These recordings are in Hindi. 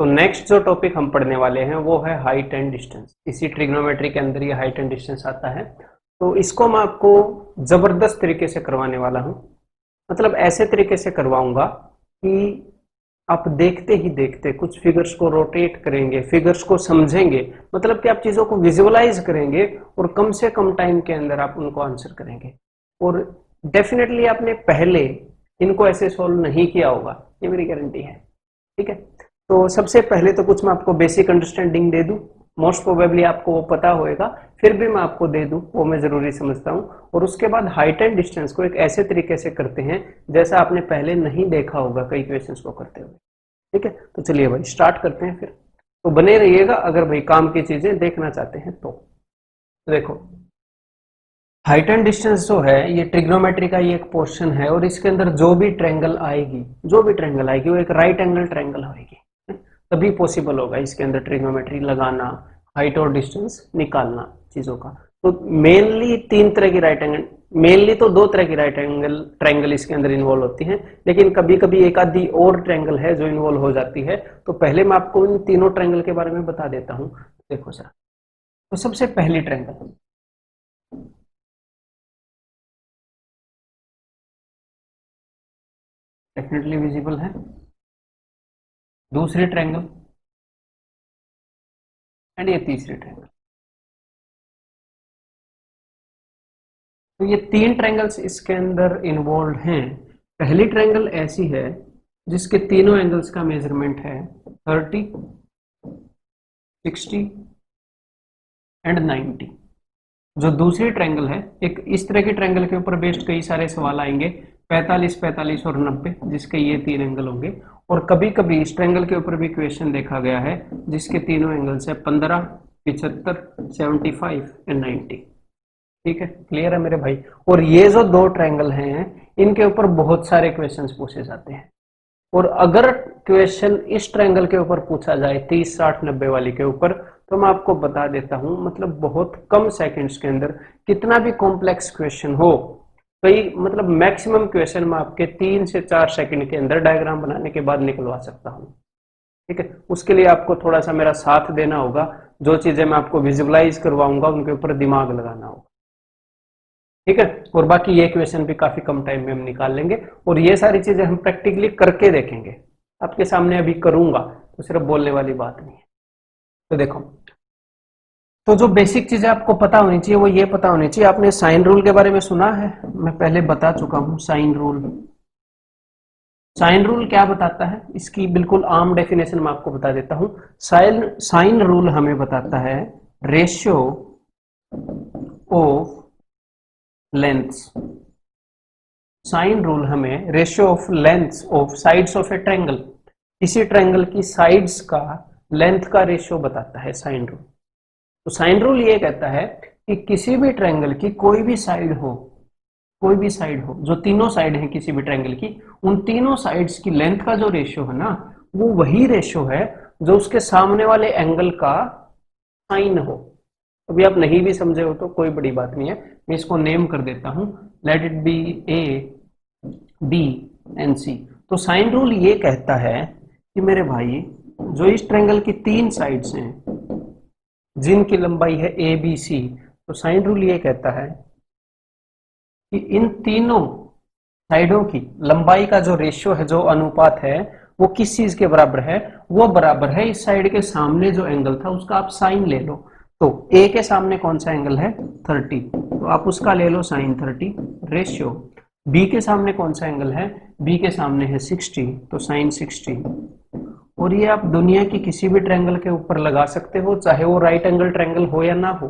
तो नेक्स्ट जो टॉपिक हम पढ़ने वाले हैं वो है हाइट एंड डिस्टेंस। इसी ट्रिग्नोमेट्री के अंदर ये हाइट एंड डिस्टेंस आता है। तो इसको मैं आपको जबरदस्त तरीके से करवाने वाला हूं, मतलब ऐसे तरीके से करवाऊंगा कि आप देखते ही देखते कुछ फिगर्स को रोटेट करेंगे, फिगर्स को समझेंगे, मतलब कि आप चीजों को विजुअलाइज करेंगे और कम से कम टाइम के अंदर आप उनको आंसर करेंगे। और डेफिनेटली आपने पहले इनको ऐसे सॉल्व नहीं किया होगा, ये मेरी गारंटी है। ठीक है, तो सबसे पहले तो कुछ मैं आपको बेसिक अंडरस्टैंडिंग दे दूं, मोस्ट प्रोबेबली आपको वो पता होएगा, फिर भी मैं आपको दे दूं वो मैं जरूरी समझता हूं। और उसके बाद हाइट एंड डिस्टेंस को एक ऐसे तरीके से करते हैं जैसा आपने पहले नहीं देखा होगा कई क्वेश्चंस को करते हुए। ठीक है, तो चलिए भाई स्टार्ट करते हैं फिर। तो बने रहिएगा अगर भाई काम की चीजें देखना चाहते हैं तो देखो, हाइट एंड डिस्टेंस जो है ये ट्रिग्नोमेट्री का ये एक पोर्शन है और इसके अंदर जो भी ट्रायंगल आएगी वो एक राइट एंगल ट्रायंगल होगी, तभी पॉसिबल होगा इसके अंदर ट्रिग्नोमेट्री लगाना, हाइट और डिस्टेंस निकालना चीजों का। तो मेनली तो दो तरह की राइट एंगल ट्रायंगल इसके अंदर इन्वॉल्व होती हैं, लेकिन कभी कभी एक आधी और ट्रायंगल है जो इन्वॉल्व हो जाती है। तो पहले मैं आपको इन तीनों ट्रायंगल के बारे में बता देता हूं। देखो सर, तो सबसे पहली ट्रायंगल डेफिनेटली विजिबल है, दूसरी ट्रायंगल एंड ये तीसरी ट्रायंगल। तो ये तीन ट्रायंगल्स इसके अंदर इन्वॉल्व हैं। पहली ट्रायंगल ऐसी है जिसके तीनों एंगल्स का मेजरमेंट है 30, 60 एंड 90। जो दूसरी ट्रायंगल है, एक इस तरह की ट्रायंगल के ऊपर बेस्ड कई सारे सवाल आएंगे, 45, 45 और 90, जिसके ये तीन एंगल होंगे। और कभी कभी इस ट्रायंगल के ऊपर भी क्वेश्चन देखा गया है जिसके तीनों एंगल्स है 15, 75, 75 एंड 90। ठीक है, क्लियर है मेरे भाई। और ये जो दो ट्रायंगल हैं इनके ऊपर बहुत सारे क्वेश्चंस पूछे जाते हैं। और अगर क्वेश्चन इस ट्रायंगल के ऊपर पूछा जाए 30, 60, 90 वाली के ऊपर, तो मैं आपको बता देता हूं, मतलब बहुत कम सेकंड्स के अंदर कितना भी कॉम्प्लेक्स क्वेश्चन हो, कई मतलब मैक्सिमम क्वेश्चन मैं आपके 3 से 4 सेकंड के अंदर डायग्राम बनाने के बाद निकलवा सकता हूं। ठीक है, उसके लिए आपको थोड़ा सा मेरा साथ देना होगा, जो चीजें मैं आपको विजुअलाइज करवाऊंगा उनके ऊपर दिमाग लगाना होगा। ठीक है, और बाकी ये क्वेश्चन भी काफी कम टाइम में हम निकाल लेंगे और ये सारी चीजें हम प्रैक्टिकली करके देखेंगे। आपके सामने अभी करूंगा, तो सिर्फ बोलने वाली बात नहीं है। तो देखो, तो जो बेसिक चीजें आपको पता होनी चाहिए वो ये पता होनी चाहिए, आपने साइन रूल के बारे में सुना है, मैं पहले बता चुका हूं। साइन रूल क्या बताता है, इसकी बिल्कुल आम डेफिनेशन मैं आपको बता देता हूं। साइन रूल हमें बताता है ratio of lengths. Sine rule हमें ratio of lengths of sides of a triangle, किसी ट्रायंगल की साइड्स का लेंथ का रेशियो बताता है साइन रूल। तो साइन रूल ये कहता है कि किसी भी ट्रायंगल की कोई भी साइड हो जो तीनों साइड है किसी भी ट्रायंगल की, उन तीनों साइड्स की लेंथ का जो रेशियो है ना, वो वही रेशियो है जो उसके सामने वाले एंगल का साइन हो। अभी आप नहीं भी समझे हो तो कोई बड़ी बात नहीं है, मैं इसको नेम कर देता हूं, let it be A, B and C. तो साइन रूल ये कहता है कि मेरे भाई, जो इस ट्रायंगल की तीन साइड्स हैं जिनकी लंबाई है ए बी सी, तो साइन रूल ये कहता है कि इन तीनों साइडों की लंबाई का जो रेशियो है, जो अनुपात है, वो किस चीज के बराबर है, वो बराबर है इस साइड के सामने जो एंगल था उसका आप साइन ले लो। तो ए के सामने कौन सा एंगल है 30, तो आप उसका ले लो साइन 30 रेशियो। बी के सामने कौन सा एंगल है, बी के सामने है 60, तो साइन 60। और ये आप दुनिया की किसी भी ट्रायंगल के ऊपर लगा सकते हो, चाहे वो राइट एंगल ट्रायंगल हो या ना हो,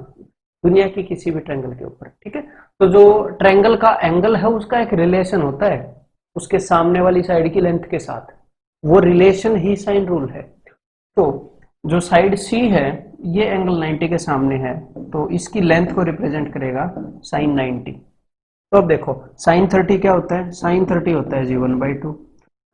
दुनिया की किसी भी ट्रायंगल के ऊपर। ठीक है, तो जो ट्रायंगल का एंगल है उसका एक रिलेशन होता है उसके सामने वाली साइड की लेंथ के साथ, वो रिलेशन ही साइन रूल है। तो जो साइड सी है, ये एंगल 90 के सामने है, तो इसकी लेंथ को रिप्रेजेंट करेगा साइन 90। तो अब देखो, साइन 30 क्या होता है, साइन 30 होता है जी 1/2।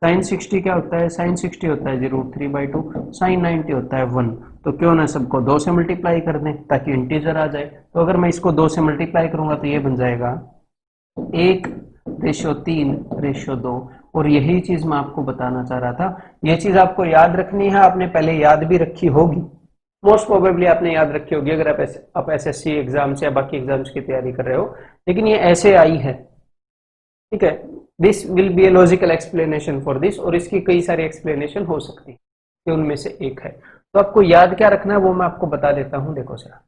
साइन 60 क्या होता है, साइन 60 होता है जी √3/2। साइन 90 होता है 1। तो क्यों ना सबको 2 से मल्टीप्लाई कर दें ताकि इंटीजर आ जाए। तो अगर मैं इसको 2 से मल्टीप्लाई करूंगा तो ये बन जाएगा 1/3/2। और यही चीज मैं आपको बताना चाह रहा था। ये चीज आपको याद रखनी है, आपने पहले याद भी रखी होगी, मोस्ट प्रोबेबली आपने याद रखी होगी अगर आप एसएससी एग्जाम्स या बाकी एग्जाम्स की तैयारी कर रहे हो, लेकिन ये ऐसे आई है, ठीक है। This will be a logical explanation for this, और इसकी कई सारी एक्सप्लेनेशन हो सकती है, कि उनमें से एक है। तो आपको याद क्या रखना है वो मैं आपको बता देता हूं, देखो जरा।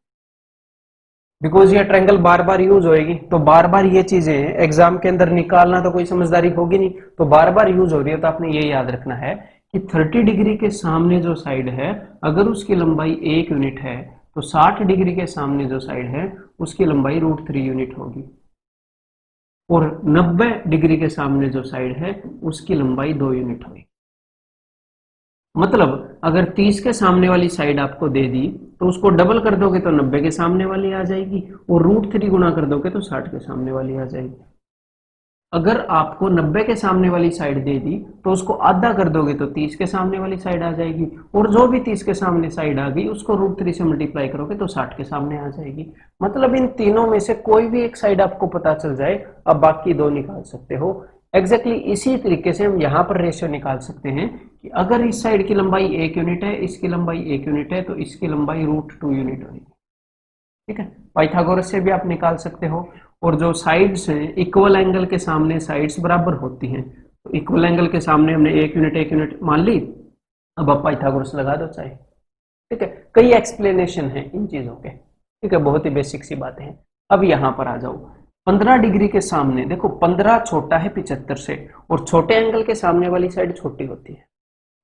बिकॉज ये ट्रायंगल बार बार यूज होएगी, तो बार बार ये चीजें एग्जाम के अंदर निकालना तो कोई समझदारी होगी नहीं, तो बार बार यूज हो रही है, तो आपने ये याद रखना है कि 30 डिग्री के सामने जो साइड है अगर उसकी लंबाई 1 यूनिट है, तो 60 डिग्री के सामने जो साइड है उसकी लंबाई √3 यूनिट होगी, और 90 डिग्री के सामने जो साइड है उसकी लंबाई 2 यूनिट होगी। मतलब अगर 30 के सामने वाली साइड आपको दे दी तो उसको डबल कर दोगे तो 90 के सामने वाली आ जाएगी, और √3 गुना कर दोगे तो 60 के सामने वाली आ जाएगी। अगर आपको 90 के सामने वाली साइड दे दी तो उसको आधा कर दोगे तो 30 के सामने वाली साइड आ जाएगी, और जो भी 30 के सामने साइड आ गई उसको √3 से मल्टीप्लाई करोगे तो 60 के सामने आ जाएगी। मतलब इन तीनों में से कोई भी एक साइड आपको पता चल जाए, अब बाकी दो निकाल सकते हो। एग्जैक्टली इसी तरीके से हम यहाँ पर रेशियो निकाल सकते हैं कि अगर इस साइड की लंबाई 1 यूनिट है, इसकी लंबाई 1 यूनिट है, तो इसकी लंबाई √2 यूनिट होगी, ठीक है। पाइथागोरस से भी आप निकाल सकते हो। और जो साइड्स हैं इक्वल एंगल के सामने साइड्स बराबर होती हैं, तो इक्वल एंगल के सामने हमने 1 यूनिट मान ली, अब आप पाइथागोरस लगा दो चाहे, ठीक है। कई एक्सप्लेनेशन है इन चीजों के, ठीक है, बहुत ही बेसिक सी बातें हैं। अब यहाँ पर आ जाओ, 15 डिग्री के सामने देखो 15 छोटा है 75 से, और छोटे एंगल के सामने वाली साइड छोटी होती है।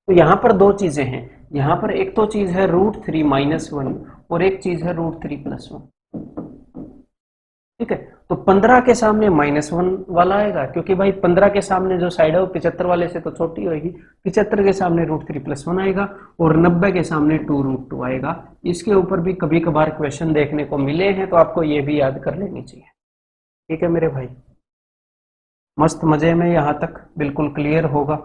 तो यहाँ पर दो चीजें हैं, यहाँ पर एक तो चीज है √3 - 1 और एक चीज है √3 + 1, ठीक है। तो 15 के सामने -1 वाला आएगा, क्योंकि भाई 15 के सामने जो साइड है वो 75 वाले से तो छोटी होगी, 75 के सामने √3 + 1 आएगा, और 90 के सामने 2√2 आएगा। इसके ऊपर भी कभी कभार क्वेश्चन देखने को मिले हैं, तो आपको ये भी याद कर लेनी चाहिए, ठीक है मेरे भाई। मस्त मजे में यहाँ तक बिल्कुल क्लियर होगा,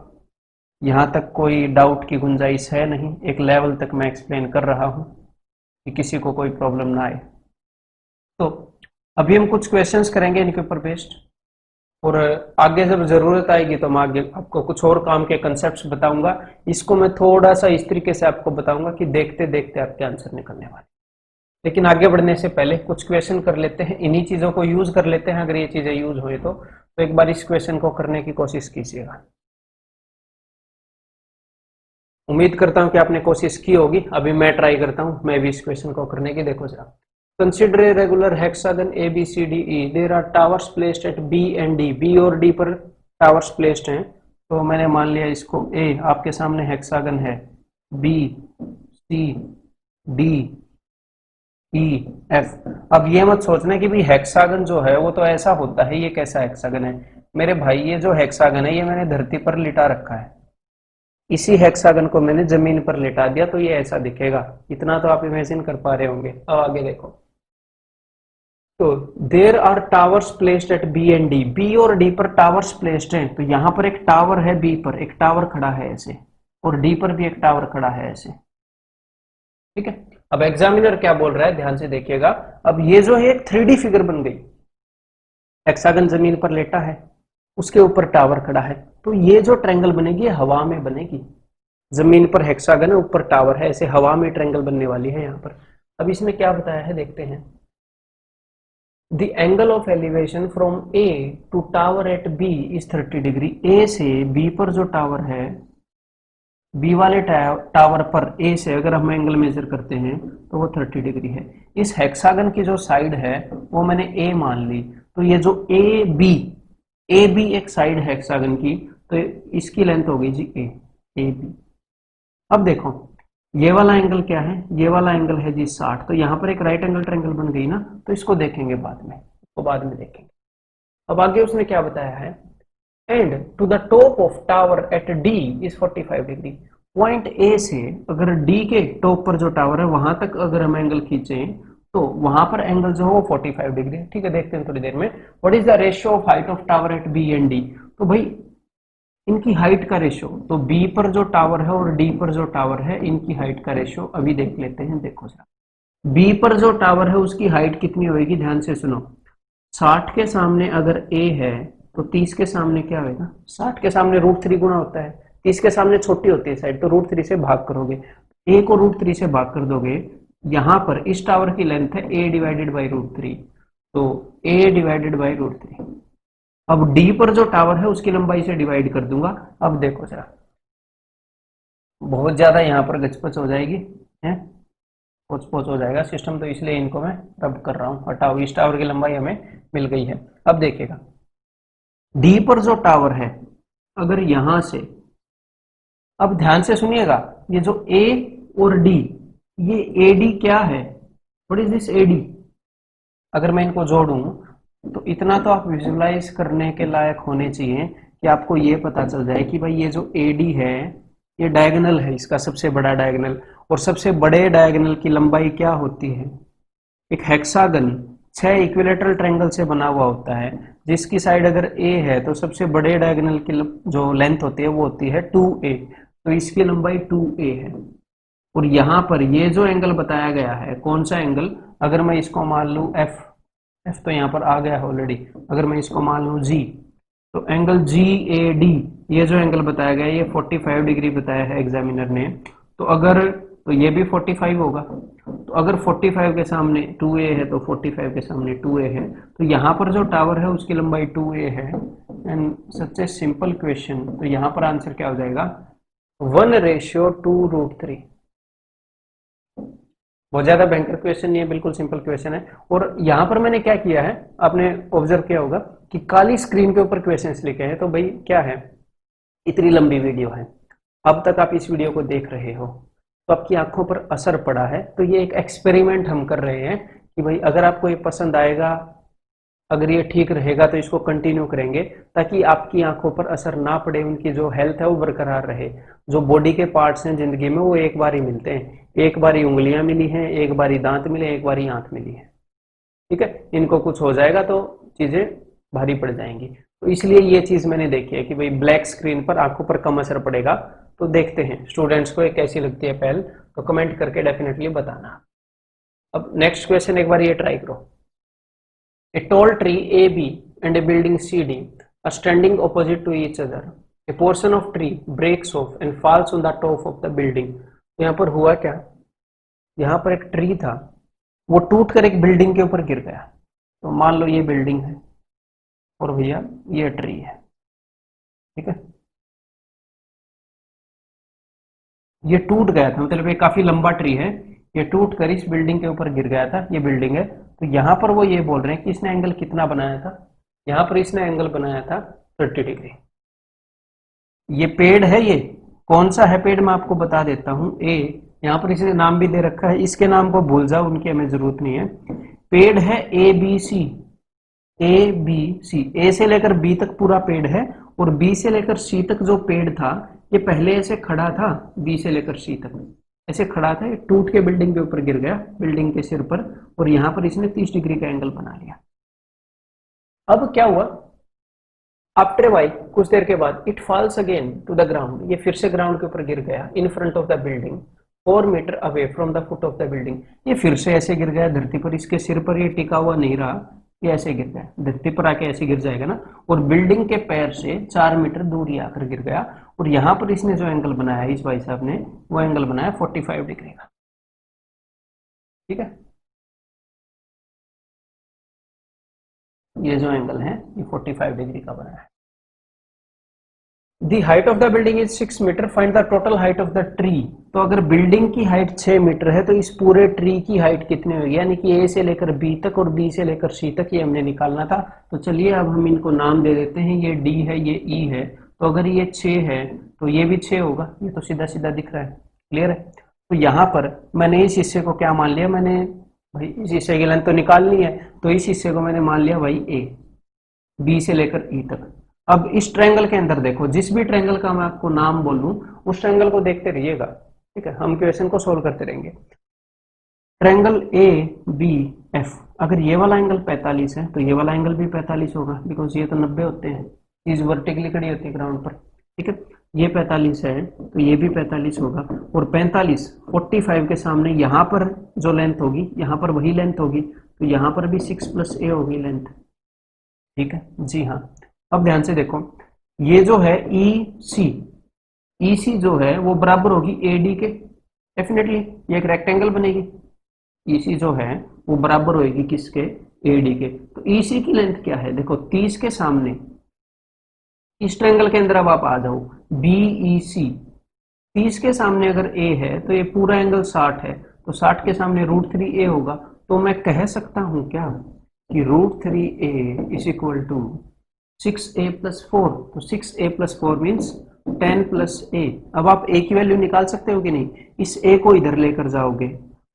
यहाँ तक कोई डाउट की गुंजाइश है नहीं, एक लेवल तक मैं एक्सप्लेन कर रहा हूँ कि किसी को कोई प्रॉब्लम ना आए। तो अभी हम कुछ क्वेश्चंस करेंगे इनके ऊपर बेस्ड, और आगे जब जरूरत आएगी तो मैं आगे आपको कुछ और काम के कंसेप्ट्स बताऊंगा। इसको मैं थोड़ा सा इस तरीके से आपको बताऊंगा कि देखते देखते आपके आंसर निकलने वाले। लेकिन आगे बढ़ने से पहले कुछ क्वेश्चन कर लेते हैं, इन्हीं चीजों को यूज कर लेते हैं। अगर ये चीजें यूज हुए तो एक बार इस क्वेश्चन को करने की कोशिश कीजिएगा। उम्मीद करता हूं कि आपने कोशिश की होगी। अभी मैं ट्राई करता हूं मैं भी इस क्वेश्चन को करने की। देखो जरा, consider a regular hexagon ABCDE, there are towers placed at B and D। B और D पर टावर्स प्लेस्ड हैं, तो मैंने मान लिया इसको A, आपके सामने हेक्सागन है, B C D E F। अब ये मत सोचना कि भी हेक्सागन जो है वो तो ऐसा होता है, ये कैसा हेक्सागन है मेरे भाई। ये जो हेक्सागन है ये मैंने धरती पर लिटा रखा है, इसी हेक्सागन को मैंने जमीन पर लिटा दिया तो ये ऐसा दिखेगा। इतना तो आप इमेजिन कर पा रहे होंगे। अब आगे देखो, तो there are towers placed at B and D। B और D पर टावर्स प्लेस्ड हैं, तो यहां पर एक टावर है, B पर एक टावर खड़ा है ऐसे, और D पर भी एक टावर खड़ा है ऐसे, ठीक है। अब एग्जामिनर क्या बोल रहा है ध्यान से देखिएगा। अब ये जो है एक 3D फिगर बन गई, हेक्सागन जमीन पर लेटा है, उसके ऊपर टावर खड़ा है, तो ये जो ट्रायंगल बनेगी हवा में बनेगी। जमीन पर हेक्सागन है, ऊपर टावर है, ऐसे हवा में ट्रायंगल बनने वाली है यहाँ पर। अब इसमें क्या बताया है देखते हैं। The angle of elevation from A to tower at B is 30 degree. A से B पर जो टावर है, B वाले टावर पर A से अगर हम एंगल मेजर करते हैं तो वो 30 डिग्री है। इस हेक्सागन की जो साइड है वो मैंने A मान ली, तो ये जो AB एक साइड है हेक्सागन की, तो इसकी लेंथ हो गई जी AB। अब देखो ये वाला एंगल क्या है, ये वाला एंगल है जी 60, तो यहाँ पर एक राइट एंगल ट्रायंगल बन गई ना, तो इसको देखेंगे बाद में, इसको बाद में देखेंगे। अब आगे उसने क्या बताया है, and to the top of tower at D is 45 degree. Point A से अगर D के टॉप पर जो टावर है वहां तक अगर हम एंगल खींचे तो वहां पर एंगल जो है वो 45 डिग्री है, ठीक है। देखते हैं थोड़ी देर में। What is the ratio of height of tower at B and D। तो भाई इनकी हाइट का रेशियो, तो B पर जो टावर है और D पर जो टावर है इनकी हाइट का रेशियो अभी देख लेते हैं। देखो जरा, B पर जो टावर है उसकी हाइट कितनी होगी, ध्यान से सुनो। 60 के सामने अगर A है तो 30 के सामने क्या होगा, 60 के सामने √3 गुना होता है, 30 के सामने छोटी होती है साइड, तो √3 से भाग करोगे, a को √3 से भाग कर दोगे, यहां पर इस टावर की लेंथ है a डिवाइडेड बाई √3, तो a डिवाइडेड बाई √3। अब d पर जो टावर है उसकी लंबाई से डिवाइड कर दूंगा। अब देखो जरा, बहुत ज्यादा यहाँ पर गचपच हो जाएगी, है पोच पोच हो जाएगा सिस्टम, तो इसलिए इनको मैं रब कर रहा हूँ। हटाओ, इस टावर की लंबाई हमें मिल गई है। अब देखिएगा डी पर जो टावर है, अगर यहां से, अब ध्यान से सुनिएगा, ये जो ए और डी, ये एडी क्या है, व्हाट इज दिस एडी, अगर मैं इनको जोड़ूं तो इतना तो आप विजुलाइज करने के लायक होने चाहिए कि आपको ये पता चल जाए कि भाई ये जो एडी है ये डायगोनल है, इसका सबसे बड़ा डायगोनल, और सबसे बड़े डायगोनल की लंबाई क्या होती है, एक हेक्सागन 6 इक्विलेटरल ट्रायंगल से बना हुआ होता है, जिसकी साइड अगर ए है तो सबसे बड़े डायगोनल की जो लेंथ होती है वो होती है 2a, तो इसकी लंबाई 2a है। और यहाँ पर ये जो एंगल बताया गया है, कौन सा एंगल, अगर मैं इसको मान लूँ f तो यहाँ पर आ गया है ऑलरेडी, अगर मैं इसको मान लूँ g, तो एंगल GAD, ये जो एंगल बताया गया है ये 45 डिग्री बताया है एग्जामिनर ने, तो अगर, तो ये भी 45 होगा, तो अगर 45 के सामने 2a है तो 45 के सामने 2a है, तो यहाँ पर जो टावर है उसकी लंबाई 2a है। And such a simple question, तो यहाँ पर आंसर क्या हो जाएगा, 1:2√3। बहुत ज्यादा भयंकर क्वेश्चन नहीं है, बिल्कुल सिंपल क्वेश्चन है। और यहाँ पर मैंने क्या किया है, आपने ऑब्जर्व किया होगा कि काली स्क्रीन के ऊपर क्वेश्चंस लिखे हैं, तो भाई क्या है, इतनी लंबी वीडियो है, अब तक आप इस वीडियो को देख रहे हो तो आपकी आंखों पर असर पड़ा है, तो ये एक एक्सपेरिमेंट हम कर रहे हैं कि भाई अगर आपको ये पसंद आएगा, अगर ये ठीक रहेगा तो इसको कंटिन्यू करेंगे, ताकि आपकी आंखों पर असर ना पड़े, उनकी जो हेल्थ है वो बरकरार रहे। जो बॉडी के पार्ट्स हैं जिंदगी में वो एक बार ही मिलते हैं, एक बारी उंगलियां मिली हैं, एक बारी दांत मिले, एक बारी आंख मिली है, ठीक है, इनको कुछ हो जाएगा तो चीजें भारी पड़ जाएंगी। तो इसलिए ये चीज मैंने देखी है कि भाई ब्लैक स्क्रीन पर आंखों पर कम असर पड़ेगा। तो देखते हैं स्टूडेंट्स को ये कैसी लगती है पहल, तो कमेंट करके डेफिनेटली बताना। अब नेक्स्ट क्वेश्चन एक बार ये ट्राई करो। A tall tree AB and a building CD are standing opposite to each other. A portion of tree breaks off and falls on the top of the building. तो यहाँ पर हुआ क्या, यहाँ पर एक ट्री था, वो टूट कर एक बिल्डिंग के ऊपर गिर गया। तो मान लो ये बिल्डिंग है और भैया ये ट्री है, ठीक है, ये टूट गया था, मतलब ये काफी लंबा ट्री है, ये टूट कर इस बिल्डिंग के ऊपर गिर गया था, ये बिल्डिंग है। तो यहाँ पर वो ये बोल रहे हैं कि इसने एंगल कितना बनाया था, यहाँ पर इसने एंगल बनाया था 30 डिग्री। ये पेड़ है, ये कौन सा है पेड़ मैं आपको बता देता हूँ, ए, यहाँ पर इसने नाम भी दे रखा है, इसके नाम को भूल जाओ, उनकी हमें जरूरत नहीं है। पेड़ है ABC, ABC, ए से लेकर बी तक पूरा पेड़ है, और बी से लेकर सी तक जो पेड़ था ये पहले ऐसे खड़ा था, बी से लेकर सी तक ऐसे खड़ा था, ये टूट के बिल्डिंग के ऊपर गिर गया, बिल्डिंग के सिर पर, और यहां पर इसने 30 डिग्री का एंगल बना लिया। अब क्या हुआ, आफ्टर वाइल, कुछ देर के बाद, it falls again to the ground, ये फिर से ग्राउंड के ऊपर गिर गया, in front of the building 4 metre away from the foot of the building. ये फिर से ऐसे गिर गया धरती पर, इसके सिर पर ये टिका हुआ नहीं रहा, ये ऐसे गिर गया, धरती पर आके ऐसे गिर जाएगा ना, और बिल्डिंग के पैर से 4 मीटर दूरी आकर गिर गया। और यहां पर इसने जो एंगल बनाया इस भाई साहब ने, वो एंगल बनाया 45 डिग्री का, ठीक है, ये जो एंगल है ये 45 डिग्री का बनाया है। The height of the building is 6 metre, find the total height of the tree. तो अगर बिल्डिंग की हाइट 6 मीटर है तो इस पूरे ट्री की हाइट कितनी होगी, यानी कि ए से लेकर बी तक और बी से लेकर सी तक, ये हमने निकालना था। तो चलिए अब हम इनको नाम दे देते हैं, ये डी है, ये ई है, तो अगर ये 6 है तो ये भी 6 होगा, ये तो सीधा सीधा दिख रहा है, क्लियर है। तो यहाँ पर मैंने इस हिस्से को क्या मान लिया, मैंने भाई इस हिस्से की लेंथ तो निकालनी है, तो इस हिस्से को मैंने मान लिया भाई ए, बी से लेकर ई तक। अब इस ट्रायंगल के अंदर देखो, जिस भी ट्रायंगल का मैं आपको नाम बोलूं उस ट्रायंगल को देखते रहिएगा, ठीक है, हम क्वेश्चन को सोल्व करते रहेंगे। ट्रायंगल ABF, अगर ये वाला एंगल 45 है तो ये वाला एंगल भी 45 होगा, बिकॉज ये तो 90 होते हैं, चीज वर्टिकली खड़ी होती है ग्राउंड पर, ठीक है, ये 45 है तो ये भी 45 होगा, और 45 के सामने यहाँ पर जो लेंथ होगी यहाँ पर वही लेंथ होगी, तो यहाँ पर भी 6 + a होगी लेंथ, ठीक है जी हाँ। अब ध्यान से देखो, ये जो है ई सी जो है वो बराबर होगी ए डी के, डेफिनेटली ये एक रेक्टेंगल बनेगी। ई सी जो है वो बराबर होगी किसके, ए डी के। तो ई सी की लेंथ क्या है, देखो 30 के सामने, इस ट्रायंगल के अंदर अब आप आ जाओ, बी ई सी, 30 के सामने अगर ए है तो ये पूरा एंगल 60 है, तो 60 के सामने √3a होगा। तो मैं कह सकता हूं क्या कि √3a is equal to 6a + 4, तो 6a + 4 मीन्स 10 + a। अब आप a की वैल्यू निकाल सकते हो कि नहीं, इस a को इधर लेकर जाओगे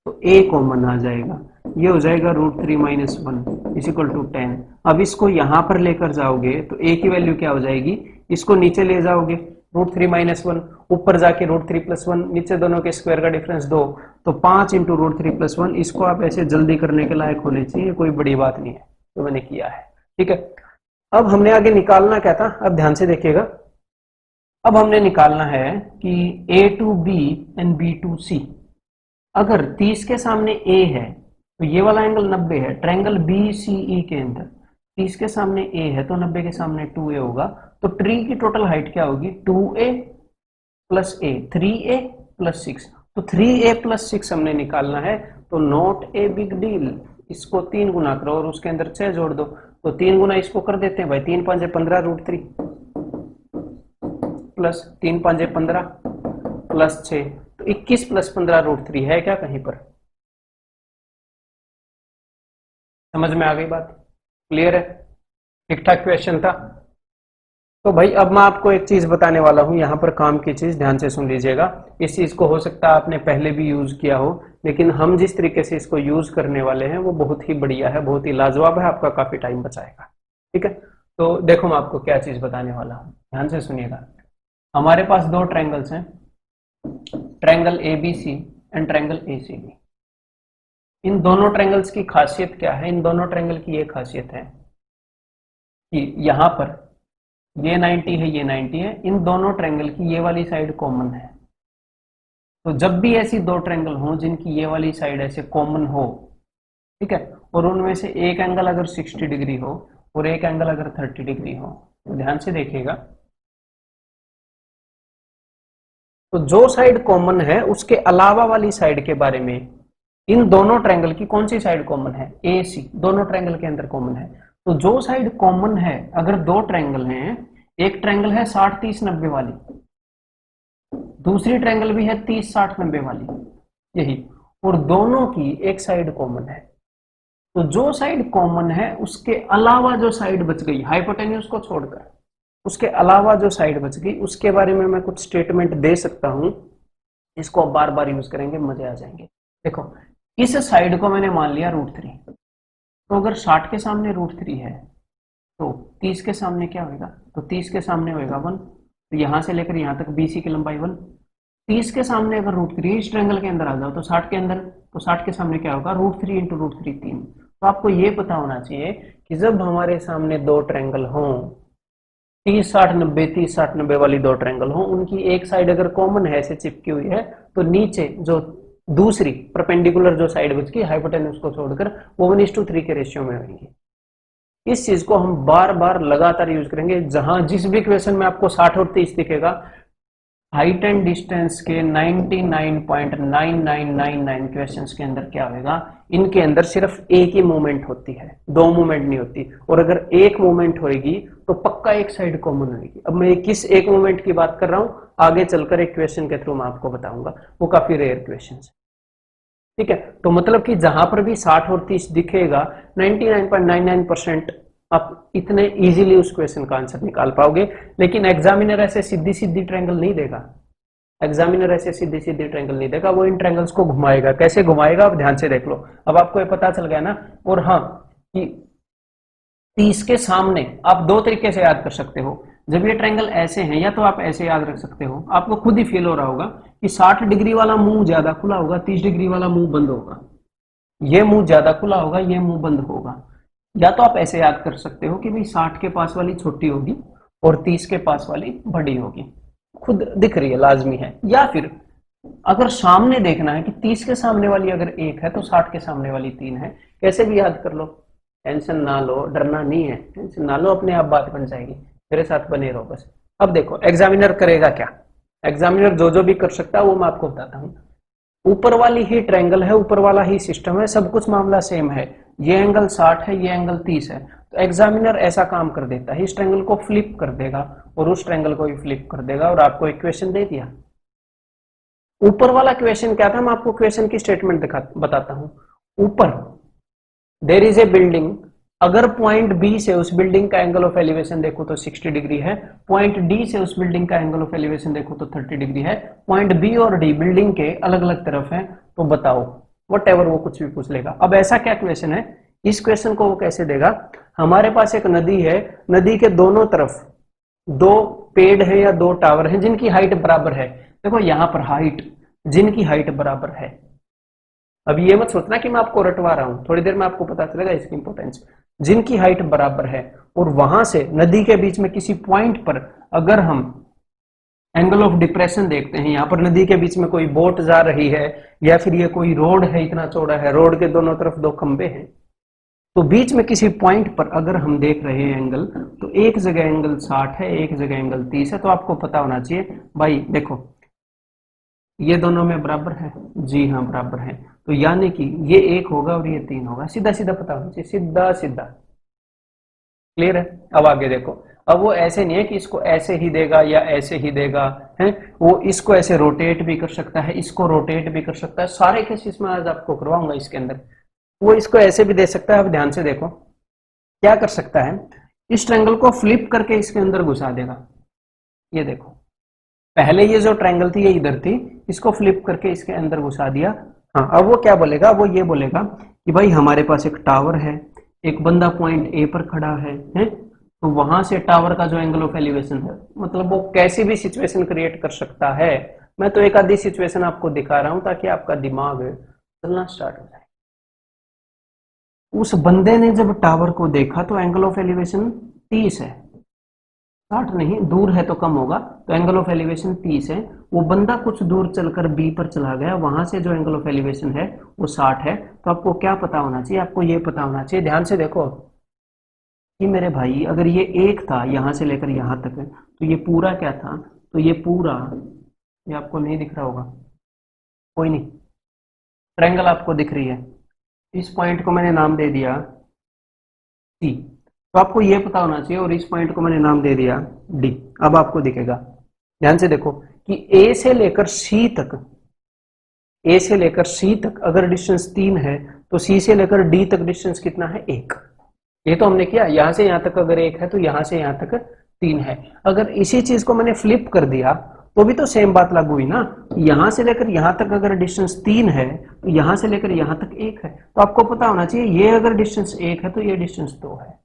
तो a कॉमन आ जाएगा, ये हो जाएगा √3 - 1 इज इक्वल टू 10। अब इसको यहां पर लेकर जाओगे तो a की वैल्यू क्या हो जाएगी, इसको नीचे ले जाओगे √3 - 1, ऊपर जाके √3 + 1, नीचे दोनों के स्क्वायर का डिफरेंस 2, तो 5 × √3 + 1। इसको आप ऐसे जल्दी करने के लायक होने चाहिए, कोई बड़ी बात नहीं है, तो मैंने किया है। ठीक है, अब हमने आगे निकालना क्या था, अब ध्यान से देखिएगा। अब हमने निकालना है कि A to B and B to C। अगर 30 के सामने A है तो ये वाला एंगल 90 है, ट्रायंगल BCE के अंदर 30 के सामने A है तो 90 के सामने 2A होगा। तो ट्री की टोटल हाइट क्या होगी, 2A + A, 3A + 6। तो 3A + 6 हमने निकालना है, तो नॉट ए बिग डील। इसको 3 गुना करो और उसके अंदर 6 जोड़ दो, तो 3 गुना इसको कर देते हैं भाई, 3 × 5 = 15 √3 प्लस 3 × 5 = 15 प्लस 6, तो 21 + 15 √3 है क्या कहीं पर, समझ में आ गई बात, क्लियर है, ठीक ठाक क्वेश्चन था। तो भाई अब मैं आपको एक चीज बताने वाला हूं, यहां पर काम की चीज, ध्यान से सुन लीजिएगा। इस चीज को हो सकता है आपने पहले भी यूज किया हो, लेकिन हम जिस तरीके से इसको यूज करने वाले हैं वो बहुत ही बढ़िया है, बहुत ही लाजवाब है, आपका काफी टाइम बचाएगा। ठीक है, तो देखो मैं आपको क्या चीज बताने वाला हूं, ध्यान से सुनिएगा। हमारे पास दो ट्रायंगल्स हैं, triangle ABC and triangle ACB। इन दोनों ट्रायंगल्स की खासियत क्या है, इन दोनों ट्रायंगल की ये खासियत है कि यहां पर ये 90 है, ये 90 है, इन दोनों ट्रायंगल की ये वाली साइड कॉमन है। तो जब भी ऐसी दो ट्रायंगल हो जिनकी ये वाली साइड ऐसे कॉमन हो, ठीक है, और उनमें से एक एंगल अगर 60 डिग्री हो और एक एंगल अगर 30 डिग्री हो, तो ध्यान से देखिएगा, तो जो साइड कॉमन है उसके अलावा वाली साइड के बारे में, इन दोनों ट्रायंगल की कौन सी साइड कॉमन है, AC, दोनों ट्रायंगल के अंदर कॉमन है। तो जो साइड कॉमन है, अगर दो ट्रायंगल हैं, एक ट्रायंगल है 60 30 90 वाली, दूसरी ट्रायंगल भी है 30 60 90 वाली, यही, और दोनों की एक साइड कॉमन है, तो जो साइड कॉमन है उसके अलावा जो साइड बच गई, हाइपोटेन्यूज को छोड़कर उसके अलावा जो साइड बच गई, उसके बारे में मैं कुछ स्टेटमेंट दे सकता हूं, इसको आप बार बार यूज करेंगे, मजे आ जाएंगे। देखो, इस साइड को मैंने मान लिया √3, तो अगर 60 के सामने √3 है तो 30 के सामने क्या होगा, तो 30 के सामने होगा 1, तो यहां से लेकर यहां तक BC की लंबाई 1। 30 के सामने अगर √3 इस ट्रायंगल के अंदर आ जाओ तो 60 के अंदर, तो 60 के सामने क्या होगा, √3 × √3 3। तो आपको ये पता होना चाहिए कि जब हमारे सामने दो ट्रायंगल हों, 30 60 90 30 60 90 वाली दो ट्रायंगल हो, उनकी एक साइड अगर कॉमन है, ऐसे चिपकी हुई है, तो नीचे जो दूसरी परपेंडिकुलर जो साइड बच गई हाइपोटेन्यूज को छोड़कर, वो 1:3 के रेशियो में होगी। इस चीज को हम बार बार लगातार यूज करेंगे, जहां जिस भी क्वेश्चन में आपको 60 और 30 दिखेगा, हाइट एंड डिस्टेंस के 99.9999 क्वेश्चंस के अंदर क्या होगा, इनके अंदर सिर्फ एक ही मूवमेंट होती है, दो मूवमेंट नहीं होती, और अगर एक मूवमेंट होगी तो पक्का एक साइड कॉमन होगी। अब मैं किस एक मूवमेंट की बात कर रहा हूं, आगे चलकर एक क्वेश्चन के थ्रू मैं आपको बताऊंगा, वो काफी रेयर क्वेश्चन है। ठीक है, तो मतलब कि जहां पर भी 60 और 30 दिखेगा, 99.99% आप इतने इजीली उस क्वेश्चन का आंसर निकाल पाओगे। लेकिन एग्जामिनर ऐसे सीधी सीधी ट्रायंगल नहीं देगा, एग्जामिनर ऐसे सीधी सीधी ट्रायंगल नहीं देगा, वो इन ट्रायंगल्स को घुमाएगा। कैसे घुमाएगा, आप ध्यान से देख लो, अब आपको ये पता चल गया ना। और हाँ, कि 30 के सामने आप दो तरीके से याद कर सकते हो, जब ये ट्रायंगल ऐसे हैं, या तो आप ऐसे याद रख सकते हो, आपको खुद ही फील हो रहा होगा कि 60 डिग्री वाला मुंह ज्यादा खुला होगा, 30 डिग्री वाला मुंह बंद होगा, ये मुंह ज्यादा खुला होगा, ये मुंह बंद होगा। या तो आप ऐसे याद कर सकते हो कि भाई 60 के पास वाली छोटी होगी और 30 के पास वाली बड़ी होगी, खुद दिख रही है, लाजमी है। या फिर अगर सामने देखना है कि 30 के सामने वाली अगर 1 है तो 60 के सामने वाली 3 है, कैसे भी याद कर लो, टेंशन ना लो, डरना नहीं है, टेंशन ना लो, अपने आप बात बन जाएगी, मेरे साथ बने रहो बस। अब देखो एग्जामिनर करेगा क्या, एग्जामिनर जो जो भी कर सकता है वो मैं आपको बताता हूँ। ऊपर वाली ही ट्रायंगल है, ऊपर वाला ही सिस्टम है, सब कुछ मामला सेम है, ये एंगल 60 है, ये एंगल 30 है, तो एग्जामिनर ऐसा काम कर देता है, इस ट्रायंगल को फ्लिप कर देगा और उस ट्रायंगल को भी फ्लिप कर देगा और आपको इक्वेशन दे दिया। ऊपर वाला क्वेश्चन क्या था, मैं आपको क्वेश्चन की स्टेटमेंट बताता हूं। ऊपर देयर इज ए बिल्डिंग, अगर पॉइंट बी से उस बिल्डिंग का एंगल ऑफ एलिवेशन देखो तो 60 डिग्री है, पॉइंट डी से उस बिल्डिंग का एंगल ऑफ एलिवेशन देखो तो 30 डिग्री है, पॉइंट बी और डी बिल्डिंग के अलग अलग तरफ है, तो बताओ, वट एवर, वो कुछ भी पूछ लेगा। अब ऐसा क्या क्वेश्चन है, इस क्वेश्चन को वो कैसे देगा, हमारे पास एक नदी है, नदी के दोनों तरफ दो पेड़ है या दो टावर है जिनकी हाइट बराबर है। देखो यहां पर हाइट, जिनकी हाइट बराबर है, अब ये मत सोचना कि मैं आपको रटवा रहा हूं, थोड़ी देर में आपको पता चलेगा इसकी इंपॉर्टेंस। जिनकी हाइट बराबर है और वहां से नदी के बीच में किसी पॉइंट पर अगर हम एंगल ऑफ डिप्रेशन देखते हैं, यहां पर नदी के बीच में कोई बोट जा रही है या फिर ये कोई रोड है, इतना चौड़ा है, रोड के दोनों तरफ दो खंबे हैं, तो बीच में किसी पॉइंट पर अगर हम देख रहे हैं एंगल, तो एक जगह एंगल 60 है, एक जगह एंगल 30 है, तो आपको पता होना चाहिए भाई देखो ये दोनों में बराबर है, जी हाँ बराबर है, तो यानी कि ये 1 होगा और ये 3 होगा, सीधा सीधा पता होना चाहिए, सीधा सीधा। क्लियर है। अब आगे देखो, अब वो ऐसे नहीं है कि इसको ऐसे ही देगा या ऐसे ही देगा, है वो इसको ऐसे रोटेट भी कर सकता है, इसको रोटेट भी कर सकता है, सारे केसेस में आज आपको करवाऊंगा इसके अंदर। वो इसको ऐसे भी दे सकता है, अब ध्यान से देखो क्या कर सकता है, इस ट्रायंगल को फ्लिप करके इसके अंदर घुसा देगा। ये देखो पहले ये जो ट्रायंगल थी ये इधर थी, इसको फ्लिप करके इसके अंदर घुसा दिया। हाँ अब वो क्या बोलेगा, वो ये बोलेगा कि भाई हमारे पास एक टावर है, एक बंदा पॉइंट ए पर खड़ा है, तो वहां से टावर का जो एंगल ऑफ एलिवेशन है, मतलब वो कैसी भी सिचुएशन क्रिएट कर सकता है। मैं तो एक आधी सिचुएशन आपको दिखा रहा हूं ताकि आपका दिमाग चलना स्टार्ट हो जाए। उस बंदे ने जब टावर को देखा तो एंगल ऑफ एलिवेशन 30 है, 60 नहीं, दूर है तो कम होगा, तो एंगल ऑफ एलिवेशन 30 है। वो बंदा कुछ दूर चलकर बी पर चला गया, वहां से जो एंगल ऑफ एलिवेशन है वो 60 है, तो आपको क्या पता होना चाहिए, आपको ये पता होना चाहिए, ध्यान से देखो कि मेरे भाई अगर ये 1 था यहां से लेकर यहां तक है, तो ये पूरा क्या था, तो ये पूरा, ये आपको नहीं दिख रहा होगा, कोई नहीं, ट्रायंगल आपको दिख रही है, इस पॉइंट को मैंने नाम दे दिया सी, तो आपको ये पता होना चाहिए, और इस पॉइंट को मैंने नाम दे दिया डी। अब आपको दिखेगा, ध्यान से देखो कि ए से लेकर सी तक, ए से लेकर सी तक अगर डिस्टेंस 3 है, तो सी से लेकर डी तक डिस्टेंस कितना है, 1। ये तो हमने किया, यहां से यहां तक अगर 1 है तो यहां से यहां तक 3 है। अगर इसी चीज को मैंने फ्लिप कर दिया तो भी तो सेम बात लागू हुई ना, यहां से लेकर यहां तक अगर डिस्टेंस 3 है तो यहां से लेकर यहां तक 1 है, तो आपको पता होना चाहिए ये अगर डिस्टेंस 1 है तो ये डिस्टेंस 2 है।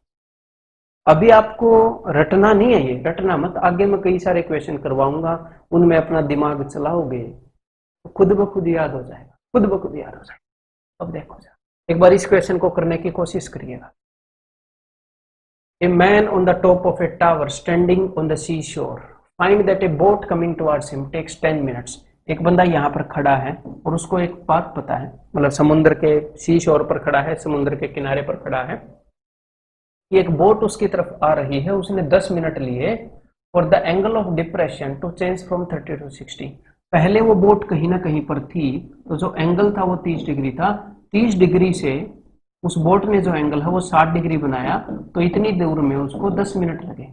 अभी आपको रटना नहीं है, ये रटना मत, आगे मैं कई सारे क्वेश्चन करवाऊंगा, उनमें अपना दिमाग चलाओगे तो खुद ब खुद याद हो जाएगा, खुद ब खुद याद हो जाएगा। अब देखो एक बार इस क्वेश्चन को करने की कोशिश करिएगा। A man on the top of a tower standing on the seashore find that a boat coming towards him takes 10 minutes। एक बंदा यहाँ पर खड़ा है और उसको एक बात पता है, मतलब समुद्र के सी शोर पर खड़ा है, समुद्र के किनारे पर खड़ा है, कि एक बोट उसकी तरफ आ रही है, उसने 10 मिनट लिए for the angle of depression to change from 30 to 60। पहले वो बोट कहीं ना कहीं पर थी, तो जो एंगल था वो 30 डिग्री था, 30 डिग्री से उस बोट ने जो एंगल है वो 60 डिग्री बनाया, तो इतनी दूर में उसको 10 मिनट लगे।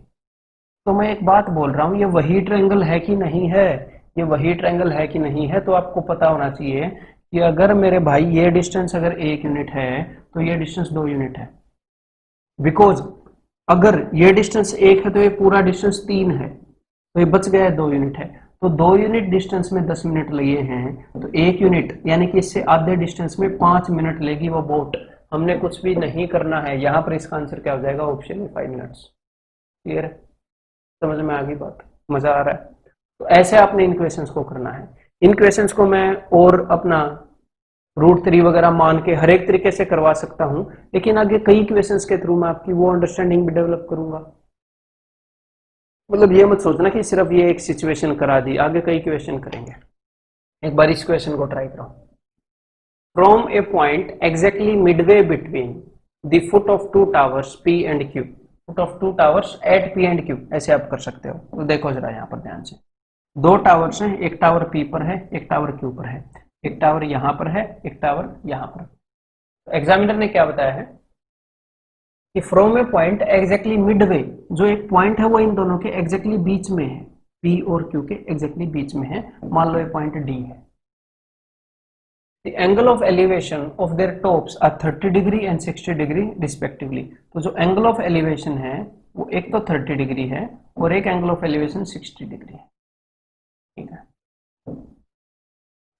तो मैं एक बात बोल रहा हूं, ये वही ट्रायंगल है कि नहीं है, ये वही ट्रायंगल है कि नहीं है, तो आपको पता होना चाहिए कि अगर मेरे भाई ये डिस्टेंस अगर 1 यूनिट है तो ये डिस्टेंस 2 यूनिट है, बिकॉज अगर ये डिस्टेंस 1 है तो ये पूरा डिस्टेंस 3 है, तो ये बच गया है 2 यूनिट है, तो 2 यूनिट डिस्टेंस में 10 मिनट लगे हैं, तो 1 यूनिट यानी कि इससे आधे डिस्टेंस में 5 मिनट लेगी वो बोट। हमने कुछ भी नहीं करना है, यहां पर इसका आंसर क्या हो जाएगा, ऑप्शन में 5 मिनट्स। क्लियर है, समझ में आ गई बात, मजा आ रहा है। तो ऐसे आपने इन क्वेश्चंस को करना है। इन क्वेश्चंस को मैं और अपना रूट 3 वगैरह मान के हर एक तरीके से करवा सकता हूं, लेकिन आगे कई क्वेश्चंस के थ्रू मैं आपकी वो अंडरस्टैंडिंग भी डेवलप करूंगा। मतलब ये मत सोचना कि सिर्फ ये एक सिचुएशन करा दी, आगे कई क्वेश्चन करेंगे। एक बार इस क्वेश्चन को ट्राई करो। From A point exactly midway between the foot of two towers P and Q, foot of two towers at P and Q, ऐसे आप कर सकते हो। तो देखो जरा यहाँ पर ध्यान से, दो टावर्स हैं, एक टावर पी पर है, एक टावर क्यू पर है, एक टावर यहाँ पर है, एक टावर यहाँ पर। तो एग्जामिनर ने क्या बताया है कि from A point exactly Midway, जो एक पॉइंट है वो इन दोनों के एग्जैक्टली बीच में है, पी और क्यू के एग्जैक्टली बीच में है, मान लो ये पॉइंट डी है। The angle of elevation of their tops are 30 degree and 60 degree respectively. तो जो एंगल ऑफ एलिवेशन है वो एक तो 30 डिग्री है और एक एंगल ऑफ एलिवेशन 60 डिग्री है, ठीक है।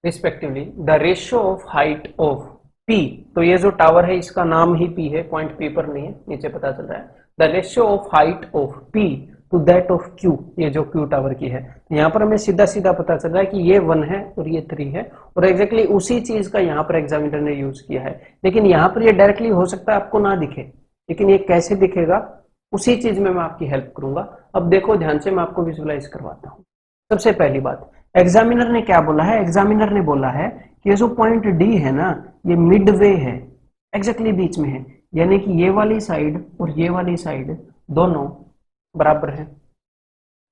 Respectively the ratio of height of P, तो ये जो टावर है इसका नाम ही पी है, पॉइंट पी पर नहीं है, नीचे पता चल रहा है। The ratio of height of P to that of Q, ये जो क्यू टावर की है, यहाँ पर हमें सीधा सीधा पता चल रहा है कि ये 1 है और ये 3 है, और एग्जैक्टली उसी चीज का यहाँ पर एग्जामिनर ने यूज किया है। लेकिन यहाँ पर ये डायरेक्टली हो सकता है आपको ना दिखे, लेकिन ये कैसे दिखेगा उसी चीज में मैं आपकी हेल्प करूंगा। अब देखो ध्यान से, मैं आपको विजुअलाइज करवाता हूँ। सबसे पहली बात, एग्जामिनर ने क्या बोला है, एग्जामिनर ने बोला है कि ये जो पॉइंट डी है ना, ये मिडवे है, एग्जैक्टली बीच में है, यानी कि ये वाली साइड और ये वाली साइड दोनों बराबर है।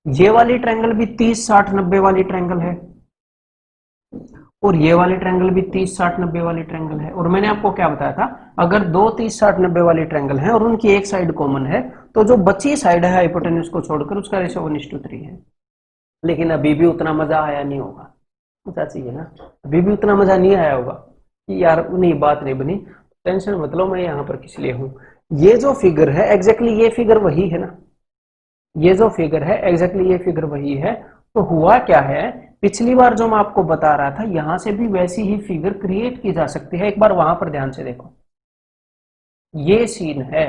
ये वाली ट्रायंगल भी 30 60 90 वाली ट्रायंगल है, और ये वाली ट्रायंगल भी 30 60 90 वाली ट्रायंगल है। और मैंने आपको क्या बताया था, अगर दो 30 60 90 वाली ट्रायंगल है और उनकी एक साइड कॉमन है, तो जो बची साइड है हाइपोटेन्यूज को छोड़कर उसका रेशियो 1:3 है। लेकिन अभी भी उतना मजा आया नहीं होगा, पता चाहिए ना, अभी भी उतना मजा नहीं आया होगा कि यार नहीं बात नहीं बनी। टेंशन मत लो, मैं यहाँ पर किस लिए हूँ। ये जो फिगर है एग्जैक्टली ये फिगर वही है ना, ये जो फिगर है एग्जैक्टली ये फिगर वही है। तो हुआ क्या है, पिछली बार जो मैं आपको बता रहा था, यहां से भी वैसी ही फिगर क्रिएट की जा सकती है। एक बार वहां पर ध्यान से देखो, ये सीन है,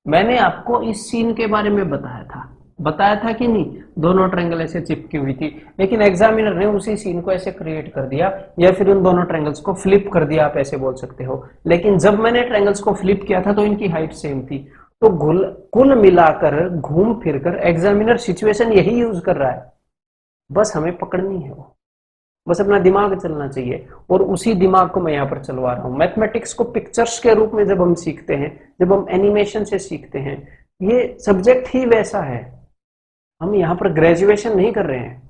मैंने आपको इस सीन के बारे में बताया था कि नहीं, दोनों ट्रायंगल ऐसे चिपकी हुई थी, लेकिन एग्जामिनर ने उसी सीन को ऐसे क्रिएट कर दिया, या फिर उन दोनों ट्रायंगल्स को फ्लिप कर दिया, आप ऐसे बोल सकते हो। लेकिन जब मैंने ट्रायंगल्स को फ्लिप किया था तो इनकी हाइट सेम थी। तो कुल मिलाकर घूम फिरकर एग्जामिनर सिचुएशन यही यूज कर रहा है, बस हमें पकड़नी है वो, बस अपना दिमाग चलना चाहिए, और उसी दिमाग को मैं यहाँ पर चलवा रहा हूँ। मैथमेटिक्स को पिक्चर्स के रूप में जब हम सीखते हैं, जब हम एनिमेशन से सीखते हैं, ये सब्जेक्ट ही वैसा है। हम यहाँ पर ग्रेजुएशन नहीं कर रहे हैं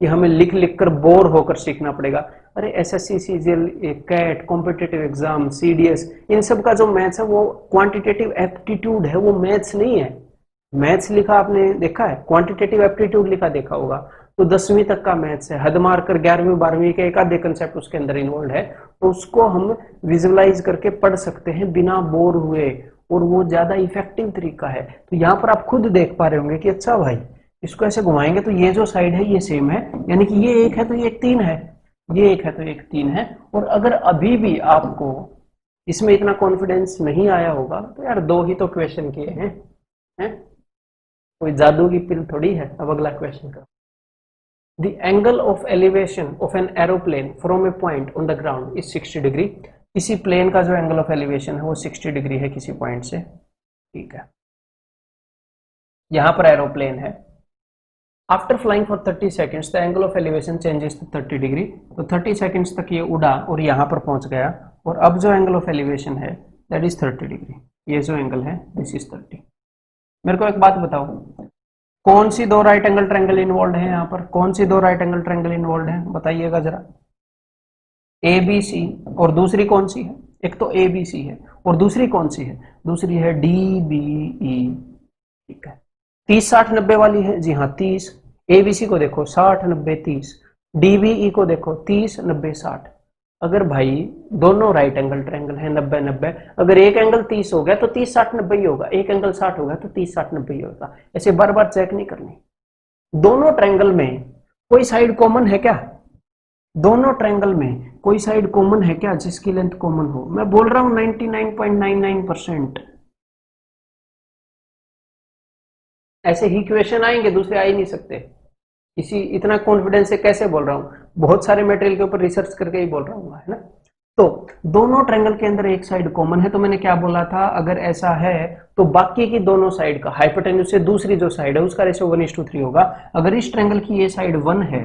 कि हमें लिख लिख कर बोर होकर सीखना पड़ेगा। अरे SSC, CGL, CAT, competitive exam, CDS, इन सब का जो मैथ्स है वो क्वांटिटेटिव एप्टीट्यूड है, वो मैथ्स नहीं है। मैथ्स लिखा आपने देखा है, क्वांटिटेटिव एप्टीट्यूड लिखा देखा होगा, तो 10वीं तक का मैथ्स है, हद मारकर 11वीं 12वीं के एक आधे कंसेप्ट उसके अंदर इन्वॉल्व है, तो उसको हम विजुअलाइज करके पढ़ सकते हैं बिना बोर हुए, और वो ज्यादा इफेक्टिव तरीका है। तो यहाँ पर आप खुद देख पा रहे होंगे कि अच्छा भाई इसको ऐसे घुमाएंगे तो ये जो साइड है ये सेम है, यानी कि ये 1 है तो ये 3 है, ये 1 है तो 1 3 है। और अगर अभी भी आपको इसमें इतना कॉन्फिडेंस नहीं आया होगा तो यार 2 ही तो क्वेश्चन किए हैं, कोई जादू की पिल थोड़ी है। अब अगला क्वेश्चन का, the angle of elevation of an aeroplane from A point on the ground is 60 degree. किसी प्लेन का जो एंगल ऑफ एलिवेशन है वो 60 डिग्री है किसी पॉइंट से, ठीक है। यहां पर एरोप्लेन है, after flying for 30 seconds the angle of elevation changes to 30 degree. तो 30 सेकेंड्स तक ये उड़ा और यहाँ पर पहुंच गया, और अब जो एंगल ऑफ एलिवेशन है दैट इज 30 डिग्री। ये जो एंगल है दिस इज 30। मेरे को एक बात बताओ, कौन सी 2 राइट एंगल ट्रायंगल इन्वॉल्व है यहाँ पर, कौन सी 2 राइट एंगल ट्रायंगल इन्वॉल्व है बताइएगा जरा। ए बी सी, और दूसरी कौन सी है, एक तो ए बी सी है और दूसरी कौन सी है, दूसरी है डी बी ई, ठीक है। 30 60 90 वाली है, जी हाँ 30। एबीसी को देखो 60 90 30, डीबीई को देखो 30 90 60। अगर भाई दोनों राइट एंगल ट्रायंगल है 90 90, अगर एक एंगल 30 हो गया तो 30 60 90 ही होगा, एक एंगल 60 हो गया तो 30 60 90 ही होगा। ऐसे बार बार चेक नहीं करनी। दोनों ट्रायंगल में कोई साइड कॉमन है क्या, दोनों ट्रायंगल में कोई साइड कॉमन है क्या जिसकी लेंथ कॉमन हो। मैं बोल रहा हूं 99.99%। ऐसे ही क्वेश्चन आएंगे, दूसरे आ ही नहीं सकते। इसी इतना कॉन्फिडेंस से कैसे बोल रहा हूं, बहुत सारे मटेरियल के ऊपर रिसर्च करके ही बोल रहा हूँ, है ना। तो दोनों ट्रायंगल के अंदर एक साइड कॉमन है, तो मैंने क्या बोला था, अगर ऐसा है तो बाकी की दोनों साइड का हाइपोटेन्यूज से दूसरी जो साइड है उसका रेशियो 1:3 होगा। अगर इस ट्रायंगल की ये साइड 1 है,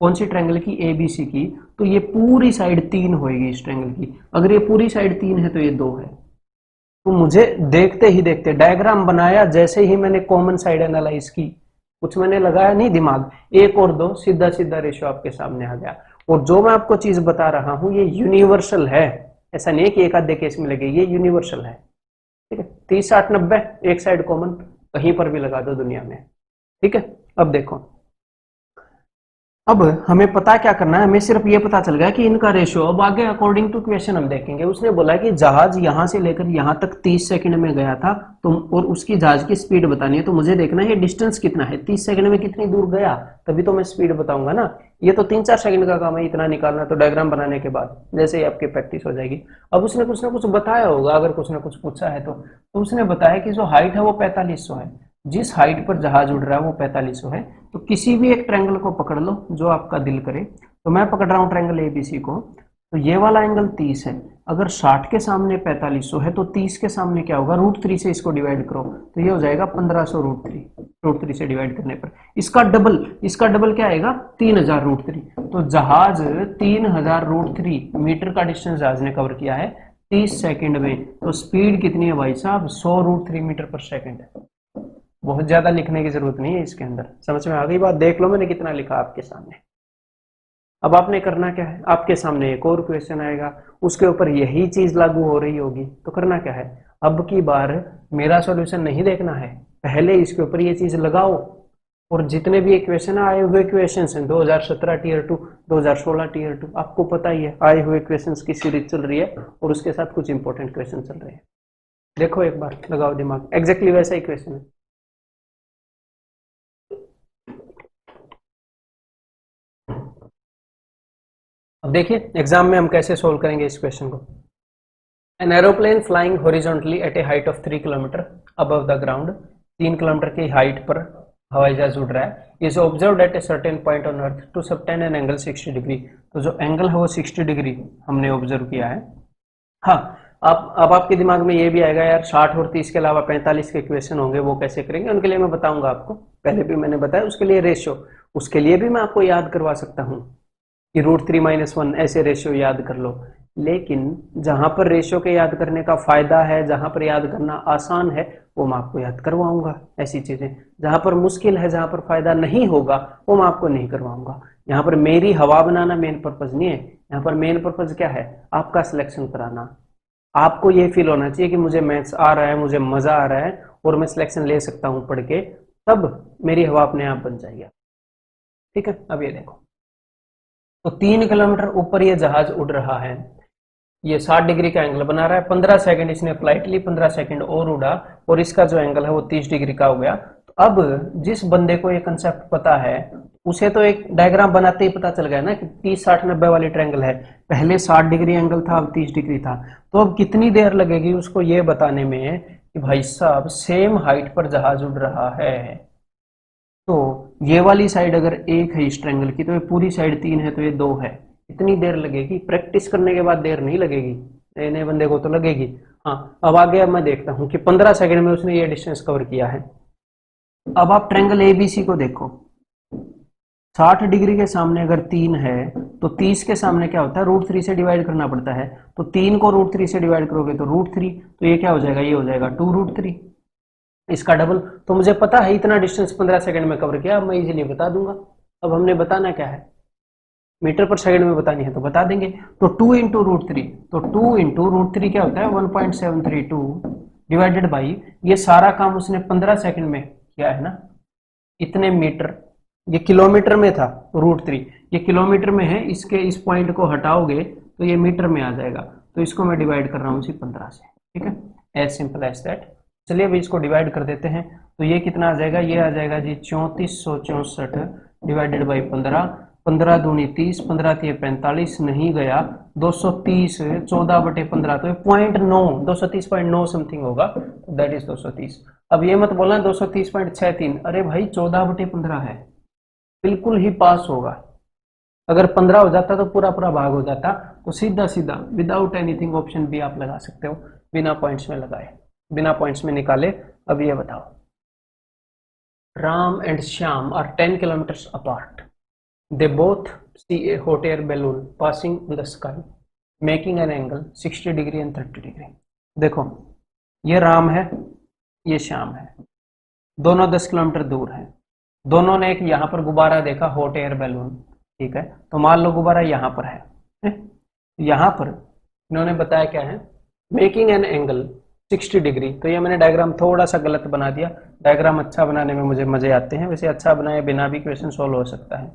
कौन सी ट्रायंगल की, एबीसी की, तो ये पूरी साइड 3 होगी इस ट्रायंगल की। अगर ये पूरी साइड 3 है तो ये 2 है, तो मुझे देखते ही देखते डायग्राम बनाया, जैसे ही मैंने कॉमन साइड एनालाइज की, कुछ मैंने लगाया नहीं दिमाग, 1 और 2 सीधा सीधा रेशियो आपके सामने आ गया। और जो मैं आपको चीज बता रहा हूं ये यूनिवर्सल है, ऐसा नहीं है कि एक आधे केस में लगे, ये यूनिवर्सल है। ठीक है, 30 60 90 एक साइड कॉमन, कहीं पर भी लगा दो दुनिया में। ठीक है, अब देखो, अब हमें पता क्या करना है, हमें सिर्फ ये पता चल गया कि इनका रेशियो। अब आगे अकॉर्डिंग टू क्वेश्चन हम देखेंगे। उसने बोला कि जहाज यहां से लेकर यहां तक 30 सेकंड में गया था, तो और उसकी जहाज की स्पीड बतानी है, तो मुझे देखना है ये डिस्टेंस कितना है, 30 सेकंड में कितनी दूर गया, तभी तो मैं स्पीड बताऊंगा ना। ये तो 3 4 सेकंड का काम है इतना निकालना, तो डायग्राम बनाने के बाद जैसे ही आपकी प्रैक्टिस हो जाएगी। अब उसने कुछ ना कुछ बताया होगा, अगर कुछ ना कुछ पूछा है तो उसने बताया कि जो हाइट है वो 4500 है, जिस हाइट पर जहाज उड़ रहा है वो 4500 है। तो किसी भी एक ट्रायंगल को पकड़ लो जो आपका दिल करे। तो मैं पकड़ रहा हूं ट्रायंगल एबीसी को, तो ये वाला एंगल 30 है, अगर 60 के सामने 4500 है तो 30 के सामने क्या होगा, √3 से इसको डिवाइड करो, तो ये हो जाएगा 1500 √3 से डिवाइड करने पर इसका डबल क्या आएगा, 3000 √3। तो जहाज 3000 √3 मीटर का डिस्टेंस जहाज ने कवर किया है 30 सेकंड में। तो स्पीड कितनी है भाई साहब, 100 √3 मीटर पर सेकंड है। बहुत ज्यादा लिखने की जरूरत नहीं है इसके अंदर, समझ में आ गई बात। देख लो मैंने कितना लिखा आपके सामने। अब आपने करना क्या है, आपके सामने एक और क्वेश्चन आएगा, उसके ऊपर यही चीज लागू हो रही होगी, तो करना क्या है, अब की बार मेरा सॉल्यूशन नहीं देखना है, पहले इसके ऊपर ये चीज लगाओ। और जितने भी इक्वेशन आए हुए क्वेश्चन हैं 2017 टीयर 2, 2016 टीयर 2, आपको पता ही है आए हुए क्वेश्चन की सीरीज चल रही है और उसके साथ कुछ इंपॉर्टेंट क्वेश्चन चल रहे हैं। देखो एक बार लगाओ दिमाग, एग्जैक्टली वैसा ही क्वेश्चन है। अब देखिए एग्जाम में हम कैसे सोल्व करेंगे इस क्वेश्चन को। An aeroplane flying horizontally at a height of 3 kilometre above the ground, 3 kilometre की हाइट पर हवाई जहाज उड़ रहा है, is observed at a certain point on earth to subtend an angle 60 degree. तो जो एंगल है वो 60 डिग्री हमने ऑब्जर्व किया है। हाँ, अब आपके दिमाग में ये भी आएगा यार 60 और 30 के अलावा 45 के क्वेश्चन होंगे, वो कैसे करेंगे, उनके लिए मैं बताऊंगा आपको। पहले भी मैंने बताया उसके लिए रेशियो, उसके लिए भी मैं आपको याद करवा सकता हूँ कि √3 - 1 ऐसे रेशियो याद कर लो। लेकिन जहां पर रेशियो के याद करने का फायदा है, जहां पर याद करना आसान है, वो मैं आपको याद करवाऊंगा। ऐसी चीजें जहां पर मुश्किल है, जहां पर फायदा नहीं होगा, वो मैं आपको नहीं करवाऊंगा। यहाँ पर मेरी हवा बनाना मेन पर्पज नहीं है, यहाँ पर मेन पर्पज क्या है, आपका सिलेक्शन कराना। आपको ये फील होना चाहिए कि मुझे मैथ्स आ रहा है, मुझे मजा आ रहा है और मैं सिलेक्शन ले सकता हूँ पढ़ के, तब मेरी हवा अपने आप बन जाएगी। ठीक है, अब ये देखो, तो 3 किलोमीटर ऊपर ये जहाज उड़ रहा है, ये 60 डिग्री का एंगल बना रहा है, 15 सेकंड इसने फ्लाइट ली, 15 सेकंड और उड़ा और इसका जो एंगल है वो 30 डिग्री का हो गया। तो अब जिस बंदे को ये कंसेप्ट पता है उसे तो एक डायग्राम बनाते ही पता चल गया ना कि 30 60 90 वाली ट्रायंगल है, पहले 60 डिग्री एंगल था अब 30 डिग्री था। तो अब कितनी देर लगेगी उसको ये बताने में कि भाई साहब सेम हाइट पर जहाज उड़ रहा है। तो ये वाली साइड अगर 1 है इस ट्रायंगल की, तो ये पूरी साइड 3 है, तो ये 2 है। इतनी देर लगेगी, प्रैक्टिस करने के बाद देर नहीं लगेगी, नए नए बंदे को तो लगेगी। हाँ, अब आगे अब मैं देखता हूँ कि 15 सेकंड में उसने ये डिस्टेंस कवर किया है। अब आप ट्रायंगल एबीसी को देखो, 60 डिग्री के सामने अगर 3 है तो 30 के सामने क्या होता है, √3 से डिवाइड करना पड़ता है। तो 3 को √3 से डिवाइड करोगे तो √3, तो ये क्या हो जाएगा, ये हो जाएगा 2√3, इसका डबल। तो मुझे पता है इतना डिस्टेंस 15 सेकंड में कवर किया, अब मैं इजीली बता दूंगा। अब हमने बताना क्या है, मीटर पर सेकंड में बतानी है तो बता देंगे। तो 2 इंटू √3, तो 2 इंटू √3 क्या होता है 1.732 डिवाइडेड बाई, ये सारा काम उसने 15 सेकंड में किया है ना, इतने मीटर, ये किलोमीटर में था √3, ये किलोमीटर में है, इसके इस पॉइंट को हटाओगे तो ये मीटर में आ जाएगा। तो इसको मैं डिवाइड कर रहा हूँ इसी 15 से। ठीक है, एज सिंपल एज दैट। चलिए अभी इसको डिवाइड कर देते हैं, तो ये कितना आ जाएगा, ये आ जाएगा जी 3464 डिवाइडेड बाई 15, 15 दूनी 30, 15 थी 45, नहीं गया 230, 14/15, तो 0.9 230.9 समथिंग होगा, दैट इज 230। अब ये मत बोलना 230.63, अरे भाई 14/15 है, बिल्कुल ही पास होगा। अगर 15 हो जाता तो पूरा पूरा भाग हो जाता। तो सीधा सीधा विदाउट एनीथिंग ऑप्शन बी आप लगा सकते हो, बिना पॉइंट्स में लगाए, बिना पॉइंट्स में निकाले। अब ये बताओ, Ram and Shyam are 10 kilometres apart, they both see a hot air balloon passing in the sky making an angle 60 degree and 30 degree. देखो ये राम है, ये श्याम है, दोनों 10 किलोमीटर दूर हैं। दोनों ने एक यहाँ पर गुब्बारा देखा, हॉट एयर बैलून, ठीक है। तो मान लो गुब्बारा यहाँ पर है? यहाँ पर इन्होंने बताया क्या है, मेकिंग एन एंगल 60 डिग्री। तो ये मैंने डायग्राम थोड़ा सा गलत बना दिया, डायग्राम अच्छा बनाने में मुझे मजे आते हैं, वैसे अच्छा बनाए बिना भी क्वेश्चन सोल्व हो सकता है,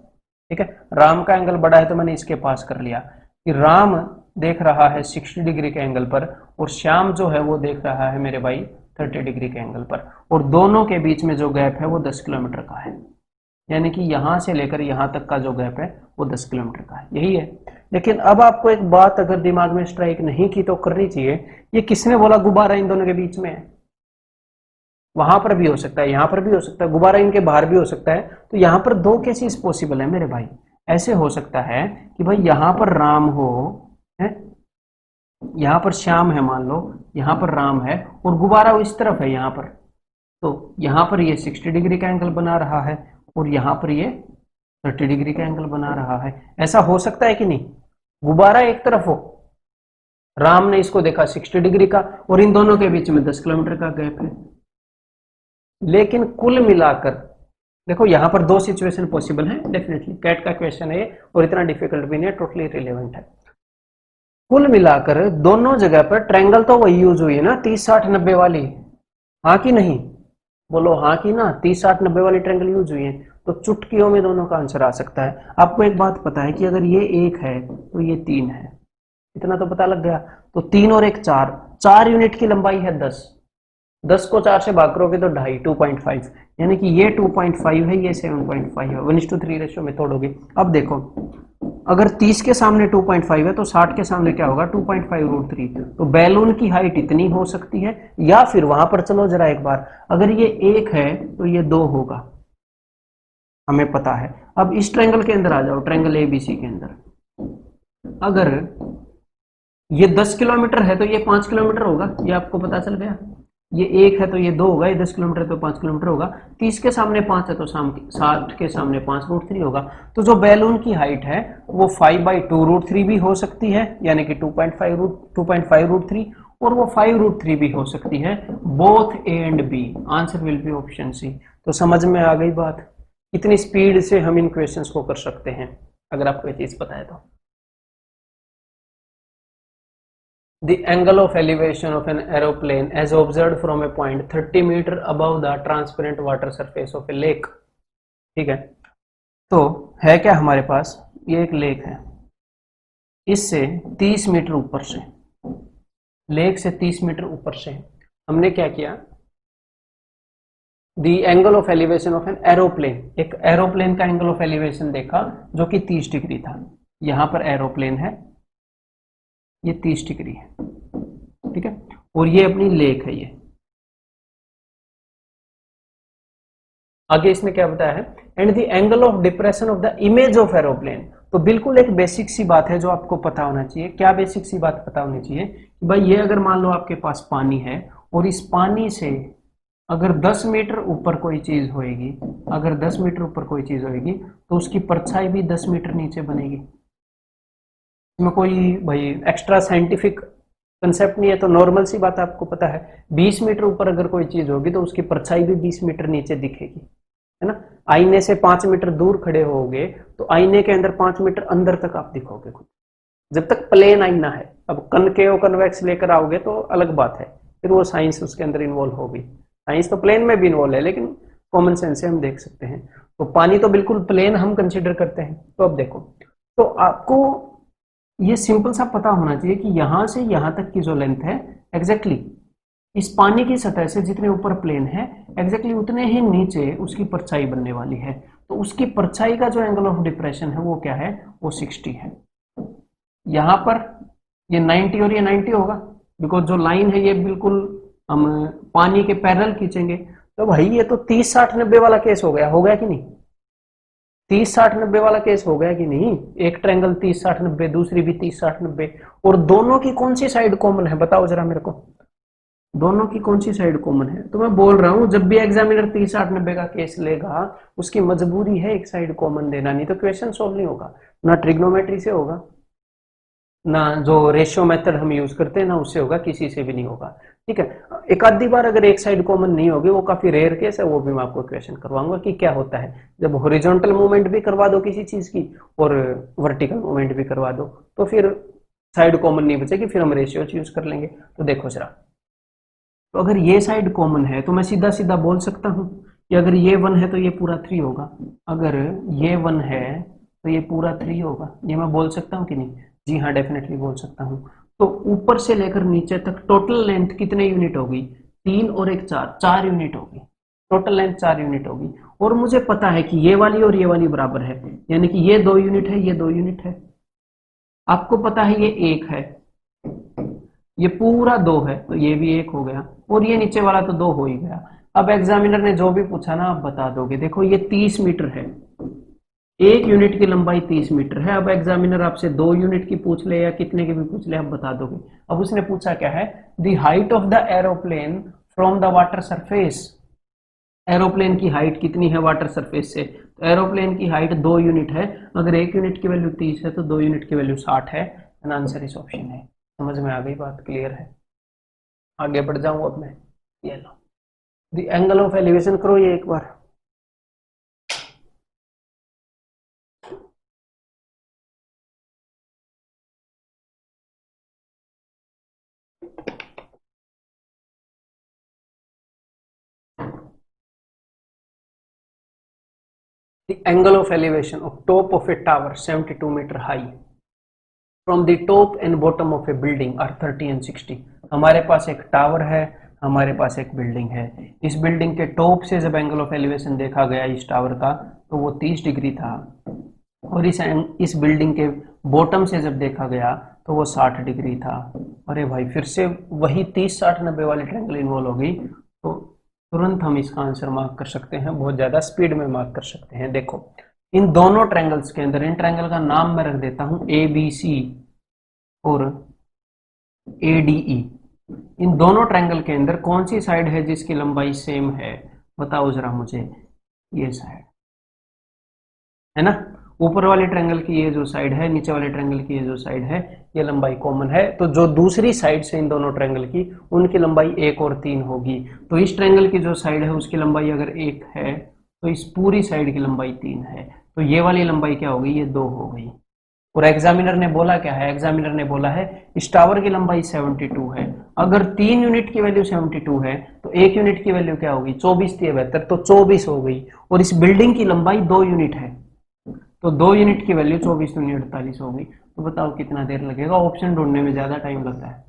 ठीक है। राम का एंगल बड़ा है तो मैंने इसके पास कर लिया कि राम देख रहा है 60 डिग्री के एंगल पर, और श्याम जो है वो देख रहा है मेरे भाई 30 डिग्री के एंगल पर, और दोनों के बीच में जो गैप है वो 10 किलोमीटर का है। यानी कि यहां से लेकर यहां तक का जो गैप है वो 10 किलोमीटर का है, यही है। लेकिन अब आपको एक बात अगर दिमाग में स्ट्राइक नहीं की तो करनी चाहिए, ये किसने बोला गुब्बारा इन दोनों के बीच में है? वहां पर भी हो सकता है, यहां पर भी हो सकता है, गुब्बारा इनके बाहर भी हो सकता है। तो यहां पर दो केसेस पॉसिबल है मेरे भाई। ऐसे हो सकता है कि भाई यहां पर राम हो, है, यहां पर श्याम है, मान लो यहां पर राम है और गुब्बारा इस तरफ है यहां पर, तो यहां पर ये 60 डिग्री का एंगल बना रहा है और यहां पर ये 30 डिग्री का एंगल बना रहा है। ऐसा हो सकता है कि नहीं? गुब्बारा एक तरफ हो, राम ने इसको देखा 60 डिग्री का और इन दोनों के बीच में 10 किलोमीटर का गैप है। लेकिन कुल मिलाकर देखो यहां पर दो सिचुएशन पॉसिबल है, डेफिनेटली कैट का क्वेश्चन है और इतना डिफिकल्ट भी नहीं है, टोटली रिलेवेंट है। कुल मिलाकर दोनों जगह पर ट्रायंगल तो वही यूज हुई है ना, 30 60 90 वाली, हाँ कि नहीं? बोलो हाँ कि ना, 30 60 90 वाली ट्रायंगल यूज हुई है। तो चुटकियों में दोनों का आंसर आ सकता है। आपको एक बात पता है कि अगर ये 1 है तो ये 3 है, इतना तो पता लग गया। तो 3 और 1 4, 4 यूनिट की लंबाई है 10, 10 को 4 से भाग करोगे तो 2.5 2.5, यानी कि ये 2.5 है, ये 7.5 है, 1:3 रेशियो मेथड होगी। अब देखो अगर 30 के सामने 2.5 है तो 60 के सामने क्या होगा, 2.5√3। तो बैलून की हाइट इतनी हो सकती है, या फिर वहां पर चलो जरा एक बार, अगर ये 1 है तो ये 2 होगा, हमें पता है। अब इस ट्रायंगल के अंदर आ जाओ, ट्रायंगल एबीसी के अंदर अगर ये 10 किलोमीटर है तो ये 5 किलोमीटर होगा, ये आपको पता चल गया। ये 1 है तो ये 2 होगा, ये 10 किलोमीटर है तो 5 किलोमीटर होगा। 30 के सामने 5 है तो 60 के सामने 5√3 होगा। तो जो बैलून की हाइट है वो 5/2√3 भी हो सकती है, यानी कि 2.5√3, और वो 5√3 भी हो सकती है। Both A and B, answer will be option C. तो समझ में आ गई बात, कितनी स्पीड से हम इन क्वेश्चंस को कर सकते हैं अगर आपको ये चीज पता है तो। The angle of elevation of an aeroplane as observed from a point 30 meter above the transparent water surface of a lake। ठीक है, तो है क्या हमारे पास, ये एक लेक है, इससे 30 मीटर ऊपर से, लेक से 30 मीटर ऊपर से हमने क्या किया, दी angle of elevation of an aeroplane, एक एरोप्लेन का एंगल ऑफ एलिवेशन देखा जो कि 30 डिग्री था। यहां पर एरोप्लेन है, ये 30 डिग्री है, ठीक है, और ये अपनी लेक है। ये आगे इसमें क्या बताया है, and the angle of depression of the image of aeroplane. तो बिल्कुल एक बेसिक सी बात है जो आपको पता होना चाहिए। क्या बेसिक सी बात पता होनी चाहिए कि भाई ये अगर मान लो आपके पास पानी है और इस पानी से अगर 10 मीटर ऊपर कोई चीज होएगी, अगर 10 मीटर ऊपर कोई चीज होएगी तो उसकी परछाई भी 10 मीटर नीचे बनेगी। इसमें कोई भाई एक्स्ट्रा साइंटिफिक कंसेप्ट नहीं है, तो नॉर्मल सी बात आपको पता है। 20 मीटर ऊपर अगर कोई चीज होगी तो उसकी परछाई भी 20 मीटर नीचे दिखेगी, है ना। आईने से 5 मीटर दूर खड़े होगे तो आईने के अंदर 5 मीटर अंदर तक आप दिखोगे खुद, जब तक प्लेन आईना है। अब कनकेव कन्वेक्स लेकर आओगे तो अलग बात है, फिर वो साइंस उसके अंदर इन्वॉल्व होगी। साइंस तो प्लेन में भी इन्वॉल्व है, लेकिन कॉमन सेंस से हम देख सकते हैं। तो पानी तो बिल्कुल प्लेन हम कंसिडर करते हैं। तो अब देखो, तो आपको ये सिंपल सा पता होना चाहिए कि यहां से यहां तक की जो लेंथ है एग्जैक्टली इस पानी की सतह से जितने ऊपर प्लेन है एग्जैक्टली उतने ही नीचे उसकी परछाई बनने वाली है। तो उसकी परछाई का जो एंगल ऑफ डिप्रेशन है वो क्या है, वो 60 है। यहां पर ये 90 और ये 90 होगा, बिकॉज जो लाइन है ये बिल्कुल हम पानी के पैरेलल खींचेंगे। तो भाई ये तो 30 60 90 वाला केस हो गया कि नहीं? 30 60 90 वाला केस हो गया कि नहीं? एक ट्रायंगल 30 60 90, दूसरी भी 30 60 90, और दोनों की कौन सी साइड कॉमन है बताओ जरा मेरे को, दोनों की कौन सी साइड कॉमन है? तो मैं बोल रहा हूं जब भी एग्जामिनर 30 60 90 का केस लेगा उसकी मजबूरी है एक साइड कॉमन देना, नहीं तो क्वेश्चन सोल्व नहीं होगा। ना ट्रिग्नोमेट्री से होगा, ना जो रेशियो मेथड हम यूज करते हैं ना उससे होगा, किसी से भी नहीं होगा। ठीक है। एक आधी बार अगर एक साइड कॉमन नहीं होगी, वो काफी रेयर केस है, वो भी मैं आपको क्वेश्चन करवाऊंगा कि क्या होता है जब हॉरिजॉन्टल मूवमेंट भी करवा दो किसी चीज की और वर्टिकल मूवमेंट भी करवा दो, तो फिर साइड कॉमन नहीं बचेगी, फिर हम रेशियो यूज कर लेंगे। तो देखो जरा, तो अगर ये साइड कॉमन है तो मैं सीधा सीधा बोल सकता हूं कि अगर ये 1 है तो ये पूरा 3 होगा, अगर ये 1 है तो ये पूरा 3 होगा। ये मैं बोल सकता हूं कि नहीं? जी हाँ, डेफिनेटली बोल सकता हूं। तो ऊपर से लेकर नीचे तक टोटल लेंथ कितने यूनिट होगी? 3 और एक 4, 4 यूनिट होगी। टोटल लेंथ 4 यूनिट होगी। और मुझे पता है कि ये वाली और ये वाली बराबर है, यानी कि ये 2 यूनिट है, ये 2 यूनिट है। आपको पता है ये 1 है, ये पूरा 2 है, तो ये भी 1 हो गया, और ये नीचे वाला तो 2 हो ही गया। अब एग्जामिनर ने जो भी पूछा ना आप बता दोगे। देखो ये 30 मीटर है, एक यूनिट की लंबाई 30 मीटर है। अब एग्जामिनर आपसे 2 यूनिट की पूछ ले या कितने की भी पूछ ले, आप बता दोगे। अब उसने पूछा क्या है? The height of the aeroplane from the water surface. Aeroplane की हाइट कितनी है वाटर सरफेस से? तो एरोप्लेन की हाइट 2 यूनिट है। अगर 1 यूनिट की वैल्यू 30 है तो 2 यूनिट की वैल्यू 60 है। एंड आंसर इस ऑप्शन है। समझ में आ गई बात? क्लियर है? आगे बढ़ जाऊं अब मैं। ये लो, द एंगल ऑफ एलिवेशन करो ये एक बार। The angle of elevation of top of a tower 72 meter high from the top and bottom of a building are 30 and 60। हमारे पास एक टावर है, हमारे पास एक बिल्डिंग है। इस बिल्डिंग के टॉप से जब एंगल ऑफ एलिवेशन देखा गया इस टावर का तो वो 30 डिग्री था, और इस बिल्डिंग के बॉटम से जब देखा गया तो वो 60 डिग्री था। अरे भाई, फिर से वही 30 60 90 वाली ट्रायंगल इन्वॉल्व हो गई, तो तुरंत हम इसका आंसर मार्क कर सकते हैं, बहुत ज्यादा स्पीड में मार्क कर सकते हैं। देखो इन दोनों ट्रायंगल्स के अंदर, इन ट्रायंगल का नाम मैं रख देता हूं ABC और ADE। इन दोनों ट्रायंगल के अंदर कौन सी साइड है जिसकी लंबाई सेम है? बताओ जरा मुझे। ये साइड है ना, ऊपर वाले ट्रायंगल की ये जो साइड है, नीचे वाले ट्रायंगल की ये जो साइड है, ये लंबाई कॉमन है। तो जो दूसरी साइड से इन दोनों ट्रायंगल की, उनकी लंबाई 1 और 3 होगी। तो इस ट्रायंगल की जो साइड है उसकी लंबाई अगर 1 है तो इस पूरी साइड की लंबाई 3 है, तो ये वाली लंबाई क्या हो गई? ये 2 हो गई। और एग्जामिनर ने बोला क्या है? एग्जामिनर ने बोला है इस टावर की लंबाई 72 है। अगर 3 यूनिट की वैल्यू 72 है तो 1 यूनिट की वैल्यू क्या होगी? 24 थी बेहतर, तो 24 हो गई। और इस बिल्डिंग की लंबाई 2 यूनिट है, तो 2 यूनिट की वैल्यू 24 दूनी 48 होगी। तो बताओ कितना देर लगेगा? ऑप्शन ढूंढने में ज्यादा टाइम लगता है।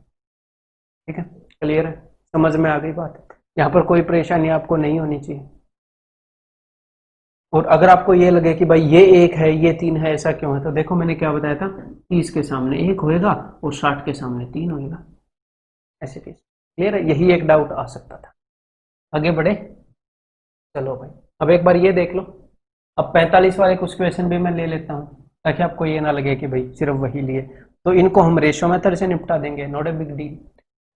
ठीक है, क्लियर है? समझ में आ गई बात? यहाँ पर कोई परेशानी आपको नहीं होनी चाहिए। और अगर आपको ये लगे कि भाई ये 1 है ये 3 है, ऐसा क्यों है, तो देखो मैंने क्या बताया था, 30 के सामने 1 होएगा और 60 के सामने 3 होएगा, ऐसे केस। क्लियर है? यही एक डाउट आ सकता था। आगे बढ़े, चलो भाई अब एक बार ये देख लो। अब 45 वाले कुछ क्वेश्चन भी मैं ले लेता हूँ ताकि आपको ये ना लगे कि भाई सिर्फ वही लिए। तो इनको हम रेशियो मेथड से निपटा देंगे, not a big deal.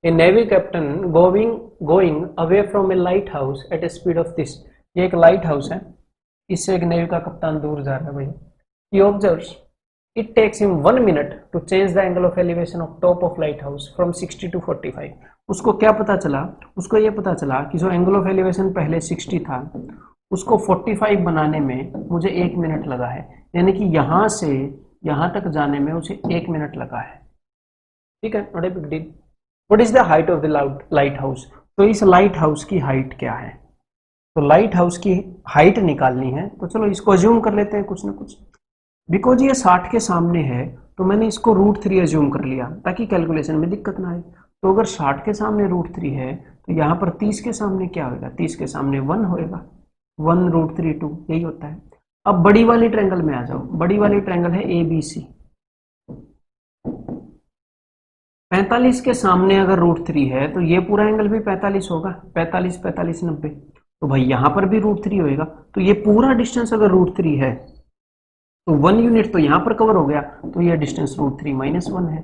A navy captain going away from a light house at a speed of this. ये एक लाइट हाउस है, इससे एक नेवी का कप्तान दूर जा रहा है भाई। He observes it takes him 1 minute to change the angle of elevation of top of light house from 60 to 45। उसको क्या पता चला? उसको ये पता चला कि जो एंगल ऑफ एलिवेशन पहले 60 था उसको 45 बनाने में मुझे 1 मिनट लगा है, यानी कि यहां से यहां तक जाने में उसे 1 मिनट लगा है। ठीक है, not a big deal. What is the height of the light house? तो इस लाइट हाउस की हाइट क्या है? तो लाइट हाउस की हाइट निकालनी है, तो चलो इसको अज्यूम कर लेते हैं कुछ ना कुछ। बिकॉज ये 60 के सामने है तो मैंने इसको √3 अज्यूम कर लिया ताकि कैलकुलेशन में दिक्कत ना आए। तो अगर 60 के सामने √3 है तो यहाँ पर 30 के सामने क्या होगा? 30 के सामने 1 होएगा, 1 √3 2, यही होता है। अब बड़ी वाली ट्रायंगल में आ जाओ। बड़ी वाली ट्रायंगल है ABC। 45 के सामने अगर √3 है तो ये पूरा एंगल भी 45 होगा, 45 45 90। तो भाई यहां पर भी √3 होएगा, तो ये पूरा डिस्टेंस अगर √3 है तो 1 यूनिट तो यहां पर कवर हो गया, तो ये डिस्टेंस √3 - 1 है।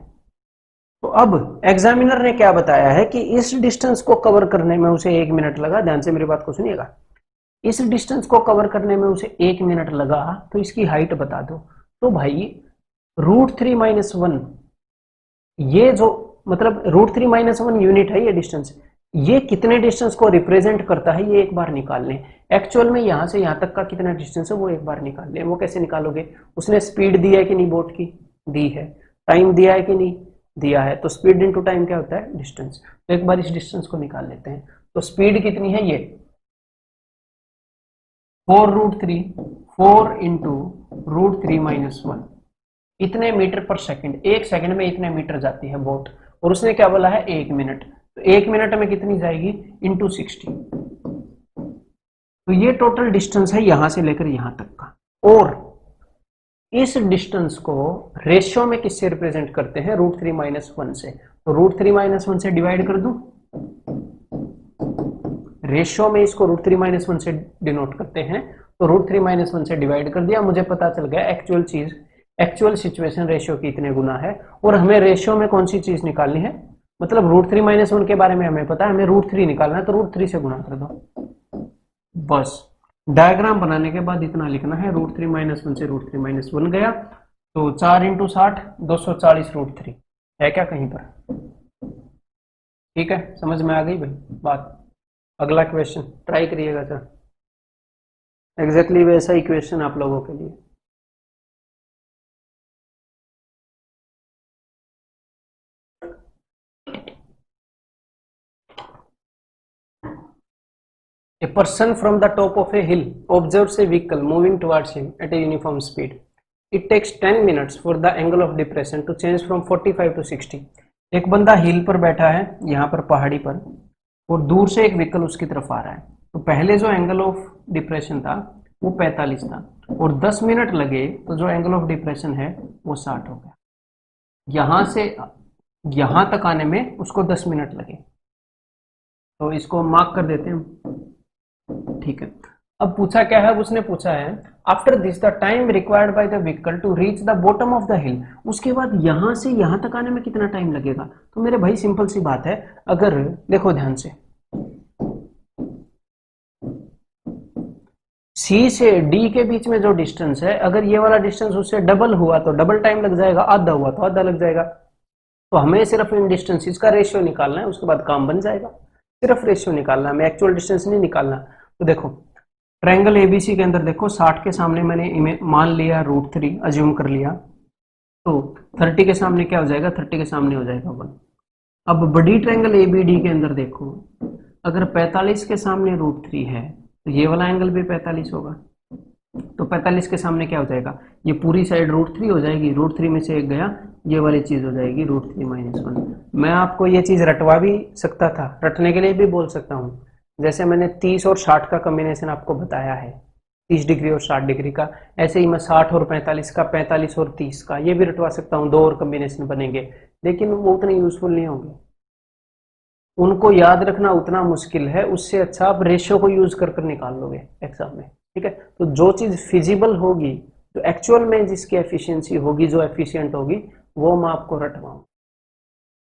तो अब एग्जामिनर ने क्या बताया है कि इस डिस्टेंस को कवर करने में उसे 1 मिनट लगा। ध्यान से मेरी बात को सुनिएगा। इस डिस्टेंस को कवर करने में उसे 1 मिनट लगा, तो इसकी हाइट बता दो। तो भाई √3 - 1, ये जो मतलब √3 - 1 यूनिट है ये डिस्टेंस, ये कितने डिस्टेंस को रिप्रेजेंट करता है ये एक बार निकाल लें। एक्चुअल में यहां से यहां तक का कितना डिस्टेंस है वो एक बार निकाल लें। वो कैसे निकालोगे, उसने स्पीड दी है कि नहीं बोट की, दी है। टाइम दिया है कि नहीं, दिया है। तो स्पीड इनटू टाइम क्या होता है, डिस्टेंस। तो एक बार इस डिस्टेंस को निकाल लेते हैं। तो स्पीड कितनी है, ये 4√3, 4 इंटू √3 - 1, इतने मीटर पर सेकंड, एक सेकंड में इतने मीटर जाती है बोट। और उसने क्या बोला है, 1 मिनट। तो 1 मिनट में कितनी जाएगी, इंटू 60। तो ये टोटल डिस्टेंस है यहां से लेकर यहां तक का। और इस डिस्टेंस को रेशियो में किससे रिप्रेजेंट करते हैं, √3 - 1 से। तो √3 - 1 से डिवाइड कर दूं, रेशियो में इसको √3 - 1 से डिनोट करते हैं। तो √3 - 1 से डिवाइड कर दिया, मुझे पता चल गया एक्चुअल चीज, एक्चुअल सिचुएशन रेशियो की इतने गुना है। और हमें रेशियो में कौन सी चीज निकालनी है, मतलब √3 - 1 के बारे में हमें पता है, हमें √3 निकालना है। तो √3 से गुना कर दो बस। डायग्राम बनाने के बाद इतना लिखना है, √3 - 1 से √3 - 1 गया। तो 4 इंटू 60, 240 √3 है क्या कहीं पर, ठीक है। समझ में आ गई भाई बात। अगला क्वेश्चन ट्राई करिएगा सर, एग्जैक्टली वैसा ही क्वेश्चन आप लोगों के लिए। A person from the top of a hill observes a vehicle moving towards him at a uniform speed. It takes 10 minutes for the angle of depression to change from 45 to 60. एक बंदा हिल पर बैठा है, यहाँ पर पहाड़ी पर, और दूर से एक व्हीकल उसकी तरफ आ रहा है। तो पहले जो एंगल ऑफ डिप्रेशन था वो 45 था, और 10 मिनट लगे तो जो एंगल ऑफ डिप्रेशन है वो 60 हो गया। यहाँ से यहाँ तक आने में उसको 10 मिनट लगे, तो इसको मार्क कर देते हैं, ठीक है। अब पूछा क्या है, उसने पूछा है after this the time required by the vehicle to reach the bottom of the hill. उसके बाद यहां से यहां तक आने में कितना टाइम लगेगा। तो मेरे भाई सिंपल सी बात है, अगर देखो ध्यान से, सी से डी के बीच में जो डिस्टेंस है, अगर ये वाला डिस्टेंस उससे डबल हुआ तो डबल टाइम लग जाएगा, आधा हुआ तो आधा लग जाएगा। तो हमें सिर्फ इन डिस्टेंसेस का रेशियो निकालना है, उसके बाद काम बन जाएगा। सिर्फ रेशियो निकालना है, हमें एक्चुअल डिस्टेंस नहीं निकालना। तो देखो ट्रायंगल एबीसी के अंदर देखो, 60 के सामने मैंने मान लिया √3, अज्यूम कर लिया। तो 30 के सामने क्या हो जाएगा, 30 के सामने हो जाएगा 1। अब बड़ी ट्रायंगल एबीडी के अंदर देखो, अगर 45 के सामने √3 है तो ये वाला एंगल भी 45 होगा। तो 45 के सामने क्या हो जाएगा, ये पूरी साइड √3 हो जाएगी, √3 में से एक गया, ये वाली चीज हो जाएगी √3 - 1। मैं आपको ये चीज रटवा भी सकता था, रटने के लिए भी बोल सकता हूँ। जैसे मैंने 30 और 60 का कॉम्बिनेशन आपको बताया है, 30 डिग्री और 60 डिग्री का, ऐसे ही मैं 60 और 45 का, 45 और 30 का ये भी रटवा सकता हूँ। 2 और कॉम्बिनेशन बनेंगे, लेकिन वो उतने यूजफुल नहीं होंगे, उनको याद रखना उतना मुश्किल है। उससे अच्छा आप रेशियो को यूज कर निकाल लोगे एग्जाम में, ठीक है। तो जो चीज फिजिबल होगी, जो एक्चुअल में जिसकी एफिशिएंसी होगी, जो एफिशिएंट होगी, वो मैं आपको रटवाऊँ,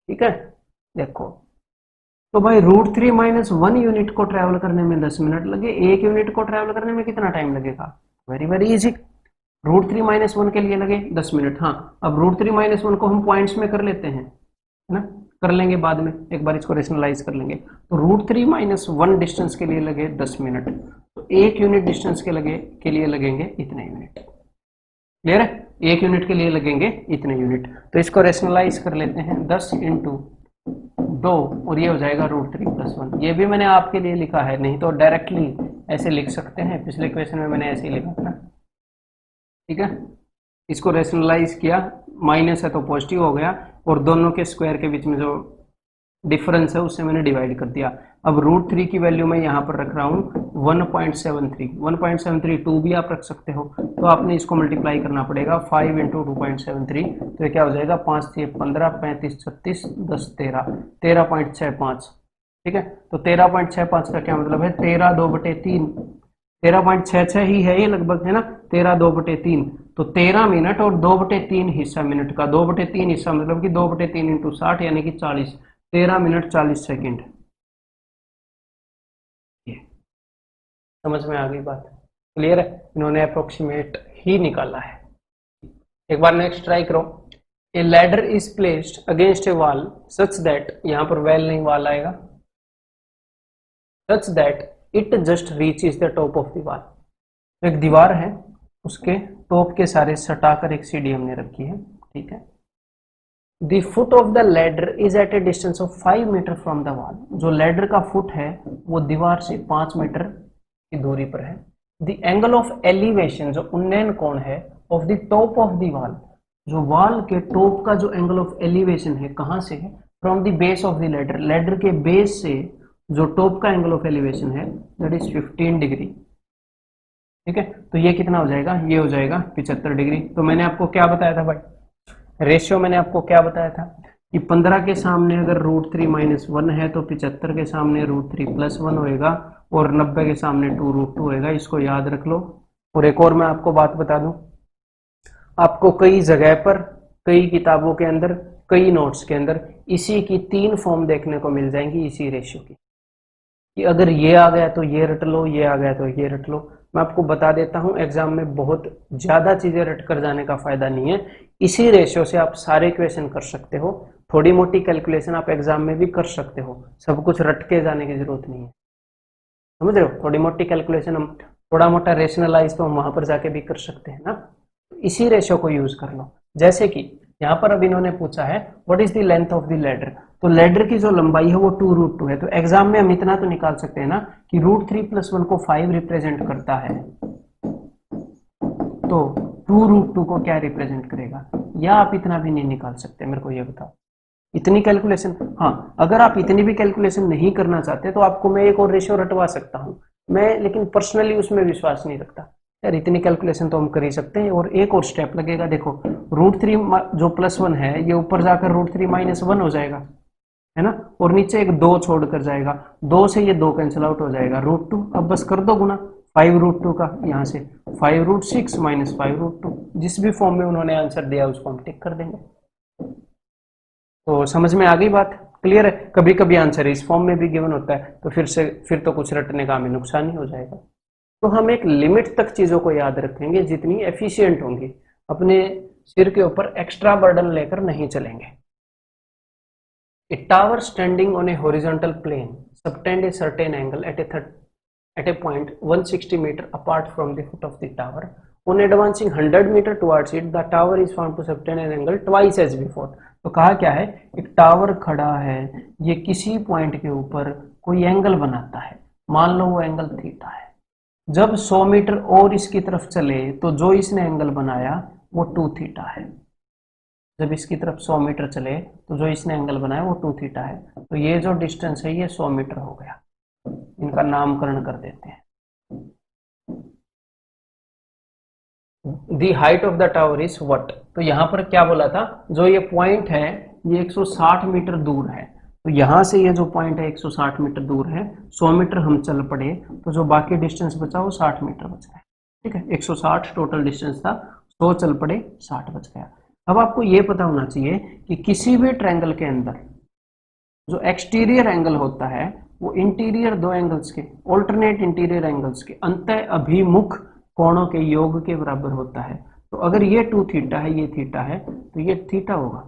ठीक है। देखो तो भाई √3 - 1 यूनिट को ट्रैवल करने में 10 मिनट लगे, 1 यूनिट को ट्रैवल करने में कितना टाइम लगेगा, वेरी वेरी इजी। √3 - 1 के लिए लगे 10 मिनट। हाँ, अब √3 - 1 को हम पॉइंट्स में कर लेते हैं, है ना, कर लेंगे बाद में, एक बार इसको रेशनलाइज कर लेंगे। तो √3 - 1 डिस्टेंस के लिए लगे 10 मिनट, तो 1 यूनिट डिस्टेंस के लिए लगेंगे इतने यूनिट। क्लियर है, 1 यूनिट के लिए लगेंगे इतने यूनिट। तो इसको रेशनलाइज कर लेते हैं, 10 इंटू 2, और ये हो जाएगा √3 + 1। ये भी मैंने आपके लिए लिखा है, नहीं तो डायरेक्टली ऐसे लिख सकते हैं, पिछले क्वेश्चन में मैंने ऐसे ही लिखा था, ठीक है। इसको रेशनलाइज किया, माइनस है तो पॉजिटिव हो गया, और दोनों के स्क्वायर के बीच में जो डिफरेंस है उससे मैंने डिवाइड कर दिया। अब √3 की वैल्यू मैं यहाँ पर रख रहा हूँ 1.73, 1.73, 2 भी आप रख सकते हो। तो आपने इसको मल्टीप्लाई करना पड़ेगा, 5 इंटू 2.73, तो ये क्या हो जाएगा, 5 × 15, 35, 36, 10, 13, 13.65, ठीक है। तो 13.65 का क्या मतलब है, 13/2/3, 13.66 ही है ये लगभग, है ना, 13/2/3। तो 13 मिनट और 2/3 हिस्सा मिनट का, 2/3 हिस्सा मतलब कि 2/3 इंटू 60 यानी कि 40, 13 मिनट 40 सेकेंड। समझ में आ गई बात, क्लियर है। इन्होंने अप्रोक्सीमेट ही निकाला है। एक बार नेक्स्ट ट्राई करो। ए ladder is placed against A wall such that, यहाँ पर वेल नहीं वॉल आएगा, such that it just reaches the top of दीवार। तो एक दीवार है, उसके टॉप के सारे सटाकर एक सीढ़ी हमने रखी है, ठीक है। The foot of the ladder is at a distance of 5 metre from the wall. जो लैडर का फुट है वो दीवार से 5 मीटर की दूरी पर है। द एंगल ऑफ एलिवेशन, जो उन्नयन कोण है, of the top of the wall, जो वॉल के टॉप का जो एंगल ऑफ एलिवेशन है, कहां से है? From the base of the ladder, ladder के बेस से जो टॉप का एंगल ऑफ एलिवेशन है, दैट इज 15 डिग्री, ठीक है। तो ये कितना हो जाएगा? ये हो जाएगा 75 डिग्री। तो मैंने आपको क्या बताया था भाई? रेशियो मैंने आपको क्या बताया था कि 15 के सामने अगर √3 - 1 है तो 75 के सामने √3 + 1 होएगा, और 90 के सामने 2√2 होएगा। इसको याद रख लो। और एक और मैं आपको बात बता दूं, आपको कई जगह पर, कई किताबों के अंदर, कई नोट्स के अंदर इसी की 3 फॉर्म देखने को मिल जाएंगी, इसी रेशियो की, कि अगर ये आ गया तो ये रट लो, ये आ गया तो ये रट लो। मैं आपको बता देता हूं, एग्जाम में बहुत ज्यादा चीजें रट कर जाने का फायदा नहीं है। इसी रेशियो से आप सारे क्वेश्चन कर सकते हो। थोड़ी मोटी कैलकुलेशन आप एग्जाम में भी कर सकते हो, सब कुछ रट के जाने की जरूरत नहीं है, समझ रहे हो? थोड़ी मोटी कैलकुलेशन हम थोड़ा मोटा रेशनलाइज तो हम वहां पर जाके भी कर सकते हैं ना। इसी रेशियो को यूज कर लो। जैसे कि यहाँ पर अब इन्होंने पूछा है what is the length of the ladder, तो लैडर की जो लंबाई है वो 2√2 है। तो एग्जाम में हम इतना तो निकाल सकते हैं ना कि √3 + 1 को 5 रिप्रेजेंट करता है, तो 2√2 को क्या रिप्रेजेंट करेगा? या आप इतना भी नहीं निकाल सकते? मेरे को ये बताओ, इतनी कैलकुलेशन। हाँ, अगर आप इतनी भी कैलकुलेशन नहीं करना चाहते तो आपको मैं एक और रेशियो रटवा सकता हूँ मैं, लेकिन पर्सनली उसमें विश्वास नहीं रखता यार। इतनी कैलकुलेशन तो हम कर ही सकते हैं। और एक और स्टेप लगेगा, देखो √3 जो +1 है ये ऊपर जाकर √3 - 1 हो जाएगा, है ना, और नीचे एक 2 छोड़कर जाएगा, 2 से ये 2 कैंसिल आउट हो जाएगा, √2। अब बस कर दो गुना 5√2 का, यहाँ से 5√6 - 5√2, जिस भी फॉर्म में उन्होंने आंसर दिया उसको हम टिक कर देंगे। तो समझ में आ गई बात? क्लियर है? कभी कभी आंसर इस फॉर्म में भी गिवन होता है, तो फिर तो कुछ रटने का हमें नुकसान ही हो जाएगा। तो हम एक लिमिट तक चीजों को याद रखेंगे जितनी एफिशिएंट होंगी, अपने सिर के ऊपर एक्स्ट्रा बर्डन लेकर नहीं चलेंगे। A tower standing on a horizontal plane subtend a certain angle at a point 160 meter apart from the foot of the tower. On advancing 100 meter towards it, the tower is found to subtend an angle twice as before. तो कहा क्या है? एक टावर खड़ा है, ये किसी पॉइंट के ऊपर कोई एंगल बनाता है, मान लो वो एंगल थीटा है। जब 100 मीटर और इसकी तरफ चले तो जो इसने एंगल बनाया वो 2 थीटा है। जब इसकी तरफ 100 मीटर चले तो जो इसने एंगल बनाया वो 2 थीटा है। तो ये जो डिस्टेंस है ये 100 मीटर हो गया। इनका नामकरण कर देते हैं। दी height of the tower is what, तो यहां पर क्या बोला था? जो ये पॉइंट है ये 160 मीटर दूर है। तो यहां से ये जो पॉइंट है 160 मीटर दूर है। 100 मीटर हम चल पड़े तो जो बाकी डिस्टेंस बचा वो 60 मीटर बच गया, ठीक है। 160 टोटल डिस्टेंस था, 100 चल पड़े, 60 बच गया। अब आपको ये पता होना चाहिए कि किसी भी ट्रायंगल के अंदर जो एक्सटीरियर एंगल होता है वो इंटीरियर दो एंगल्स के, ऑल्टरनेट इंटीरियर एंगल्स के अंतः अभिमुख कोणों के योग के बराबर होता है। तो अगर ये 2 थीटा है, ये थीटा है, तो ये थीटा होगा,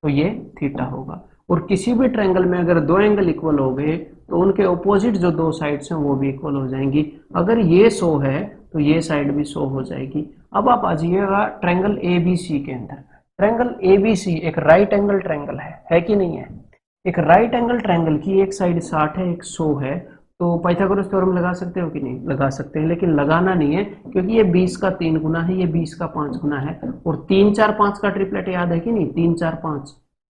तो ये थीटा होगा। और किसी भी ट्रायंगल में अगर दो एंगल इक्वल हो गए तो उनके ऑपोजिट जो दो साइड्स हैं वो भी इक्वल हो जाएंगी। अगर ये 100 है तो ये साइड भी 100 हो जाएगी। अब आप आ जाइएगा ट्रायंगल ABC के अंदर। ट्रायंगल ABC एक राइट एंगल ट्रायंगल है कि नहीं है? एक राइट एंगल ट्रायंगल की एक साइड 60 है, एक 100 है, तो पाइथागोरस थ्योरम लगा सकते हो कि नहीं? लगा सकते हैं, लेकिन लगाना नहीं है क्योंकि ये 20 का 3 गुना है, ये 20 का 5 गुना है, और 3 4 5 का ट्रिपलेट याद है कि नहीं? 3 4 5,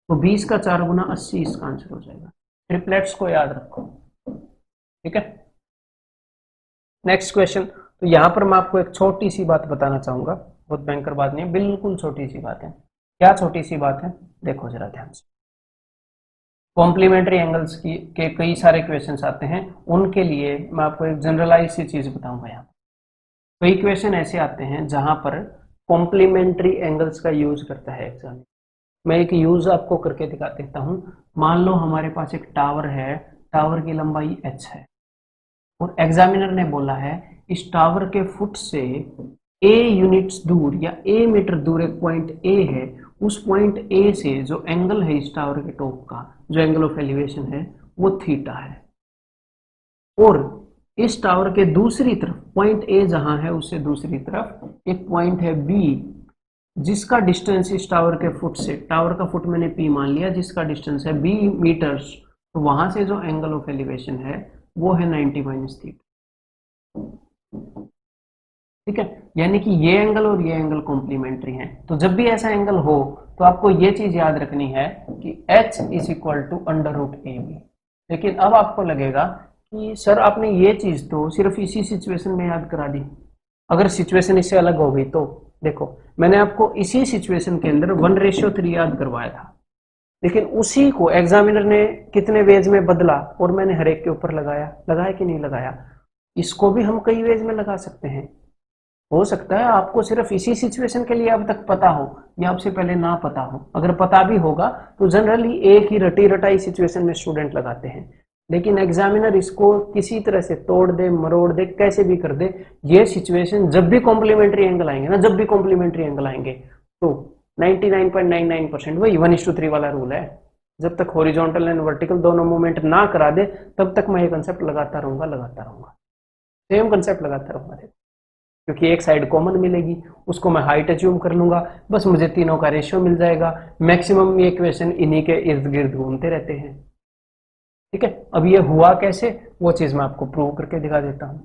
तो 20 का 4 गुना 80 इसका आंसर हो जाएगा। ट्रिपलेट्स को याद रखो, ठीक है। Next question. तो यहां पर मैं आपको एक छोटी सी बात बताना चाहूंगा, बहुत भयंकर बात नहीं है, बिल्कुल छोटी सी बात है। क्या छोटी सी बात है? देखो जरा ध्यान से। कॉम्प्लीमेंट्री एंगल्स के कई सारे क्वेश्चंस आते हैं, उनके लिए मैं आपको एक जनरलाइज सी चीज बताऊंगा। यहाँ कई क्वेश्चन ऐसे आते हैं जहां पर कॉम्प्लीमेंट्री एंगल्स का यूज करता है एग्जाम। मैं एक यूज आपको करके दिखा देता हूं। मान लो हमारे पास एक टावर है, टावर की लंबाई h है, और एग्जामिनर ने बोला है इस टावर के फुट से a यूनिट्स दूर या a मीटर दूर एक पॉइंट a है, उस पॉइंट A से जो एंगल है इस टावर के टॉप का, जो एंगल ऑफ एलिवेशन है वो थीटा है। और इस टावर के दूसरी तरफ पॉइंट ए जहां है उससे दूसरी तरफ एक पॉइंट है बी, जिसका डिस्टेंस इस टावर के फुट से, टावर का फुट मैंने पी मान लिया, जिसका डिस्टेंस है बी मीटर्स, तो वहां से जो एंगल ऑफ एलिवेशन है वो है 90 माइनस थीटा। ठीक है, यानी कि ये एंगल और ये एंगल कॉम्प्लीमेंट्री हैं। तो जब भी ऐसा एंगल हो तो आपको ये चीज याद रखनी है कि h is equal to under root A B. लेकिन अब आपको लगेगा कि सर आपने ये चीज तो सिर्फ इसी सिचुएशन में याद करा दी, अगर सिचुएशन इससे अलग हो गई तो देखो मैंने आपको इसी सिचुएशन के अंदर 1:3 याद करवाया था, लेकिन उसी को एग्जामिनर ने कितने वेज में बदला और मैंने हर एक के ऊपर लगाया कि नहीं लगाया। इसको भी हम कई वेज में लगा सकते हैं। हो सकता है आपको सिर्फ इसी सिचुएशन के लिए अब तक पता हो या आपसे पहले ना पता हो। अगर पता भी होगा तो जनरली एक ही रटी रटाई सिचुएशन में स्टूडेंट लगाते हैं, लेकिन एग्जामिनर इसको किसी तरह से तोड़ दे मरोड़ दे कैसे भी कर दे, ये सिचुएशन जब भी कॉम्प्लीमेंट्री एंगल आएंगे ना, जब भी कॉम्प्लीमेंट्री एंगल आएंगे तो 99.99% वही 1:3 वाला रूल है। जब तक हॉरिजॉन्टल एंड वर्टिकल दोनों मूवमेंट ना करा दे तब तक मैं ये कंसेप्ट लगाता रहूंगा, सेम कंसेप्ट लगाता रहूंगा, क्योंकि एक साइड कॉमन मिलेगी, उसको मैं हाइट अज्यूम कर लूंगा, बस मुझे तीनों का रेशियो मिल जाएगा। मैक्सिमम ये इक्वेशन इन्हीं के इर्द गिर्द घूमते रहते हैं। ठीक है, अब ये हुआ कैसे वो चीज मैं आपको प्रूव करके दिखा देता हूं।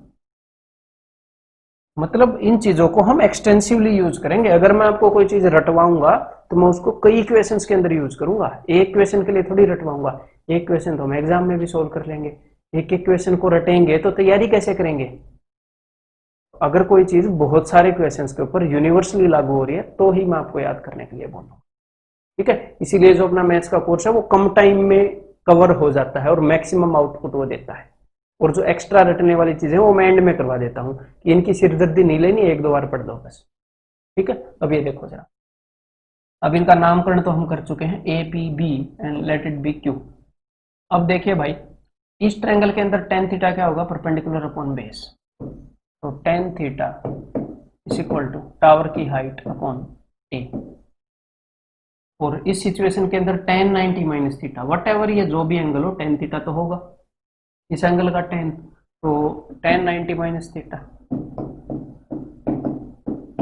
मतलब इन चीजों को हम एक्सटेंसिवली यूज करेंगे। अगर मैं आपको कोई चीज रटवाऊंगा तो मैं उसको कई इक्वेशंस के अंदर यूज करूंगा, एक इक्वेशन के लिए थोड़ी रटवाऊंगा। एक इक्वेशन तो हम एग्जाम में भी सोल्व कर लेंगे, एक इक्वेशन को रटेंगे तो तैयारी कैसे करेंगे। अगर कोई चीज बहुत सारे क्वेश्चंस के ऊपर यूनिवर्सली लागू हो रही है तो ही मैं आपको याद करने के लिए बोलूंगा। ठीक है, इसीलिए जो अपना मैथ्स का कोर्स है वो कम टाइम में कवर हो जाता है और मैक्सिमम आउटपुट वो देता है। और जो एक्स्ट्रा रटने वाली चीजें वो मैं एंड में करवा देता हूँ कि इनकी सिरदर्दी नहीं लेनी, एक दो बार पढ़ दो बस। ठीक है, अब ये देखो जरा, अब इनका नामकरण तो हम कर चुके हैं, A P B and let it be Q. अब देखिए भाई, इस ट्रायंगल के अंदर tan थीटा क्या होगा, परपेंडिकुलर अपॉन बेस। तो tan theta is equal to tower की हाइट अपॉन ए, और इस सिचुएशन के अंदर tan 90 minus theta, whatever ये जो भी एंगल हो tan थीटा तो होगा, इस एंगल का tan, तो tan 90 minus theta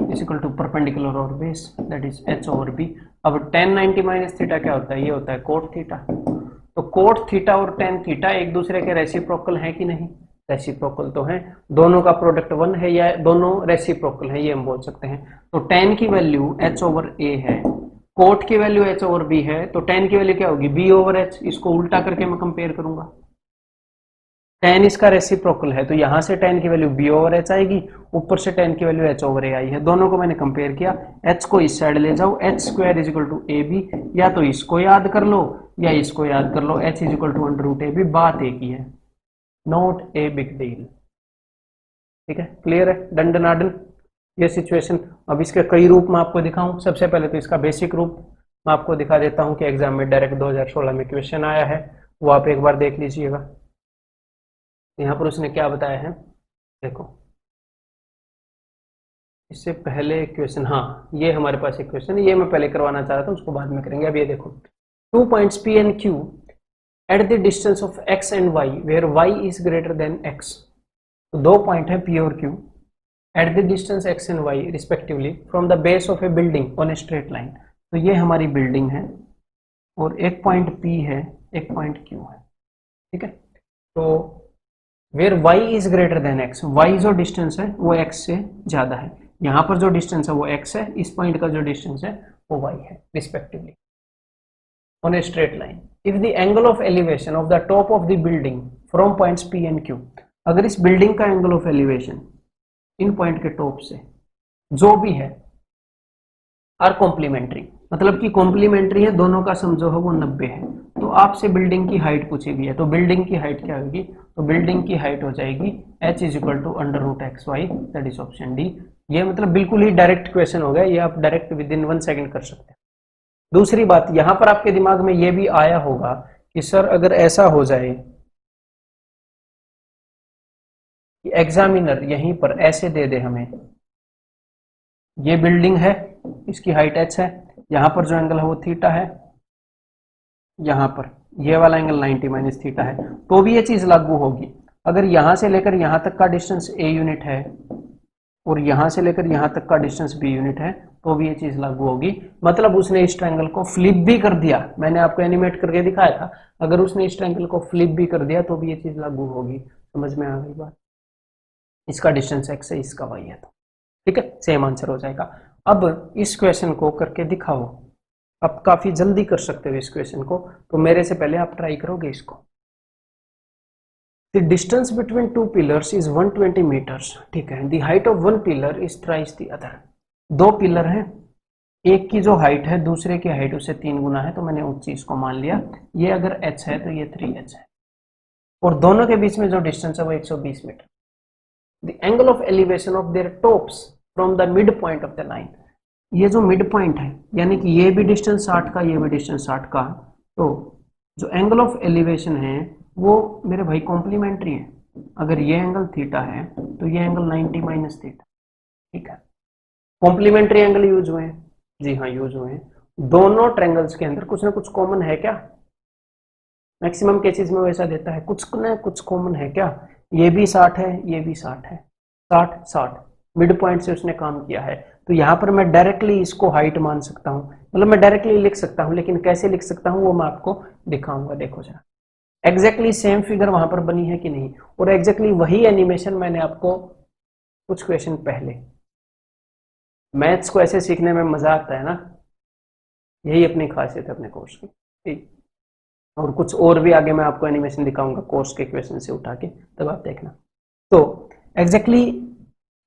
is equal to perpendicular और base that is h over b। अब tan 90 माइनस थीटा क्या होता है, ये होता है cot थीटा। तो cot थीटा और tan थीटा एक दूसरे के रेसिप्रोकल है कि नहीं, रेसिप्रोकल तो है, दोनों का प्रोडक्ट 1 है या दोनों रेसिप्रोकल है ये हम बोल सकते हैं। तो tan की वैल्यू h ओवर a है, cot की वैल्यू h ओवर b है, तो tan की वैल्यू क्या होगी, b ओवर h। इसको उल्टा करके मैं कंपेयर करूंगा, tan इसका रेसिप्रोकल है तो यहां से tan की वैल्यू b ओवर h आएगी, ऊपर से tan की वैल्यू h ओवर a आई है। दोनों को मैंने कंपेयर किया, h को इस साइड ले जाओ, h square is equal to A B, या तो इसको याद कर लो या इसको याद कर लो, h is equal to under root A B, बात एक ही है, नॉट ए बिग डील। ठीक है, क्लियर है, डंडनाडन ये सिचुएशन। अब इसके कई रूप मैं आपको दिखाऊं। सबसे पहले तो इसका बेसिक रूप मैं आपको दिखा देता हूं कि एग्जाम में डायरेक्ट 2016 में क्वेश्चन आया है, वो आप एक बार देख लीजिएगा। यहाँ पर उसने क्या बताया है, देखो इससे पहले क्वेश्चन, हाँ ये हमारे पास एक क्वेश्चन है, ये मैं पहले करवाना चाह रहा था, उसको बाद में करेंगे। अब ये देखो, 2 points P and Q at the distance of x and y where y is greater than x। तो दो पॉइंट है P और Q at the distance x and y respectively from the base of a building on a straight line। तो ये हमारी बिल्डिंग है और एक पॉइंट P है, एक पॉइंट Q है। ठीक है, तो where y is greater than x, y जो डिस्टेंस है वो x से ज्यादा है, यहाँ पर जो डिस्टेंस है वो x है, इस पॉइंट का जो डिस्टेंस है वो y है respectively on a straight line. If the angle of elevation of the top of the building from points P and Q, अगर इस बिल्डिंग का angle of elevation in point के टॉप से जो भी है आर कॉम्प्लीमेंट्री, मतलब कि कॉम्प्लीमेंट्री है, दोनों का सम जो है वो 90 है, तो आपसे बिल्डिंग की हाइट पूछी गई है, तो बिल्डिंग की हाइट क्या होगी, तो बिल्डिंग की हाइट हो जाएगी h is equal to under root X Y, that is option D. ये मतलब बिल्कुल ही डायरेक्ट क्वेश्चन हो गया, ये आप डायरेक्ट विद इन 1 सेकंड कर सकते हैं। दूसरी बात, यहां पर आपके दिमाग में ये भी आया होगा कि सर अगर ऐसा हो जाए कि एग्जामिनर यहीं पर ऐसे दे दे हमें, ये बिल्डिंग है, इसकी हाइट h है, यहां पर जो एंगल है वो थीटा है, यहां पर ये वाला एंगल 90 माइनस थीटा है, तो भी ये चीज लागू होगी। अगर यहां से लेकर यहां तक का डिस्टेंस a यूनिट है और यहां से लेकर यहां तक का डिस्टेंस b यूनिट है तो भी ये चीज लागू होगी। मतलब उसने इस ट्रायंगल को फ्लिप भी कर दिया, मैंने आपको एनिमेट करके दिखाया था, अगर उसने इस ट्रायंगल को फ्लिप भी कर दिया तो भी ये चीज लागू होगी। समझ में आ गई बात? इसका डिस्टेंस x है, इसका y है, तो ठीक है, सेम आंसर हो जाएगा। अब इस क्वेश्चन को करके दिखाओ, आप काफी जल्दी कर सकते हो इस क्वेश्चन को, तो मेरे से पहले आप ट्राई करोगे इसको। The distance between two pillars is 120 meters, ठीक है। The height of one pillar is thrice the other। दो पिलर हैं, एक की जो हाइट है दूसरे की हाइट उससे 3 गुना है, तो मैंने उस चीज को मान लिया। ये अगर h है तो ये 3h है, और दोनों के बीच में जो डिस्टेंस है वो 120 metre. The angle of elevation of their tops from the mid point of the line, ये जो मिड पॉइंट है यानी कि ये भी डिस्टेंस 60 का, ये भी डिस्टेंस 60 का, तो जो एंगल ऑफ एलिवेशन है वो मेरे भाई कॉम्प्लीमेंट्री है। अगर ये एंगल थीटा है तो ये एंगल 90 माइनस थीटा, ठीक है। कॉम्प्लीमेंट्री एंगल यूज हुए हैं, जी हाँ यूज हुए हैं। दोनों ट्रायंगल्स के अंदर कुछ ना कुछ कॉमन है क्या? मैक्सिमम केसेस में वैसा देता है, कुछ ना कुछ कॉमन है क्या? ये भी 60 है, ये भी 60 है, 60 60 मिड पॉइंट से उसने काम किया है। तो यहाँ पर मैं डायरेक्टली इसको हाइट मान सकता हूँ, मतलब मैं डायरेक्टली लिख सकता हूँ, लेकिन कैसे लिख सकता हूँ वो मैं आपको दिखाऊंगा। देखो जरा, एग्जैक्टली सेम फिगर वहां पर बनी है कि नहीं, और एग्जैक्टली वही एनिमेशन मैंने आपको कुछ क्वेश्चन पहले, मैथ्स को ऐसे सीखने में मजा आता है ना, यही अपनी खासियत है अपने कोर्स की, ठीक। और कुछ और भी आगे मैं आपको एनिमेशन दिखाऊंगा कोर्स के क्वेश्चन से उठा के, तब आप देखना। तो एग्जैक्टली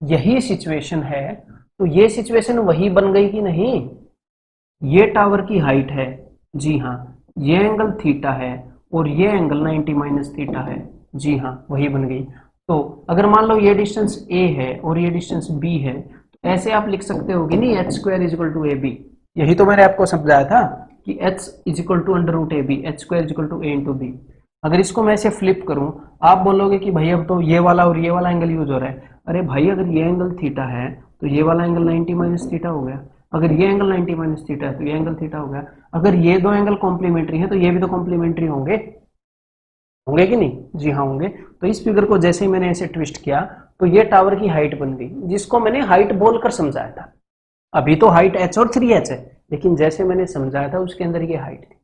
यही सिचुएशन है, तो ये सिचुएशन वही बन गई कि नहीं? ये टावर की हाइट है, जी हाँ, ये एंगल थीटा है और ये एंगल 90 माइनस थीटा है, जी हाँ, वही बन गई। तो अगर मान लो ये डिस्टेंस a है और ये डिस्टेंस b है, तो ऐसे आप लिख सकते हो कि नहीं, H square is equal to A B. यही तो मैंने आपको समझाया था कि h is equal to under root A B, H square is equal to A into B. अगर इसको मैं ऐसे फ्लिप करूं, आप बोलोगे कि भाई अब तो ये वाला और ये वाला एंगल यूज हो रहा है। अरे भाई, अगर ये एंगल थीटा है तो ये वाला एंगल 90 माइनस थीटा हो गया, अगर ये एंगल 90 माइनस थीटा है तो ये एंगल थीटा हो गया। अगर ये दो एंगल कॉम्प्लीमेंट्री है तो ये भी तो कॉम्प्लीमेंट्री होंगे, होंगे कि नहीं? जी हाँ होंगे। तो इस फिगर को जैसे ही मैंने ऐसे ट्विस्ट किया तो ये टावर की हाइट बन गई, जिसको मैंने हाइट बोलकर समझाया था। अभी तो हाइट h और 3h है, लेकिन जैसे मैंने समझाया था उसके अंदर ये हाइट थी।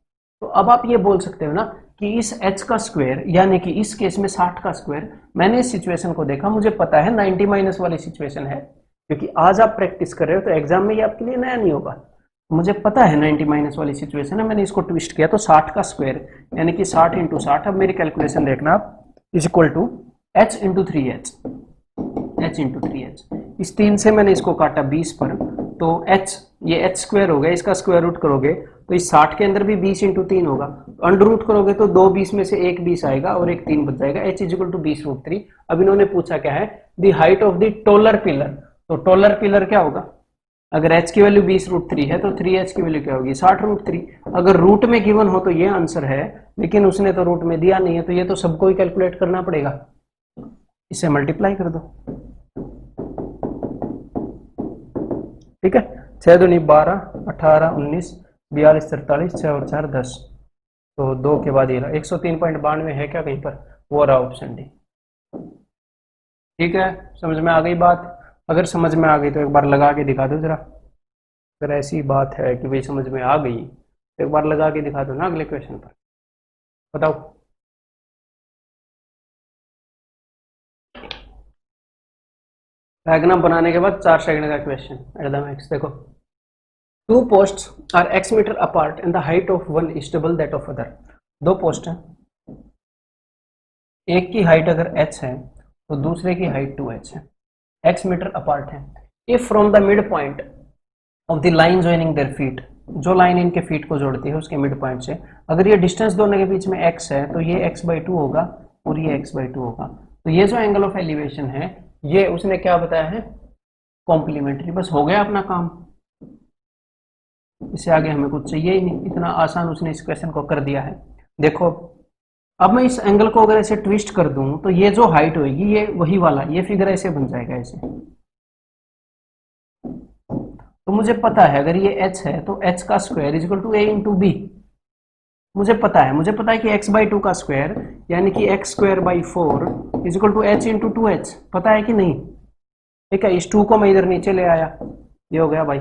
तो अब आप ये बोल सकते हो ना कि इस h का स्क्वायर, यानी कि इस केस में 60 का स्क्वायर, मैंने इस सिचुएशन को देखा, मुझे पता है 90 माइनस वाली सिचुएशन है, क्योंकि आज आप प्रैक्टिस कर रहे हो तो एग्जाम में ये आपके लिए नया नहीं होगा। मुझे पता है 90 माइनस वाली सिचुएशन है, मैंने इसको ट्विस्ट किया तो 60 का स्क्वायर यानी कि 60 इंटू 60, अब मेरी कैलकुलेशन देखना आप, is equal to h into 3h, h into 3h। इस 3 से मैंने इसको काटा 20 पर, तो h, ये h स्क्वायर हो गया, इसका स्क्वायर रूट करोगे तो इस 60 के अंदर भी 20 इंटू 3 होगा, अंडर रूट करोगे तो 2 20 में से एक 20 आएगा और एक 3 बच जाएगा, h is equal to 20 root 3। अब इन्होंने पूछा क्या है, the height of the taller pillar, तो टॉलर पिलर क्या होगा? अगर h की वैल्यू 20 रूट 3 है तो 3h की वैल्यू क्या होगी? 60 रूट 3। अगर रूट में गिवन हो तो ये आंसर है, लेकिन उसने तो रूट में दिया नहीं है, तो ये तो सबको ही कैलकुलेट करना पड़ेगा, इसे मल्टीप्लाई कर दो, ठीक है। 6 दूनी 12, 18, 19, 42, 43, 6 और 4 10, तो 2 के बाद ये 103.92 है क्या कहीं पर? वो रहा ऑप्शन डी, ठीक है। समझ में आ गई बात? अगर समझ में आ गई तो एक बार लगा के दिखा दो जरा। अगर ऐसी बात है कि भाई समझ में आ गई तो एक बार लगा के दिखा दो ना अगले क्वेश्चन पर, बताओ। डायग्राम बनाने के बाद 4 सेकंड का क्वेश्चन एकदम एक्स, देखो। Two posts are x metre apart and the height of one is double that of other. दो पोस्ट हैं, एक की हाइट अगर h है तो दूसरे की हाइट 2h है, x मीटर अपार्ट है। If from the mid point of the line joining their feet, जो लाइन इनके फीट को जोड़ती है उसके मिड पॉइंट से, अगर ये डिस्टेंस दोनों के बीच में x है तो ये x/2 होगा और ये x/2 होगा। तो ये जो एंगल ऑफ एलिवेशन है ये उसने क्या बताया है? कॉम्प्लीमेंट्री। बस हो गया अपना काम, इससे आगे हमें कुछ चाहिए ही नहीं, इतना आसान उसने इस क्वेश्चन को कर दिया है। देखो अब मैं इस एंगल को अगर ऐसे ट्विस्ट कर दूं तो ये जो हाइट होगी ये वही वाला, ये फिगर ऐसे बन जाएगा ऐसे। तो मुझे पता है अगर ये h है तो h का square is equal to a into B, मुझे पता है कि x/2 का स्क्वायर यानी कि x² 4 is equal to h into 2h, पता है कि नहीं? ठीक है, इस 2 को मैं इधर नीचे ले आया, ये हो गया भाई।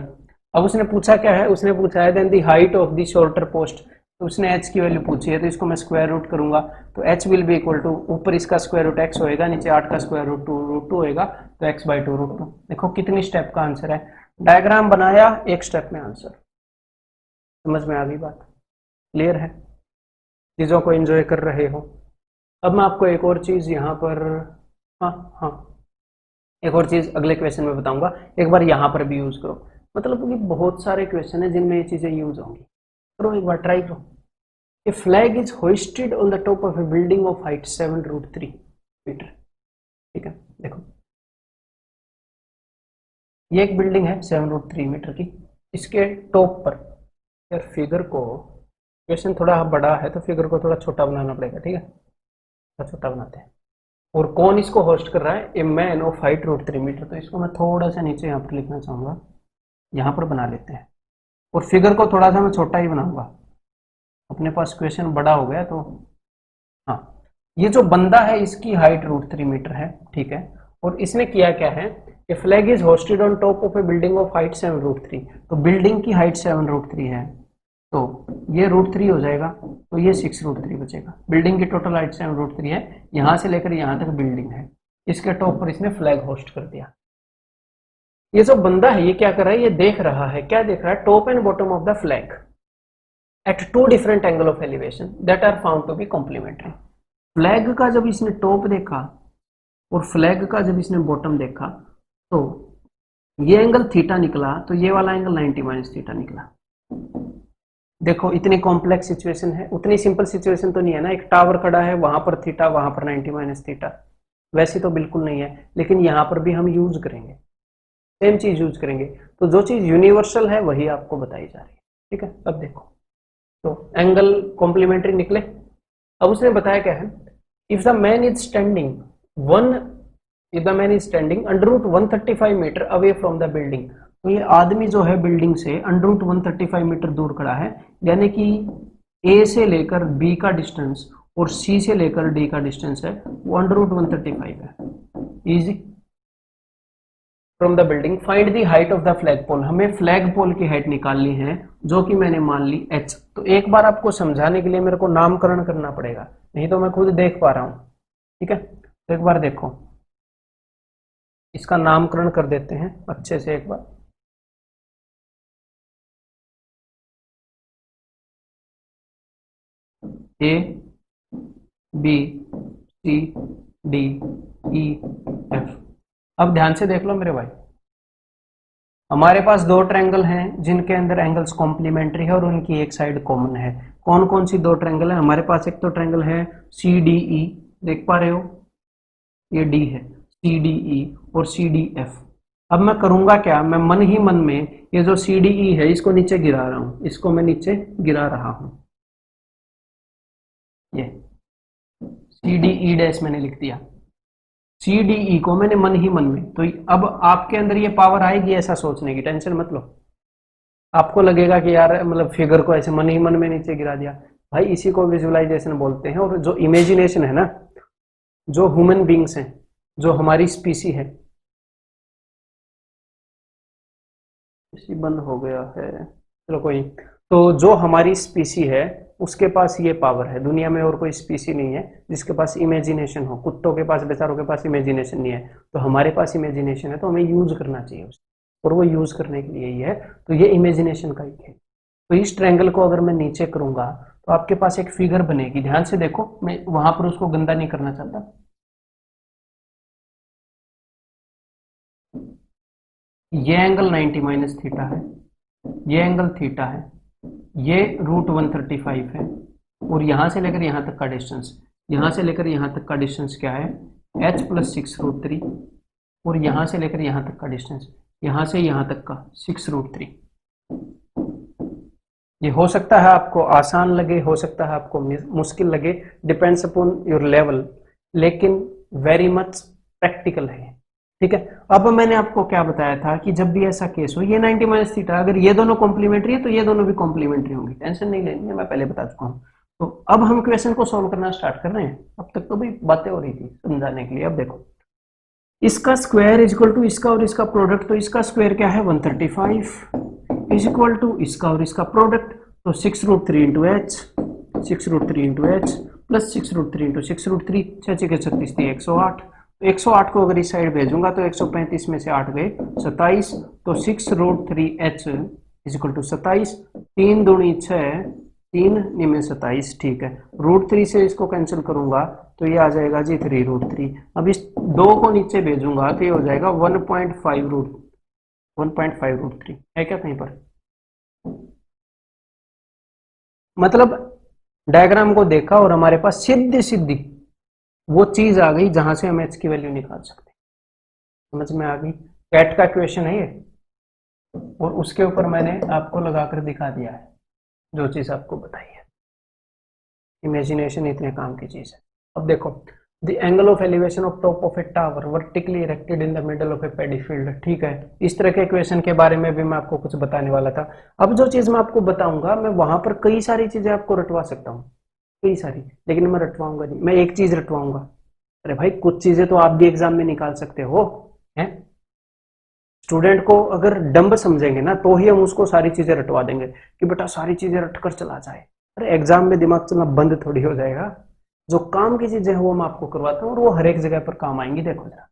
अब उसने पूछा क्या है, उसने पूछा है then the height of the shorter post, तो उसने h की वैल्यू पूछी है, तो इसको मैं स्क्वायर रूट करूंगा, तो h will be equal to, ऊपर इसका स्क्वायर रूट x होएगा, नीचे 8 का स्क्वायर रूट 2 होएगा, तो x/2 √2। देखो कितनी स्टेप का आंसर है, डायग्राम बनाया, एक स्टेप में आंसर। समझ में आ गई बात? क्लियर है? चीजों को एंजॉय कर रहे हो? अब मैं आपको एक और चीज यहाँ पर, हाँ, एक और चीज अगले क्वेश्चन में बताऊंगा, एक बार यहाँ पर भी यूज करो। मतलब कि बहुत सारे क्वेश्चन है जिनमें ये चीजें यूज होंगी, करो एक बार, ट्राई करो। A flag is hoisted on the top of a building of height 7√3 metre. ठीक है, देखो ये एक बिल्डिंग है 7√3 मीटर की, इसके टॉप पर, यार फिगर को, क्वेश्चन थोड़ा बड़ा है तो फिगर को थोड़ा छोटा बनाना पड़ेगा, ठीक है, थोड़ा छोटा बनाते हैं। और कौन इसको होस्ट कर रहा है? A man of height √3 metre. तो इसको मैं थोड़ा सा नीचे यहाँ पर लिखना चाहूंगा, यहाँ पर बना लेते हैं, और फिगर को थोड़ा सा मैं छोटा ही बनाऊंगा, अपने पास क्वेश्चन बड़ा हो गया तो। हाँ, ये जो बंदा है इसकी हाइट √3 मीटर है, ठीक है, और इसने किया क्या है, a flag is hosted on top of a building of height 7√3। तो बिल्डिंग की हाइट 7√3 है, तो ये √3 हो जाएगा, तो ये 6√3 बचेगा। बिल्डिंग की टोटल हाइट 7√3 है, यहां से लेकर यहां तक बिल्डिंग है, इसके टॉप पर इसने फ्लैग होस्ट कर दिया। ये जो बंदा है ये क्या कर रहा है, ये देख रहा है, क्या देख रहा है, top and bottom of the flag at 2 different angle of elevation that are found to be complementary. Flag का जब इसने टॉप देखा और फ्लैग का जब इसने बॉटम देखा, तो ये एंगल थीटा निकला, तो ये वाला एंगल 90 - थीटा निकला। देखो इतनी कॉम्प्लेक्स सिचुएशन है, उतनी सिंपल सिचुएशन तो नहीं है ना, एक टावर खड़ा है, वहां पर थीटा, वहां पर 90 - थीटा, वैसी तो बिल्कुल नहीं है, लेकिन यहां पर भी हम यूज करेंगे, सेम चीज यूज करेंगे। तो जो चीज यूनिवर्सल है वही आपको बताई जा रही है, ठीक है। अब देखो, तो एंगल कॉम्प्लीमेंट्री निकले। अब उसने बताया क्या है, if the man is standing √135 metre away from the building. तो ये आदमी जो है बिल्डिंग से √135 मीटर दूर खड़ा है, यानी कि ए से लेकर बी का डिस्टेंस और सी से लेकर डी का डिस्टेंस है वो √135 है। Easy. From the building find the height of the flag pole. हमें फ्लैग पोल की हाइट निकालनी है, जो कि मैंने मान ली h। तो एक बार आपको समझाने के लिए मेरे को नामकरण करना पड़ेगा, नहीं तो मैं खुद देख पा रहा हूं, ठीक है। तो एक बार देखो, इसका नामकरण कर देते हैं अच्छे से एक बार। A B C D E F. अब ध्यान से देख लो मेरे भाई, हमारे पास दो ट्रायंगल हैं जिनके अंदर एंगल्स कॉम्प्लीमेंट्री है और उनकी एक साइड कॉमन है। कौन कौन सी दो ट्रायंगल है हमारे पास? एक तो ट्रायंगल है सी डी ई, देख पा रहे हो, ये डी है, सी डी ई और सी डी एफ। अब मैं करूंगा क्या, मैं मन ही मन में ये जो सी डी ई है इसको नीचे गिरा रहा हूं, इसको मैं नीचे गिरा रहा हूं, ये सी डी ई डैश मैंने लिख दिया, सी डी ई को मैंने मन ही मन में। तो अब आपके अंदर ये पावर आएगी ऐसा सोचने की, टेंशन मत लो। आपको लगेगा कि यार मतलब फिगर को ऐसे मन ही मन में नीचे गिरा दिया, भाई इसी को विजुअलाइजेशन बोलते हैं। और जो इमेजिनेशन है ना, जो ह्यूमन बींग्स हैं, जो हमारी स्पीसी है, इसी बंद हो गया है, चलो कोई। तो जो हमारी स्पीसी है उसके पास ये पावर है, दुनिया में और कोई स्पीसी नहीं है जिसके पास इमेजिनेशन हो। कुत्तों के पास, बेचारों के पास इमेजिनेशन नहीं है, तो हमारे पास इमेजिनेशन है, तो हमें यूज करना चाहिए उसको, और वो यूज करने के लिए ही है। तो ये इमेजिनेशन का ही है। तो इस ट्रायंगल को अगर मैं नीचे करूंगा तो आपके पास एक फिगर बनेगी, ध्यान से देखो, मैं वहां पर उसको गंदा नहीं करना चाहता। ये एंगल 90 - थीटा है, ये एंगल थीटा है, ये √135 है, और यहां से लेकर यहां तक का डिस्टेंस, यहां से लेकर यहां तक का डिस्टेंस क्या है, h + 6√3, और यहां से लेकर यहां तक का डिस्टेंस, यहां से यहां तक का 6√3। ये हो सकता है आपको आसान लगे, हो सकता है आपको मुश्किल लगे, डिपेंड्स अपॉन योर लेवल, लेकिन वेरी मच प्रैक्टिकल है, ठीक है। अब मैंने आपको क्या बताया था कि जब भी ऐसा केस हो, ये 90 - थीटा, अगर ये दोनों कॉम्प्लीमेंट्री है तो ये दोनों भी कॉम्प्लीमेंट्री होंगी, टेंशन नहीं लेनी है, मैं पहले बता चुका हूं। तो अब हम क्वेश्चन को सॉल्व करना स्टार्ट कर रहे हैं। अब तक तो भाई बातें हो रही थी समझाने के लिए। अब देखो, इसका स्क्वायर इज इक्वल टू इसका और इसका प्रोडक्ट, तो इसका स्क्वायर क्या है 135 इज इक्वल टू इसका और इसका प्रोडक्ट, तो 6√3 into H, 6√3 into H plus 6√3 into 6√3, 6 के 36 थी 108, 108 को अगर इस साइड भेजूंगा तो 135 में से 8 गए 27, तो 6√3h इज इक्वल टू 27, 3 दूनी 6, 3 निमे 27, ठीक है। √3 से इसको कैंसिल करूंगा तो ये आ जाएगा जी 3√3। अब इस 2 को नीचे भेजूंगा तो ये हो जाएगा 1.5√3 है क्या कहीं पर? मतलब डायग्राम को देखा और हमारे पास सीधी सीधी वो चीज आ गई जहां से हम एच की वैल्यू निकाल सकते हैं। समझ में आ गई? कैट का क्वेश्चन है ये, और उसके ऊपर मैंने आपको लगाकर दिखा दिया है जो चीज आपको बताई है। इमेजिनेशन इतने काम की चीज है। अब देखो, the angle of elevation of top of A tower vertically erected in the middle of A paddy field, ठीक है। इस तरह के क्वेश्चन के बारे में भी मैं आपको कुछ बताने वाला था। अब जो चीज मैं आपको बताऊंगा, मैं वहां पर कई सारी चीजें आपको रटवा सकता हूँ, कई सारी, लेकिन मैं रटवाऊंगा नहीं, मैं एक चीज रटवाऊंगा। अरे भाई कुछ चीजें तो आप भी एग्जाम में निकाल सकते हो, हैं? स्टूडेंट को अगर डम्ब समझेंगे ना तो ही हम उसको सारी चीजें रटवा देंगे कि बेटा सारी चीजें रटकर चला जाए। अरे एग्जाम में दिमाग चलना बंद थोड़ी हो जाएगा। जो काम की चीजें हैं वो मैं आपको करवाता हूँ और वो हर एक जगह पर काम आएंगी। देखो जरा,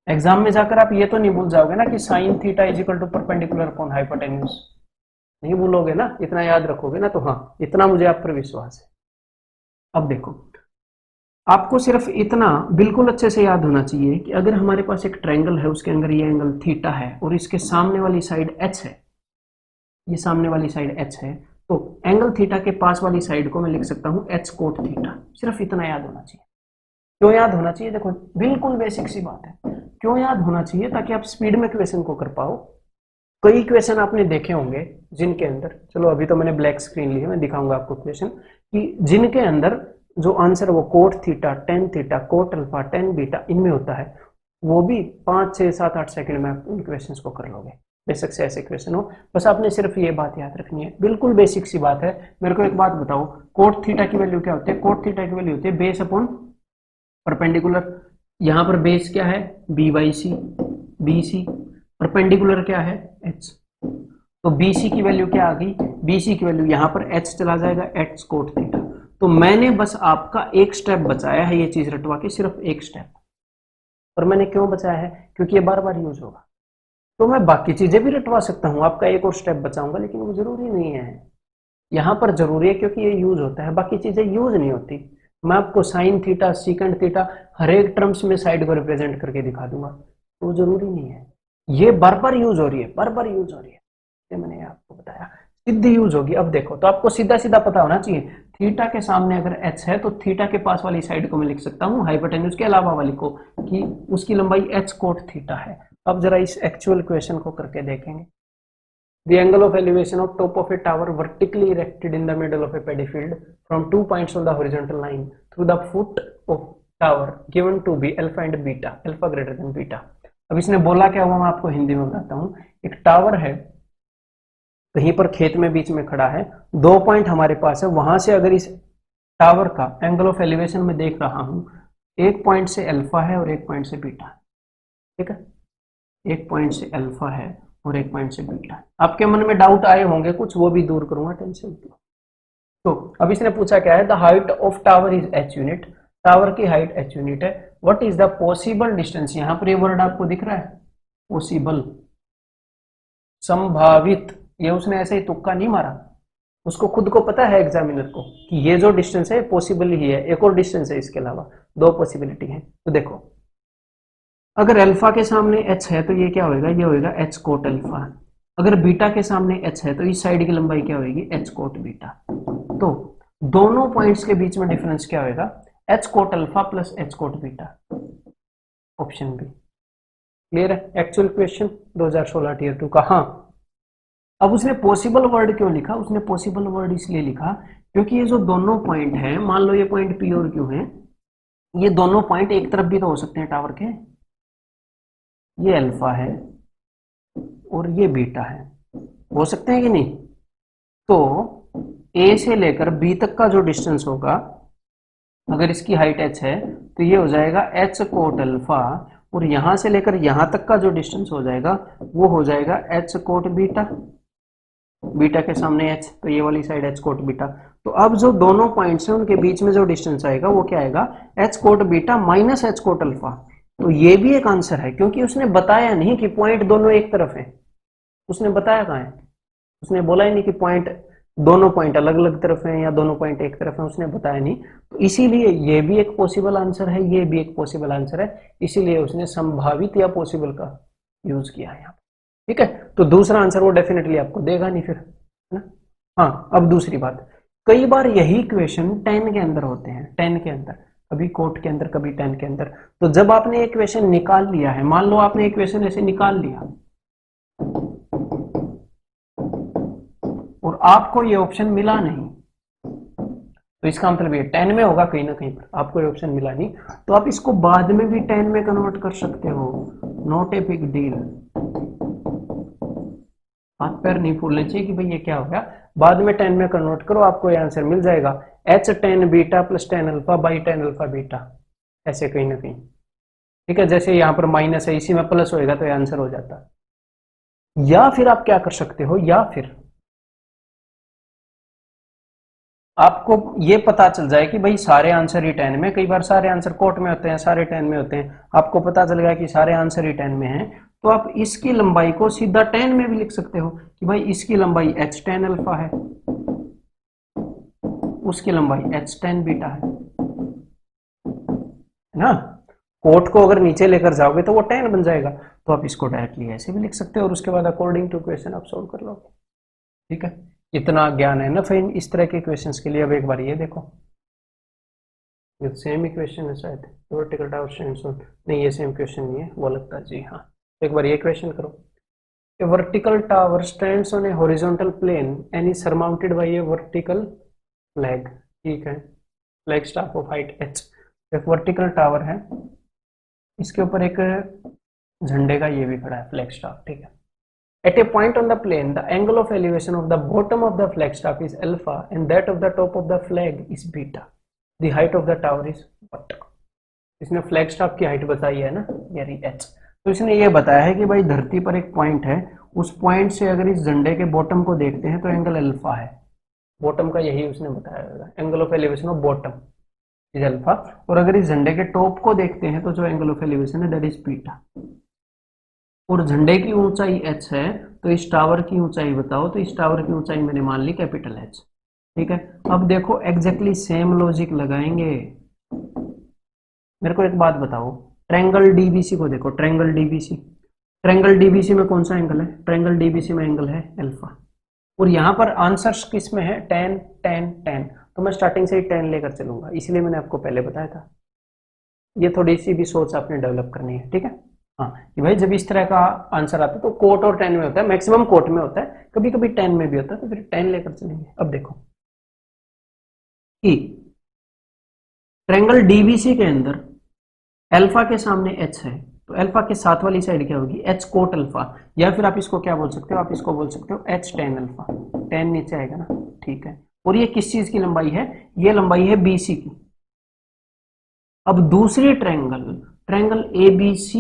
एग्जाम में जाकर आप ये तो नहीं भूल जाओगे ना कि sine theta is equal to perpendicular upon hypotenuse, नहीं भूलोगे ना, इतना याद रखोगे ना। तो हाँ, इतना मुझे आप पर विश्वास है। अब देखो, आपको सिर्फ इतना बिल्कुल अच्छे से याद होना चाहिए कि अगर हमारे पास एक ट्रायंगल है, उसके अंदर ये एंगल थीटा है और इसके सामने वाली साइड एच है, ये सामने वाली साइड एच है, तो एंगल थीटा के पास वाली साइड को मैं लिख सकता हूं एच कोट थीटा। सिर्फ इतना याद होना चाहिए। क्यों याद होना चाहिए? देखो बिल्कुल बेसिक सी बात है। क्यों याद होना चाहिए? ताकि आप स्पीड में क्वेश्चन को कर पाओ। कई क्वेश्चन आपने देखे होंगे जिनके अंदर, चलो अभी तो मैंने ब्लैक स्क्रीन ली है, मैं दिखाऊंगा आपको क्वेश्चन कि जिनके अंदर जो आंसर वो cot theta, tan theta, coat alpha, tan beta इनमें होता है, वो भी 5, 6, 7, 8 सेकंड में आप उन क्वेश्चंस को कर लोगे। बेशक से ऐसे क्वेश्चन हो, बस आपने सिर्फ ये बात याद रखनी है, बिल्कुल बेसिक सी बात है। मेरे को एक बात बताओ, कोट थीटा की वैल्यू क्या होती है? कोट थीटा की वैल्यू होती है बेस अपॉन परपेंडिकुलर। यहाँ पर बेस क्या है? B by C, B C. Perpendicular क्या है? एच। तो बी सी की वैल्यू क्या आ गई? बी सी की वैल्यू यहाँ पर एच चला जाएगा, एच कोट थीटा। तो मैंने बस आपका एक स्टेप बचाया है ये चीज रटवा के, सिर्फ एक स्टेप। और मैंने क्यों बचाया है? क्योंकि ये बार बार यूज होगा। तो मैं बाकी चीजें भी रटवा सकता हूँ, आपका एक और स्टेप बचाऊंगा, लेकिन वो जरूरी नहीं है। यहाँ पर जरूरी है क्योंकि ये यूज होता है, बाकी चीजें यूज नहीं होती। मैं आपको साइन थीटा, सीकेंड थीटा हर एक टर्म्स में साइड को रिप्रेजेंट करके दिखा दूंगा, तो वो जरूरी नहीं है। ये बार बार यूज हो रही है, बार बार यूज हो रही है, ये मैंने आपको बताया, सीधी यूज होगी। अब देखो, तो आपको सीधा सीधा पता होना चाहिए, थीटा के सामने अगर एच है तो थीटा के पास वाली साइड को मैं लिख सकता हूँ हाइपोटेन्यूज के अलावा वाली को, कि उसकी लंबाई एच कोट थीटा है। अब जरा इस एक्चुअल क्वेश्चन को करके देखेंगे। The angle of elevation of top of a tower vertically erected in the middle of a paddy field from 2 points on the horizontal line through the foot of tower given to be alpha and beta, alpha greater than beta। अब इसने बोला क्या हुआ, मैं आपको हिंदी में बताता हूँ। एक टावर है, कहीं पर खेत में बीच में खड़ा है, 2 पॉइंट हमारे पास है, वहां से अगर इस टावर का एंगल ऑफ एलिवेशन में देख रहा हूं, एक पॉइंट से अल्फा है और एक पॉइंट से बीटा है, ठीक है। एक पॉइंट से अल्फा है और एक पॉइंट से बीटा है। आपके मन में डाउट आए होंगे कुछ, वो भी दूर करूंगा, टेंशन मत लो। तो अब इसने पूछा क्या है, the height of tower is H unit, tower की हाइट एच यूनिट है। What is the possible distance, यहां पर ये वर्ड आपको दिख रहा है, पॉसिबल, संभावित। ये उसने ऐसे ही तुक्का नहीं मारा, उसको खुद को पता है एग्जामिनर को कि ये जो डिस्टेंस है पॉसिबल ही है, एक और डिस्टेंस है इसके अलावा, 2 पॉसिबिलिटी है। तो देखो, अगर अल्फा के सामने एच है तो ये क्या होएगा, ये होएगा एच कोट अल्फा। अगर बीटा के सामने एच है तो इस साइड की लंबाई क्या होगी, एच कोट बीटा। तो दोनों पॉइंट्स के बीच में डिफरेंस क्या होएगा, H cot alpha plus H cot beta. Option B. Clear है? एक्चुअल क्वेश्चन 2016 टीयर 2 का। हाँ, अब उसने पॉसिबल वर्ड क्यों लिखा? उसने पॉसिबल वर्ड इसलिए लिखा क्योंकि ये जो दोनों पॉइंट हैं, मान लो ये पॉइंट पी और क्यू है, ये दोनों पॉइंट एक तरफ भी तो हो सकते हैं टावर के। ये अल्फा है और ये बीटा है, हो सकते हैं कि नहीं? तो ए से लेकर बी तक का जो डिस्टेंस होगा, अगर इसकी हाइट h है तो ये हो जाएगा h कोट अल्फा, और यहां से लेकर यहां तक का जो डिस्टेंस हो जाएगा वो हो जाएगा h कोट बीटा, बीटा के सामने h, तो ये वाली साइड h कोट बीटा। तो अब जो दोनों पॉइंट्स हैं उनके बीच में जो डिस्टेंस आएगा वो क्या आएगा, h cot beta minus h cot alpha. तो ये भी एक आंसर है, क्योंकि उसने बताया नहीं कि पॉइंट दोनों एक तरफ है। उसने बताया कहाँ है, उसने बोला ही नहीं कि पॉइंट दोनों पॉइंट अलग अलग तरफ हैं या दोनों पॉइंट एक तरफ हैं, उसने बताया नहीं। तो इसीलिए ये भी एक पॉसिबल आंसर है, ये भी एक पॉसिबल आंसर है, इसीलिए उसने संभावित या पॉसिबल का यूज किया है यहाँ। ठीक है, तो दूसरा आंसर वो डेफिनेटली आपको देगा नहीं फिर, है ना। हाँ, अब दूसरी बात, कई बार यही इक्वेशन 10 के अंदर होते हैं, 10 के अंदर, कभी कोट के अंदर कभी 10 के अंदर। तो जब आपने इक्वेशन निकाल लिया है, मान लो आपने इक्वेशन ऐसे निकाल लिया और आपको ये ऑप्शन मिला नहीं, तो इसका मतलब ये 10 में होगा कहीं ना कहीं पर, आपको ये ऑप्शन मिला नहीं, तो आप इसको बाद में भी 10 में कन्वर्ट कर सकते हो, नॉट ए बिग डील। हाथ पैर नहीं फूलने चाहिए कि भाई ये क्या हो गया, बाद में 10 में कन्वर्ट करो, आपको ये आंसर मिल जाएगा h 10 beta plus 10 alpha by 10 alpha beta, ऐसे कहीं ना कहीं। ठीक है, जैसे यहाँ पर माइनस है, इसी में प्लस होएगा तो ये आंसर हो जाता। या फिर आप क्या कर सकते हो, या फिर आपको ये पता चल जाए कि भाई सारे आंसर ही 10 में, कई बार सारे आंसर कोट में होते हैं, सारे 10 में होते हैं, आपको पता चल गया कि सारे आंसर ही 10 में हैं, तो आप इसकी लंबाई को सीधा 10 में भी लिख सकते हो कि भाई इसकी लंबाई h 10 अल्फा है, उसकी लंबाई h 10 बीटा है ना। कोट को अगर नीचे लेकर जाओगे तो वो 10 बन जाएगा, तो आप इसको डायरेक्टली ऐसे भी लिख सकते हो और उसके बाद अकॉर्डिंग टू क्वेश्चन आप सोल्व कर लोगे। ठीक है, इतना ज्ञान है ना फिर इस तरह के क्वेश्चंस के लिए। अब एक बार ये देखो, ये सेम इक्वेशन है शायद, वर्टिकल टावर स्टैंड्स ऑन, नहीं ये सेम क्वेश्चन नहीं है, वो लगता है जी हाँ। एक बार ये क्वेश्चन करो, a vertical tower stands on a horizontal plane and is surmounted by a vertical flag. ठीक है, flag staff of height h, एक वर्टिकल टावर है, इसके ऊपर एक झंडे का ये भी खड़ा है फ्लैग स्टाफ। ठीक है, at a point on the plane the angle of elevation of the bottom of the flag staff is alpha and that of the top of the flag is beta, the height of the tower is what। इसने फ्लैग स्टाफ की हाइट बताई है ना, यानी h। तो इसने ये बताया है कि भाई धरती पर एक पॉइंट है, उस पॉइंट से अगर इस झंडे के बॉटम को देखते हैं तो एंगल अल्फा है, बॉटम का यही उसने बताया होगा, angle of elevation of bottom is alpha, और अगर इस झंडे के टॉप को देखते हैं तो जो एंगल ऑफ एलिवेशन है दैट इज बीटा। और झंडे की ऊंचाई h है, तो इस टावर की ऊंचाई बताओ, तो इस टावर की ऊंचाई मैंने मान ली कैपिटल H। ठीक है, अब देखो एग्जैक्टली सेम लॉजिक लगाएंगे। मेरे को एक बात बताओ, ट्रायंगल डीबीसी को देखो, ट्रायंगल डीबीसी, ट्रायंगल डीबीसी में कौन सा एंगल है, ट्रायंगल डीबीसी में एंगल है अल्फा, और यहाँ पर आंसर्स किस में है 10 10 10, तो मैं स्टार्टिंग से ही 10 लेकर चलूंगा, इसलिए मैंने आपको पहले बताया था। ये थोड़ी सी भी सोच आपने डेवलप करनी है। ठीक है, हाँ कि भाई जब इस तरह का आंसर आता है तो कोट और 10 में होता है, मैक्सिमम कोट में होता है, कभी कभी 10 में भी होता है, तो फिर 10 लेकर चलेंगे। अब देखो कि ट्रायंगल डीबीसी के अंदर अल्फा के सामने h है, तो अल्फा के साथ वाली साइड क्या होगी h कोट अल्फा, या फिर आप इसको क्या बोल सकते हो, आप इसको बोल सकते हो h tan अल्फा, 10 नीचे आएगा ना। ठीक है, और ये किस चीज की लंबाई है, ये लंबाई है BC की। अब दूसरी ट्रायंगल, ट्रायंगल ABC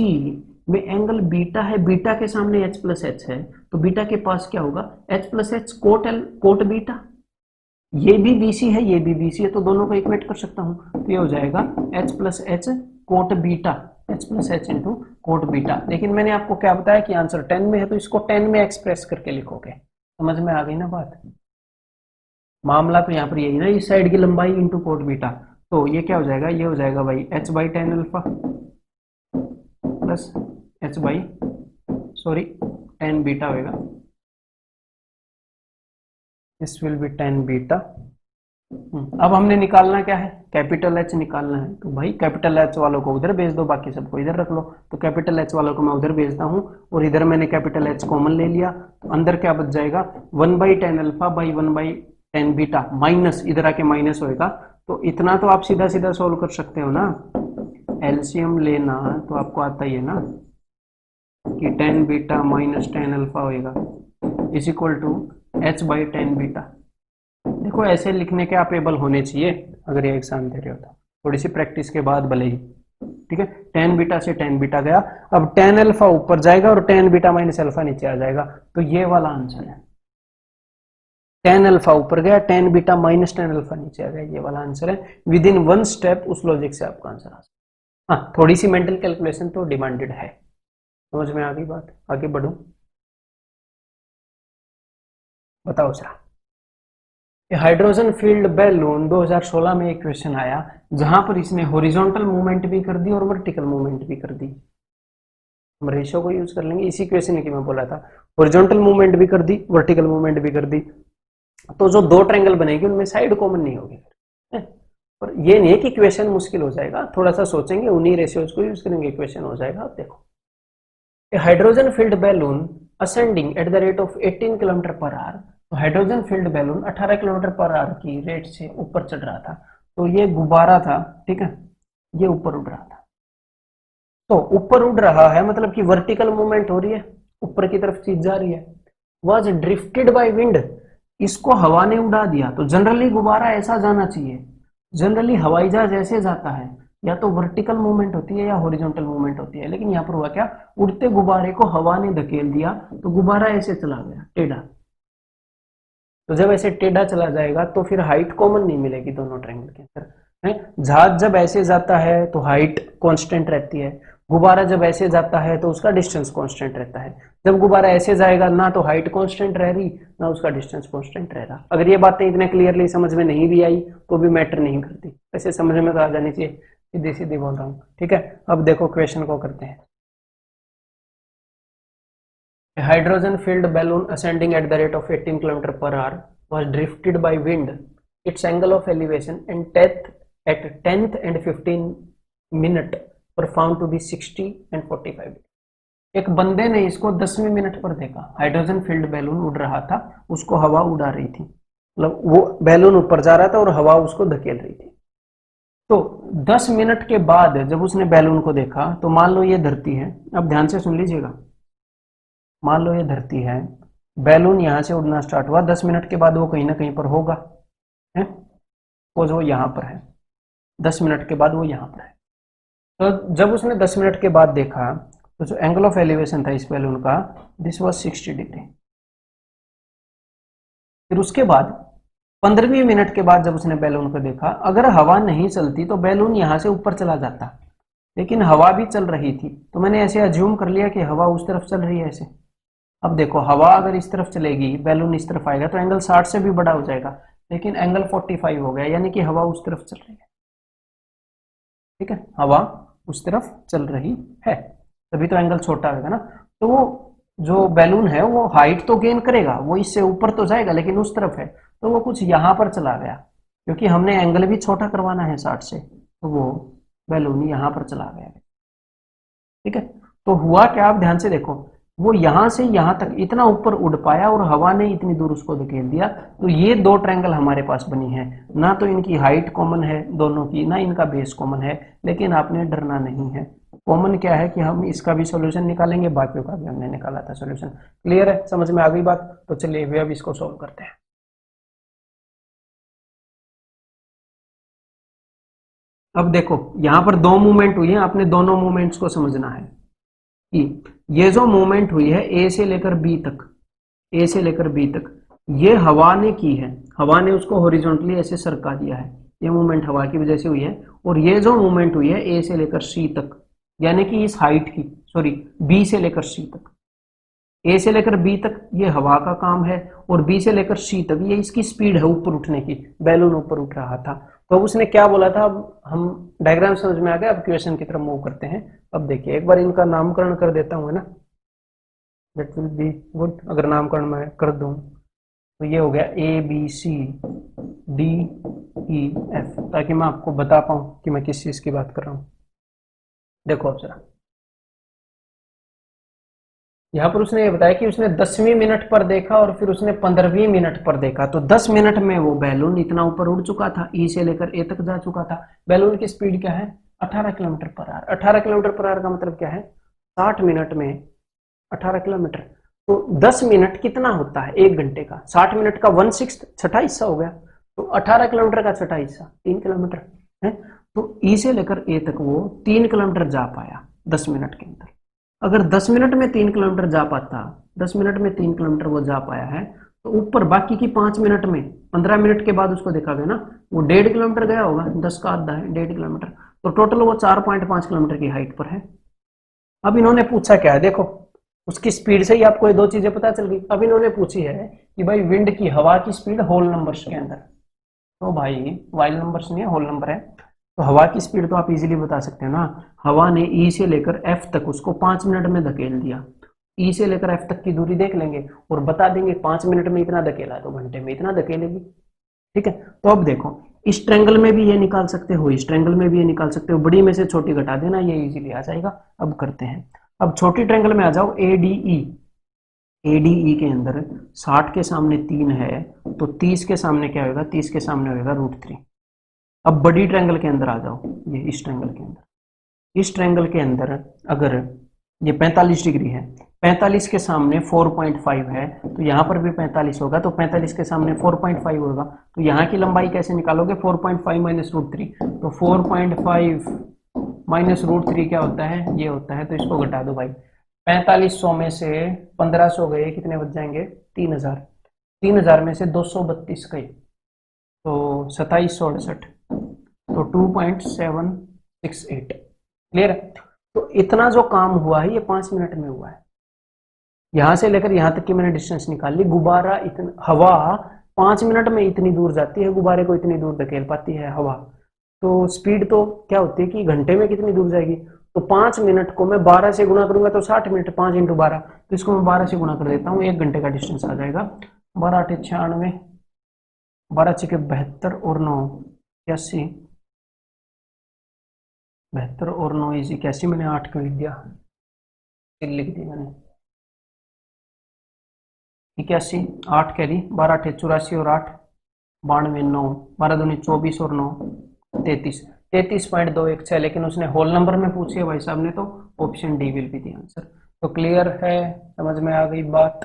में एंगल बीटा है, बीटा के सामने h प्लस h है, तो बीटा के पास क्या होगा h plus h cot beta, ये भी BC है ये भी BC है, तो दोनों को इक्वेट कर सकता हूं, तो ये हो जाएगा h plus h cot beta, h plus h into cot beta. लेकिन मैंने आपको क्या बताया कि आंसर 10 में है, तो इसको 10 में एक्सप्रेस करके लिखोगे। समझ में आ गई ना बात, मामला तो यहाँ पर यही ना, इस साइड की लंबाई इंटू कोट बीटा, तो ये क्या हो जाएगा, ये हो जाएगा भाई h by 10 alpha plus h by 10 beta होगा, दिस विल बी 10 बीटा। अब हमने निकालना क्या है, कैपिटल H निकालना है, तो भाई कैपिटल H वालों को उधर भेज दो, बाकी सबको इधर रख लो। तो कैपिटल H वालों को मैं उधर भेजता हूँ और इधर मैंने कैपिटल H कॉमन ले लिया, तो अंदर क्या बच जाएगा 1 by 10 alpha by 1 by 10 beta, minus इधर आके माइनस होएगा, तो इतना तो आप सीधा सीधा सोल्व कर सकते हो ना। एलसीएम लेना तो आपको आता ही है ना कि 10 बीटा माइनस 10 अल्फा होएगा is equal to h/10 beta. देखो ऐसे लिखने के आप एबल होने चाहिए अगर ये एग्जाम दे रहे हो तो, थोड़ी सी प्रैक्टिस के बाद भले ही। ठीक है, टेन बीटा से टेन बीटा गया, अब टेन अल्फा ऊपर जाएगा और टेन बीटा माइनस अल्फा नीचे आ जाएगा, तो ये वाला आंसर है। टेन अल्फा ऊपर गया, tan beta minus tan alpha नीचे आ गया, ये वाला आंसर है। विद इन वन स्टेप उस लॉजिक से आपका आंसर आ सकता है। हाँ, थोड़ी सी मेंटल कैलकुलेशन तो डिमांडेड है। समझ में आ गई बात? आगे बढ़ू, बताओ जरा। हाइड्रोजन फील्ड बैलून 2016 में एक क्वेश्चन आया जहां पर इसने हॉरिजॉन्टल मूवमेंट भी कर दी और वर्टिकल मूवमेंट भी कर दी। हम रेशियो को यूज कर लेंगे, इसी क्वेश्चन की मैं बोला था, हॉरिजॉन्टल मूवमेंट भी कर दी, वर्टिकल मूवमेंट भी कर दी, तो जो दो ट्रायंगल बनेगी उनमें साइड कॉमन नहीं होगी। और ये नहीं है कि क्वेश्चन मुश्किल हो जाएगा, थोड़ा सा सोचेंगे उन्हीं रेशियोज को यूज करेंगे, क्वेश्चन हो जाएगा। आप देखो, hydrogen filled balloon ascending at the rate of 18 kilometer per hour, तो hydrogen filled balloon 18 kilometer per hour की रेट से ऊपर चढ़ रहा था। तो ये गुब्बारा था, ठीक है, ये ऊपर उड़ रहा था। तो ऊपर उड़ रहा है मतलब कि वर्टिकल मूवमेंट हो रही है, ऊपर की तरफ चीज जा रही है। वाज ड्रिफ्टेड बाय विंड, इसको हवा ने उड़ा दिया। तो जनरली गुब्बारा ऐसा जाना चाहिए, जनरली हवाई जहाज ऐसे जाता है, या तो वर्टिकल मूवमेंट होती है या हॉरिजॉन्टल मूवमेंट होती है। लेकिन यहाँ पर हुआ क्या, उड़ते गुब्बारे को हवा ने धकेल दिया, तो गुब्बारा ऐसे चला गया टेढ़ा। तो जब ऐसे टेढ़ा चला जाएगा तो फिर हाइट कॉमन नहीं मिलेगी दोनों ट्रायंगल के अंदर। जहाज जब ऐसे जाता है तो हाइट कांस्टेंट रहती है, गुब्बारा जब ऐसे जाता है तो उसका डिस्टेंस कांस्टेंट रहता है। जब गुब्बारा ऐसे जाएगा ना तो हाइट कांस्टेंट रह रही ना उसका डिस्टेंस कांस्टेंट रह रहा। अगर ये बातें इतने क्लियरली समझ में नहीं भी आई तो भी मैटर नहीं करती, वैसे समझ में तो आ जानी चाहिए, सीधी सीधी बोल रहा हूँ। ठीक है, अब देखो क्वेश्चन को करते हैं। A hydrogen filled balloon ascending at the rate of 18 km per hour was drifted by wind. Its angle of elevation and depth at 10th and 15th minute were found to be 60 and 45. एक बंदे ने इसको 10वें मिनट पर देखा, हाइड्रोजन फील्ड बैलून उड़ रहा था, उसको हवा उड़ा रही थी, मतलब वो बैलून ऊपर जा रहा था और हवा उसको धकेल रही थी। तो 10 मिनट के बाद जब उसने बैलून को देखा, तो मान लो ये धरती है, अब ध्यान से सुन लीजिएगा, मान लो ये धरती है, बैलून यहां से उड़ना स्टार्ट हुआ, 10 मिनट के बाद वो कहीं ना कहीं पर होगा, है वो जो यहां पर है, 10 मिनट के बाद वो यहां पर है। तो जब उसने 10 मिनट के बाद देखा तो जो एंगल ऑफ एलिवेशन था इस बैलून का, दिस वाज 60 डिग्री। फिर उसके बाद 15वीं मिनट के बाद जब उसने बैलून को देखा, अगर हवा नहीं चलती तो बैलून यहां से ऊपर चला जाता, लेकिन हवा भी चल रही थी, तो मैंने ऐसे अज्यूम कर लिया कि हवा उस तरफ चल रही है ऐसे। अब देखो, हवा अगर इस तरफ चलेगी, बैलून इस तरफ आएगा, तो एंगल 60 से भी बड़ा हो जाएगा, लेकिन एंगल 45 हो गया, यानी कि हवा उस तरफ चल रही है। ठीक है, हवा उस तरफ चल रही है, तभी तो एंगल छोटा होगा ना। तो वो जो बैलून है वो हाइट तो गेन करेगा, वो इससे ऊपर तो जाएगा, लेकिन उस तरफ है, तो वो कुछ यहां पर चला गया, क्योंकि हमने एंगल भी छोटा करवाना है 60 से, तो वो बैलून यहां पर चला गया। ठीक है, तो हुआ क्या, आप ध्यान से देखो, वो यहां से यहां तक इतना ऊपर उड़ पाया और हवा ने इतनी दूर उसको धकेल दिया। तो ये दो ट्रायंगल हमारे पास बनी है, ना तो इनकी हाइट कॉमन है दोनों की, ना इनका बेस कॉमन है, लेकिन आपने डरना नहीं है। कॉमन क्या है कि हम इसका भी सॉल्यूशन निकालेंगे, बाकियों का भी हमने निकाला था सॉल्यूशन। क्लियर है, समझ में आ गई बात? तो चलिए अब इसको सॉल्व करते हैं। अब देखो, यहां पर दो मूवमेंट हुई है, आपने दोनों मूवमेंट्स को समझना है कि ये जो मूवमेंट हुई है ए से लेकर बी तक, ए से लेकर बी तक, ये हवा ने की है, हवा ने उसको हॉरिजॉन्टली ऐसे सरका दिया है, ये मूवमेंट हवा की वजह से हुई है। और ये जो मूवमेंट हुई है ए से लेकर सी तक, यानी कि इस हाइट की, सॉरी बी से लेकर सी तक, ए से लेकर बी तक ये हवा का काम है, और बी से लेकर सी तक ये इसकी स्पीड है ऊपर उठने की, बैलून ऊपर उठ रहा था। तो उसने क्या बोला था, अब हम डायग्राम समझ में आ गया, अब क्वेश्चन की तरफ मूव करते हैं। अब देखिए, एक बार इनका नामकरण कर देता हूं, है ना, दैट विल बी गुड। अगर नामकरण मैं कर दूं तो ये हो गया A B C D E F, ताकि मैं आपको बता पाऊं कि मैं किस चीज की बात कर रहा हूं। देखो अब जरा, यहाँ पर उसने ये बताया कि उसने 10वीं मिनट पर देखा और फिर उसने 15वीं मिनट पर देखा। तो 10 मिनट में वो बैलून इतना ऊपर उड़ चुका था, ई से लेकर ए तक जा चुका था। बैलून की स्पीड क्या है, 18 kilometer per our. 18 kilometer per our का मतलब क्या है, 60 मिनट में 18 किलोमीटर। तो 10 मिनट कितना होता है 1 घंटे का? 60 मिनट का 1/6 छठा हिस्सा हो गया। तो 18 किलोमीटर का छठा हिस्सा 3 किलोमीटर है। तो ई से लेकर ए तक वो 3 किलोमीटर जा पाया 10 मिनट के अंदर। अगर 10 मिनट में 3 किलोमीटर जा पाता, 10 मिनट में 3 किलोमीटर वो जा पाया है, तो ऊपर बाकी की 5 मिनट में 15 मिनट के बाद उसको देखा गया ना, वो 1.5 किलोमीटर गया होगा। 10 का आधा है 1.5 किलोमीटर, तो टोटल वो 4.5 किलोमीटर की हाइट पर है। अब इन्होंने पूछा क्या है, देखो उसकी स्पीड से ही आपको ये दो चीजें पता चल गई। अब इन्होंने पूछी है कि भाई विंड की, हवा की स्पीड होल नंबर्स के अंदर। तो भाई वाइल नंबर्स नहीं है, होल नंबर है। तो हवा की स्पीड तो आप इजीली बता सकते हो ना। हवा ने ई से लेकर एफ तक उसको 5 मिनट में धकेल दिया। ई से लेकर एफ तक की दूरी देख लेंगे और बता देंगे 5 मिनट में इतना धकेला तो घंटे में इतना धकेलेगी। ठीक है, तो अब देखो इस ट्रायंगल में भी ये निकाल सकते हो, इस ट्रायंगल में भी ये निकाल सकते हो। बड़ी में से छोटी घटा देना, ये इजीली आ जाएगा। अब करते हैं, अब छोटी ट्रायंगल में आ जाओ। एडीई, एडीई के अंदर 60 के सामने 3 है, तो 30 के सामने क्या होगा? 30 के सामने होगा √3। अब बड़ी ट्रायंगल के अंदर आ जाओ, ये इस ट्रायंगल के अंदर। इस ट्रायंगल के अंदर अगर ये 45 डिग्री है, 45 के सामने 4.5 है, तो यहाँ पर भी 45 होगा, तो 45 के सामने 4.5 होगा। तो यहाँ की लंबाई कैसे निकालोगे? 4.5 माइनस √3, तो 4.5 माइनस √3 क्या होता है? ये होता है। तो इसको घटा दो भाई, 4500 में से 1500 गए, कितने बच जाएंगे? 3000। 3000 में से 232 गए, तो 2768, तो 2.768। क्लियर है? तो इतना जो काम हुआ है ये 5 मिनट में हुआ है। यहां से लेकर यहां तक की मैंने डिस्टेंस निकाल ली। गुब्बारा इतना, हवा 5 मिनट में इतनी दूर जाती है, गुब्बारे को इतनी दूर धकेल पाती है हवा। तो स्पीड तो क्या होती है कि घंटे में कितनी दूर जाएगी? तो 5 मिनट को मैं 12 से गुणा करूंगा तो 60 मिनट, 5 × 12, तो इसको मैं 12 से गुणा कर देता हूँ, 1 घंटे का डिस्टेंस आ जाएगा। 12 × 8 = 96, 12 × 72 और 9 81, 72 और 9 81। मैंने 8 क्यों लिख दिया? लिख दी मैंने 81, 8 कैरी, 12 × 8 = 84 और 8 92, 9, 12 दूनी 24 और 9 33, 33.216। लेकिन उसने होल नंबर में पूछी है भाई साहब ने, तो option D will be the answer. तो क्लियर है, समझ में आ गई बात?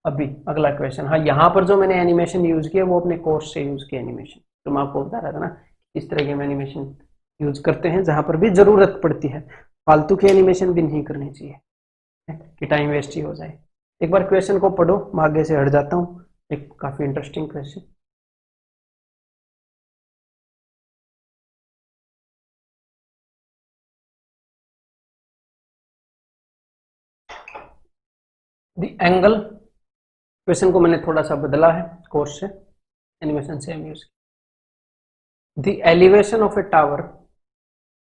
अभी अगला क्वेश्चन। हाँ, यहाँ पर जो मैंने एनिमेशन यूज किया वो अपने कोर्स से यूज किया एनिमेशन, तो मैं आपको बता रहा था ना इस तरह के एनिमेशन यूज करते हैं जहां पर भी जरूरत पड़ती है। फालतू की एनिमेशन भी नहीं करनी चाहिए कि टाइम वेस्ट ही हो जाए। एक बार क्वेश्चन को पढ़ो, मैं आगे से हट जाता हूँ। एक काफी interesting question. The angle, question को मैंने थोड़ा सा बदला है कोर्स से, animation same use. The elevation of A tower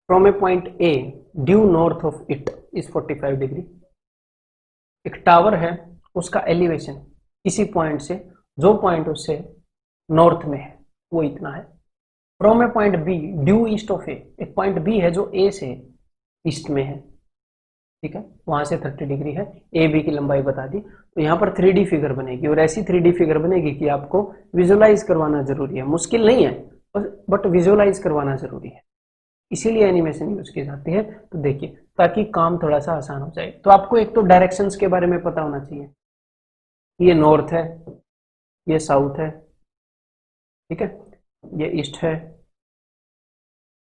from A point A due north of it is 45 degree. एक टावर है, उसका एलिवेशन किसी पॉइंट से, जो पॉइंट उससे नॉर्थ में है वो इतना है। From A point B due east of A, एक पॉइंट बी है जो ए से ईस्ट में है, ठीक है, वहां से 30 डिग्री है। ए बी की लंबाई बता दी। तो यहाँ पर 3D फिगर बनेगी, और ऐसी 3D फिगर बनेगी कि आपको विजुअलाइज करवाना जरूरी है। मुश्किल नहीं है, बट विजुअलाइज करवाना जरूरी है, इसीलिए एनिमेशन यूज की जाती है। तो देखिए, ताकि काम थोड़ा सा आसान हो जाए। तो आपको एक तो डायरेक्शंस के बारे में पता होना चाहिए। ये नॉर्थ है, ये साउथ है, ठीक है, ये ईस्ट है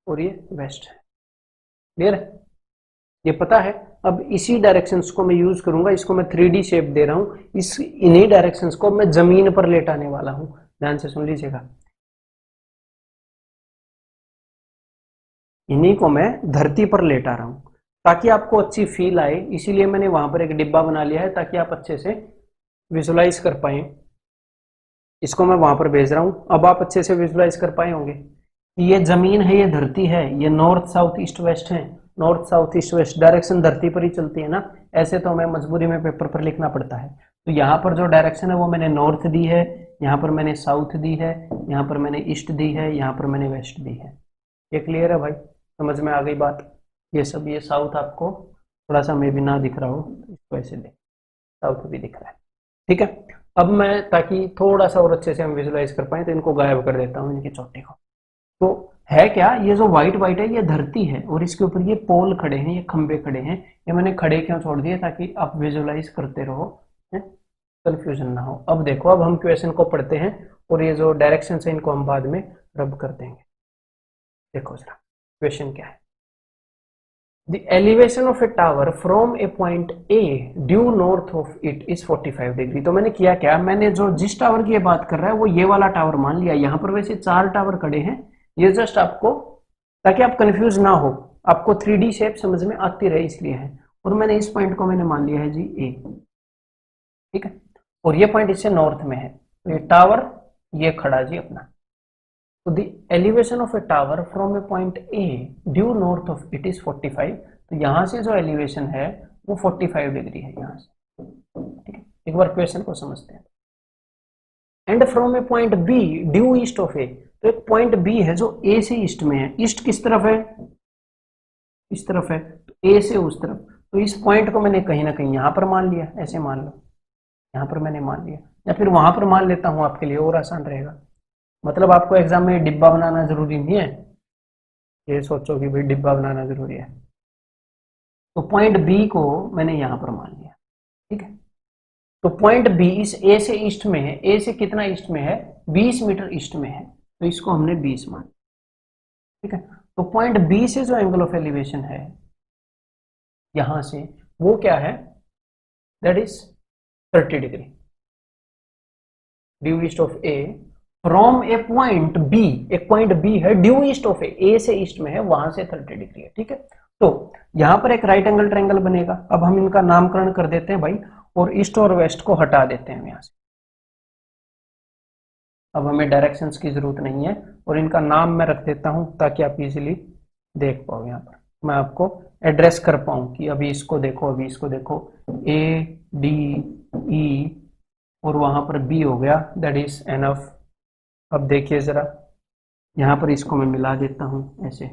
और ये वेस्ट है। क्लियर है? ये पता है। अब इसी डायरेक्शंस को मैं यूज करूंगा, इसको मैं 3D शेप दे रहा हूं, इस इन्हीं डायरेक्शंस को मैं जमीन पर लेटाने वाला हूं। ध्यान से सुन लीजिएगा, इन्हीं को मैं धरती पर लेटा रहा हूं ताकि आपको अच्छी फील आए। इसीलिए मैंने वहां पर एक डिब्बा बना लिया है ताकि आप अच्छे से विजुलाइज कर पाए। इसको मैं वहां पर भेज रहा हूं, अब आप अच्छे से विजुलाइज कर पाए होंगे कि ये जमीन है, ये धरती है, ये नॉर्थ साउथ ईस्ट वेस्ट है। North south east west direction धरती पर ही चलती है ना, ऐसे तो हमें मजबूरी में पेपर पर लिखना पड़ता है। तो यहाँ पर जो डायरेक्शन है वो मैंने नॉर्थ दी है, यहाँ पर मैंने साउथ दी है, यहाँ पर मैंने ईस्ट दी है, यहाँ पर मैंने वेस्ट दी है। ये क्लियर है भाई? समझ में आ गई बात? ये सब, ये साउथ आपको थोड़ा सा मे भी ना दिख रहा हो, इसको ऐसे देख, साउथ भी दिख रहा है, ठीक है। अब मैं, ताकि थोड़ा सा और अच्छे से हम विजुलाइज कर पाए, तो इनको गायब कर देता हूँ, इनकी चोटी को। तो है क्या, ये जो व्हाइट व्हाइट है ये धरती है और इसके ऊपर ये पोल खड़े हैं, ये खंबे खड़े हैं। ये मैंने खड़े क्यों छोड़ दिए, ताकि आप विजुअलाइज करते रहो, कंफ्यूजन ना हो। अब देखो, अब हम क्वेश्चन को पढ़ते हैं और ये जो डायरेक्शन है इनको हम बाद में रब कर देंगे। देखो जरा क्वेश्चन क्या है। The elevation of a tower from a point A due north of it is 45 degree. तो मैंने किया क्या, मैंने जो जिस टावर की ये बात कर रहा है वो ये वाला टावर मान लिया। यहाँ पर वैसे 4 टावर खड़े हैं, ये जस्ट आपको, ताकि आप कंफ्यूज ना हो, आपको 3D शेप समझ में आती रहे इसलिए है। और मैंने इस पॉइंट को मैंने मान लिया है जी ए, ठीक है, और ये पॉइंट इससे नॉर्थ में है। तो ये टावर ये खड़ा जी अपना। तो the elevation of A tower from A point A due north of it is 45। तो यहां से जो एलिवेशन है वो 45 डिग्री है यहां से, ठीक है। एक बार क्वेश्चन को समझते हैं। And from A point B due east of A, तो एक पॉइंट बी है जो ए से ईस्ट में है। ईस्ट किस तरफ है, इस तरफ है, तो ए से उस तरफ। तो इस पॉइंट को मैंने कहीं ना कहीं यहां पर मान लिया, ऐसे मान लो, यहां पर मैंने मान लिया, या फिर वहां पर मान लेता हूं, आपके लिए और आसान रहेगा। मतलब आपको एग्जाम में डिब्बा बनाना जरूरी नहीं है, ये सोचो कि भाई डिब्बा बनाना जरूरी है। तो पॉइंट बी को मैंने यहां पर मान लिया, ठीक है। तो पॉइंट बी इस ए से ईस्ट में है। ए से कितना ईस्ट में है, 20 मीटर ईस्ट में है, तो इसको हमने 20 मान, ठीक है। तो पॉइंट बी से जो एंगल ऑफ एलिवेशन है यहां से, वो क्या है, that is 30 degree due east of A from A point B. एक पॉइंट बी है ड्यू ईस्ट ऑफ ए से ईस्ट में है, वहां से 30 डिग्री है, ठीक है। तो यहां पर एक राइट एंगल ट्रायंगल बनेगा। अब हम इनका नामकरण कर देते हैं भाई, और ईस्ट और वेस्ट को हटा देते हैं यहां से। अब हमें डायरेक्शंस की जरूरत नहीं है, और इनका नाम मैं रख देता हूं ताकि आप इजीली देख पाओ। यहाँ पर मैं आपको एड्रेस कर पाऊं कि अभी इसको देखो, अभी इसको देखो, ए डी ई और वहां पर बी हो गया, दैट इज एनफ। अब देखिए जरा, यहाँ पर इसको मैं मिला देता हूँ ऐसे,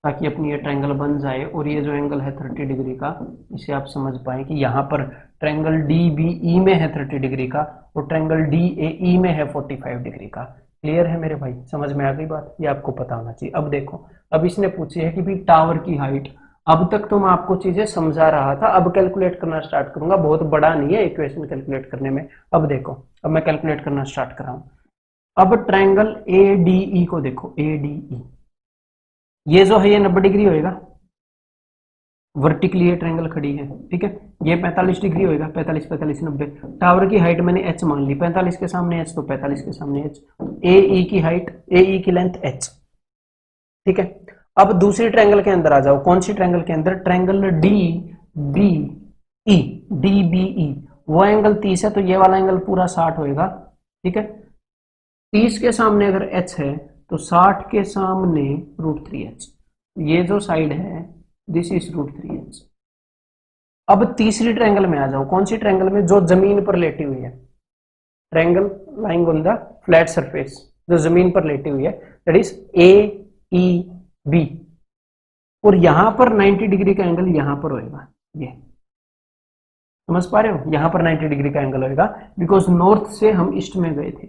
ताकि अपनी ये ट्रायंगल बन जाए। और ये जो एंगल है 30 डिग्री का, इसे आप समझ पाए कि यहाँ पर ट्रायंगल डी बी ई में है 30 डिग्री का, और ट्रायंगल डी ए ई में है 45 डिग्री का। क्लियर है मेरे भाई, समझ में आ गई बात, ये आपको पता होना चाहिए। अब देखो, अब इसने पूछी है कि भाई टावर की हाइट। अब तक तो मैं आपको चीजें समझा रहा था, अब कैलकुलेट करना स्टार्ट करूंगा। बहुत बड़ा नहीं है इक्वेशन कैलकुलेट करने में। अब देखो, अब मैं कैलकुलेट करना स्टार्ट कर रहा हूं। अब ट्रायंगल ए डी ई को देखो, ए डी ई, ये जो है ये 90 डिग्री होएगा, वर्टिकली ये ट्रायंगल खड़ी है, ठीक है। ये 45 डिग्री होएगा, 45 45 90। टावर की हाइट मैंने h मान ली, 45 के सामने h तो 45 के सामने h। ए ई की हाइट, ए ई की लेंथ h, ठीक है। अब दूसरी ट्रायंगल के अंदर आ जाओ। कौन सी ट्रायंगल के अंदर, triangle D B E, D B E. वो एंगल 30 है, तो ये वाला एंगल पूरा 60 होएगा, ठीक है। 30 के सामने अगर h है तो 60 के सामने √3h। ये जो साइड है दिस इज √3h। अब तीसरी ट्रायंगल में आ जाओ। कौन सी ट्रायंगल में, जो जमीन पर लेटी हुई है, triangle lying on the flat surface, जो जमीन पर लेटी हुई है, that is A E B. और यहां पर 90 डिग्री का एंगल यहां पर होएगा, ये समझ पा रहे हो, यहां पर 90 डिग्री का एंगल होएगा, बिकॉज नॉर्थ से हम ईस्ट में गए थे।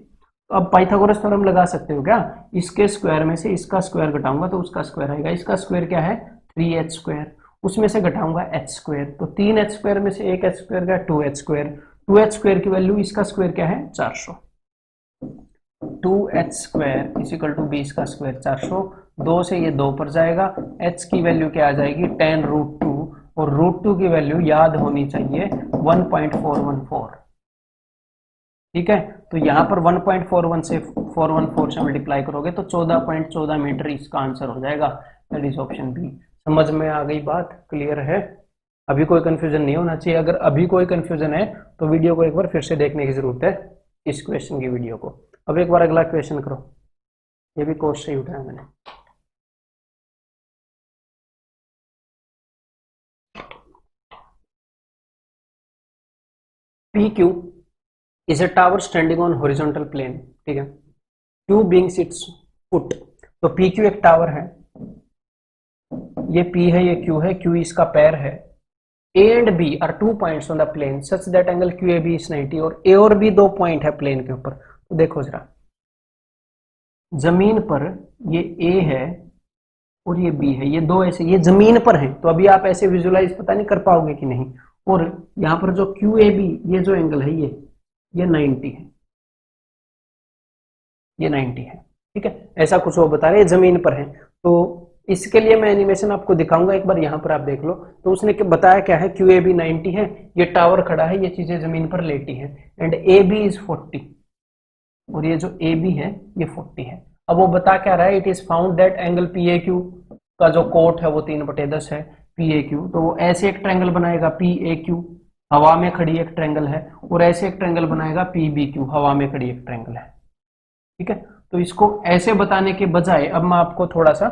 तो अब पाइथागोरस थ्योरम लगा सकते हो क्या, इसके स्क्वायर में से इसका स्क्वायर घटाऊंगा तो उसका स्क्वायर आएगा। इसका स्क्वायर क्या है, 3h स्क्वायर, उसमें से घटाऊंगा h स्क्वायर, तो 3h स्क्वायर में से एक h स्क्वायर का 2h स्क्वायर। 2h स्क्वायर की वैल्यू, इसका स्क्वायर क्या है 400। 2h square is equal to 20 का स्क्वायर 400। 2 से ये 2 पर जाएगा, h की वैल्यू क्या आ जाएगी 10√2, और √2 की वैल्यू याद होनी चाहिए 1.414, ठीक है। तो यहां पर 1.41 से 414 से मल्टीप्लाई करोगे तो 14.14 मीटर इसका आंसर हो जाएगा, दैट इज ऑप्शन बी। समझ में आ गई बात, क्लियर है। अभी कोई कंफ्यूजन नहीं होना चाहिए। अगर अभी कोई कंफ्यूजन है तो वीडियो को एक बार फिर से देखने की जरूरत है, इस क्वेश्चन की वीडियो को। अब एक बार अगला क्वेश्चन करो, ये भी कोर्स से ही उठाया मैंने। P Q is a tower standing on horizontal plane, ठीक है, क्यू बीइंग इट्स फुट। तो पी क्यू एक टावर है, ये पी है, ये क्यू है, क्यू इसका पैर है। A and B are 2 points on the plane such that angle Q A B is 90। और ए और बी 2 पॉइंट है प्लेन के ऊपर। तो देखो जरा, जमीन पर ये ए है और ये बी है, ये दो ऐसे, ये जमीन पर है, तो अभी आप ऐसे विजुलाइज पता नहीं कर पाओगे कि नहीं। और यहां पर जो क्यू ए बी, ये जो एंगल है ये 90 है, ये 90 है, ठीक है, ऐसा कुछ वो बता रहे हैं, जमीन पर है। तो इसके लिए मैं एनिमेशन आपको दिखाऊंगा, एक बार यहाँ पर आप देख लो। तो उसने बताया क्या है, क्यू ए बी 90 है, ये टावर खड़ा है, ये चीजें जमीन पर लेटी है, एंड ए बी इज 40, और ये जो ए बी है ये 40 है। अब वो बता क्या रहा है, it is found that angle P A Q का जो कोट है वो 3/10 है, पी ए क्यू। तो वो ऐसे एक ट्रायंगल बनाएगा पी ए क्यू, हवा में खड़ी एक ट्रायंगल है, और ऐसे एक ट्रायंगल बनाएगा पी बी क्यू, हवा में खड़ी एक ट्रायंगल है, ठीक है। तो इसको ऐसे बताने के बजाय अब मैं आपको थोड़ा सा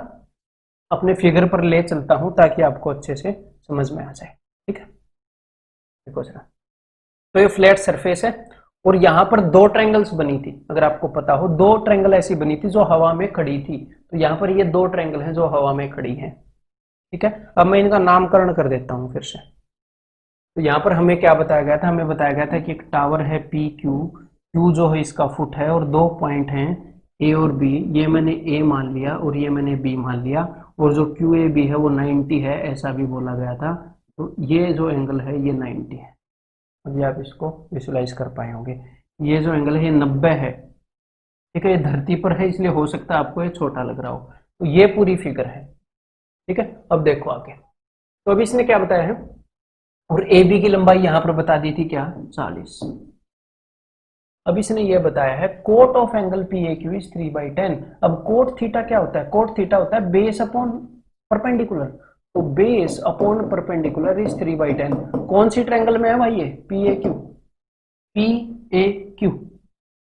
अपने फिगर पर ले चलता हूं ताकि आपको अच्छे से समझ में आ जाए, ठीक है। देखो जरा, तो ये फ्लैट सरफेस है, और यहां पर दो ट्रायंगल्स बनी थी, अगर आपको पता हो, दो ट्रायंगल ऐसी बनी थी जो हवा में खड़ी थी। तो यहाँ पर ये दो ट्रायंगल हैं जो हवा में खड़ी हैं, ठीक है। अब मैं इनका नामकरण कर देता हूं फिर से। तो यहाँ पर हमें क्या बताया गया था, हमें बताया गया था कि एक टावर है पी क्यू, क्यू जो है इसका फुट है, और दो पॉइंट हैं ए और बी, ये मैंने ए मान लिया और ये मैंने बी मान लिया, और जो क्यू ए बी है वो 90 है, ऐसा भी बोला गया था। तो ये जो एंगल है ये 90 है, अभी आप इसको विजुलाइज कर पाए होंगे। ये जो एंगल है ये 90 है, ठीक है, ये धरती पर है इसलिए हो सकता है आपको ये छोटा लग रहा हो। तो ये पूरी फिगर है, ठीक है। अब देखो आगे, तो अभी इसने क्या बताया है, और ए बी की लंबाई यहां पर बता दी थी क्या, 40। अब इसने ये बताया है cot of angle P A Q is 3/10। अब कोट थीटा क्या होता है, कोट थीटा होता है बेस अपॉन परपेंडिकुलर, तो बेस अपॉन परपेंडिकुलर इज 3/10। कौन सी ट्रायंगल में है भाई, ये P A Q, P A Q,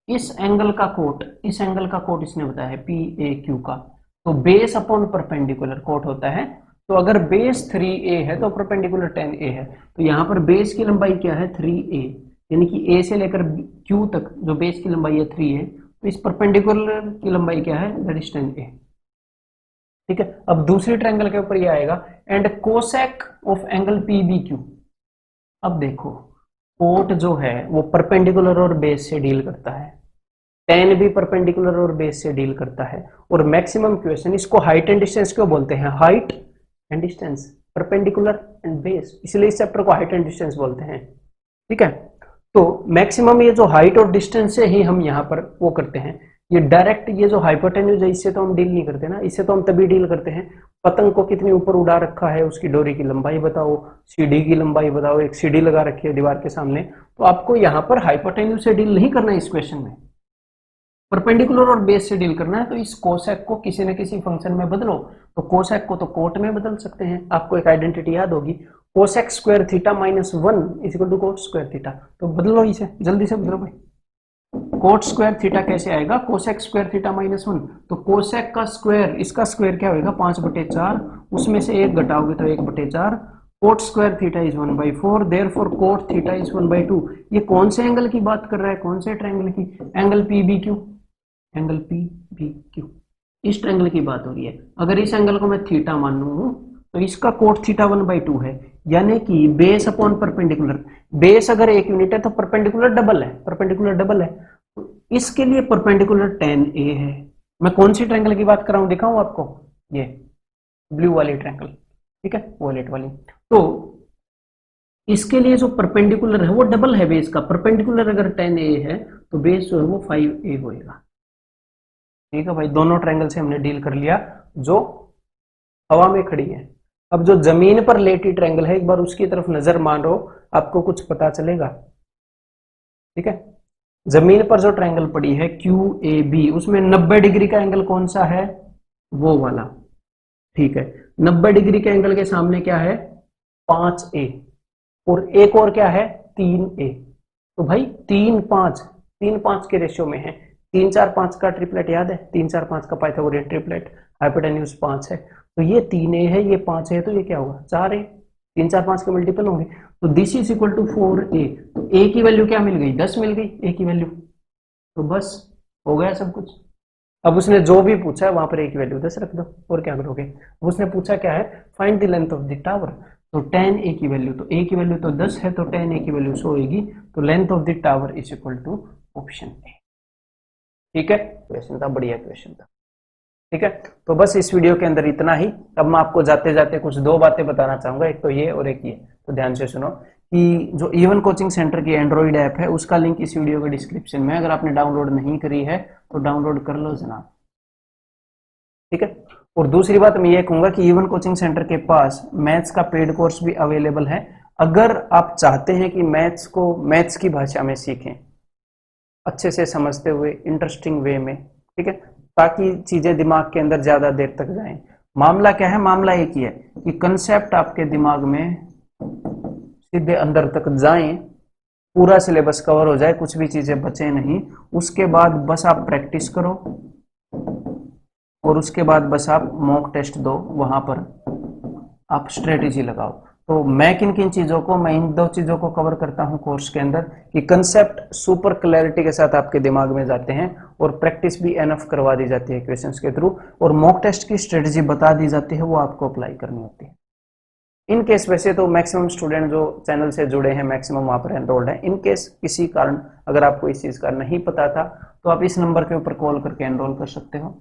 इस एंगल का कोट, इस एंगल का कोट इसने बताया है पी ए क्यू का। तो बेस अपॉन परपेंडिकुलर कोट होता है, तो अगर बेस 3a है तो परपेंडिकुलर 10a है। तो यहाँ पर बेस की लंबाई क्या है, 3a, यानी कि a से लेकर q तक जो बेस की लंबाई है 3 है, तो इस परपेंडिकुलर की लंबाई क्या है, दैट इज 10a, ठीक है। अब दूसरी ट्रायंगल के ऊपर ये आएगा, and cosec of angle P B Q. अब देखो, कोट जो है वो परपेंडिकुलर और बेस से डील करता है, टेन भी परपेंडिकुलर और बेस से डील करता है, और मैक्सिमम क्वेश्चन, इसको हाइट एंड डिस्टेंस क्यों बोलते हैं, height and distance, perpendicular and base, इसलिए इस चैप्टर को हाइट एंड डिस्टेंस बोलते हैं, ठीक है। तो मैक्सिमम ये जो हाइट और डिस्टेंस से ही हम यहाँ पर वो करते हैं, ये डायरेक्ट ये जो हाइपोटेन्यूज है इससे तो हम डील नहीं करते ना, इससे तो हम तभी डील करते हैं, पतंग को कितनी ऊपर उड़ा रखा है, उसकी डोरी की लंबाई बताओ, सीढ़ी की लंबाई बताओ, एक सीढ़ी लगा रखी है दीवार के सामने, तो आपको यहाँ पर हाइपोटेन्यूज से डील नहीं करना है, इस क्वेश्चन में परपेंडिकुलर और बेस से डील करना है। तो इस कोसेक को किसी न किसी फंक्शन में बदलो, तो कोसेक को तो कोट में बदल सकते हैं, आपको एक आइडेंटिटी याद होगी, cosec square theta -1 is equal to cot square theta. तो बदलो इसे, जल्दी से बदलो भाई, कोट स्क्वायर थीटा कैसे आएगा, कोसेक स्क्वायर थीटा -1, तो कोसेक का स्क्वायर, इसका स्क्वायर क्या होगा 5/4, उसमें से 1 घटाओगे तो 1/4, coat square theta is 1/4, therefore cot theta is 1/2। ये कौन से एंगल की बात कर रहा है, कौन से ट्रायंगल की, angle P B Q, angle P B Q, इस ट्रायंगल की बात हो रही है। अगर इस एंगल को मैं थीटा मानूं तो इसका कोट थीटा 1/2 है, यानी कि बेस अपॉन परपेंडिकुलर, बेस अगर 1 यूनिट है तो परपेंडिकुलर डबल है, परपेंडिकुलर डबल है, तो इसके लिए परपेंडिकुलर 10a है। मैं कौन सी ट्रायंगल की बात कर रहा हूं, दिखाऊं आपको, ये ब्लू वाली ट्रायंगल, ठीक है, वॉलेट वाली। तो इसके लिए जो परपेंडिकुलर है वो डबल है बेस का, परपेंडिकुलर अगर 10a है तो बेस जो है वो 5a होएगा, ठीक है भाई। दोनों ट्रायंगल से हमने डील कर लिया जो हवा में खड़ी है। अब जो जमीन पर लेटी ट्रायंगल है, एक बार उसकी तरफ नजर मारो, आपको कुछ पता चलेगा, ठीक है। जमीन पर जो ट्रायंगल पड़ी है क्यू ए बी, उसमें 90 डिग्री का एंगल कौन सा है, वो वाला, ठीक है। 90 डिग्री के एंगल के सामने क्या है, 5a, और एक और क्या है 3a। तो भाई 3 5, 3 5 के रेशियो में है, 3 4 5 का ट्रिपलेट याद है, 3 4 5 का पाइथागोरियन ट्रिपलेट, हाइपोटेन्यूज 5 है, तो ये 3a है, ये 5 है, तो ये क्या होगा 4a, 3 4 5 के मल्टीपल होंगे, तो this is equal to 4a। तो a की वैल्यू क्या मिल गई, 10 मिल गई a की वैल्यू, तो बस हो गया सब कुछ। अब उसने जो भी पूछा है वहां पर a की वैल्यू 10 रख दो, और क्या करोगे। उसने पूछा क्या है, find the length of the tower, तो 10a की वैल्यू, तो a की वैल्यू तो 10 है, तो 10a की वैल्यू 100 होगी, तो length of the tower is equal to option A, ठीक है, क्वेश्चन था, बढ़िया क्वेश्चन था। ठीक है, तो बस इस वीडियो के अंदर इतना ही। अब मैं आपको जाते जाते कुछ दो बातें बताना चाहूंगा, एक तो ये और एक ये, तो ध्यान से सुनो कि जो E1 कोचिंग सेंटर की एंड्रॉइड ऐप है उसका लिंक इस वीडियो के डिस्क्रिप्शन में, अगर आपने डाउनलोड नहीं करी है तो डाउनलोड कर लो जनाब। ठीक है, और दूसरी बात मैं ये कहूंगा कि E1 कोचिंग सेंटर के पास मैथ्स का पेड कोर्स भी अवेलेबल है। अगर आप चाहते हैं कि मैथ्स को मैथ्स की भाषा में सीखें, अच्छे से समझते हुए इंटरेस्टिंग वे में, ठीक है, ताकि चीजें दिमाग के अंदर ज्यादा देर तक जाएं। मामला क्या है, मामला एक ही है कि कंसेप्ट आपके दिमाग में सीधे अंदर तक जाएं, पूरा सिलेबस कवर हो जाए, कुछ भी चीजें बचे नहीं। उसके बाद बस आप प्रैक्टिस करो और उसके बाद बस आप मॉक टेस्ट दो, वहां पर आप स्ट्रेटेजी लगाओ। तो मैं किन किन चीजों को, मैं इन दो चीजों को कवर करता हूं कोर्स के अंदर कि कंसेप्ट सुपर क्लैरिटी के साथ आपके दिमाग में जाते हैं और प्रैक्टिस भी एनफ करवा दी जाती है क्वेश्चंस के थ्रू, और मॉक टेस्ट की स्ट्रेटेजी बता दी जाती है, वो आपको अप्लाई करनी होती है। इन केस वैसे तो मैक्सिमम स्टूडेंट जो चैनल से जुड़े हैं मैक्सिमम वहां पर एनरोल्ड है। इन केस किसी कारण अगर आपको इस चीज का नहीं पता था तो आप इस नंबर के ऊपर कॉल करके एनरोल कर सकते हो।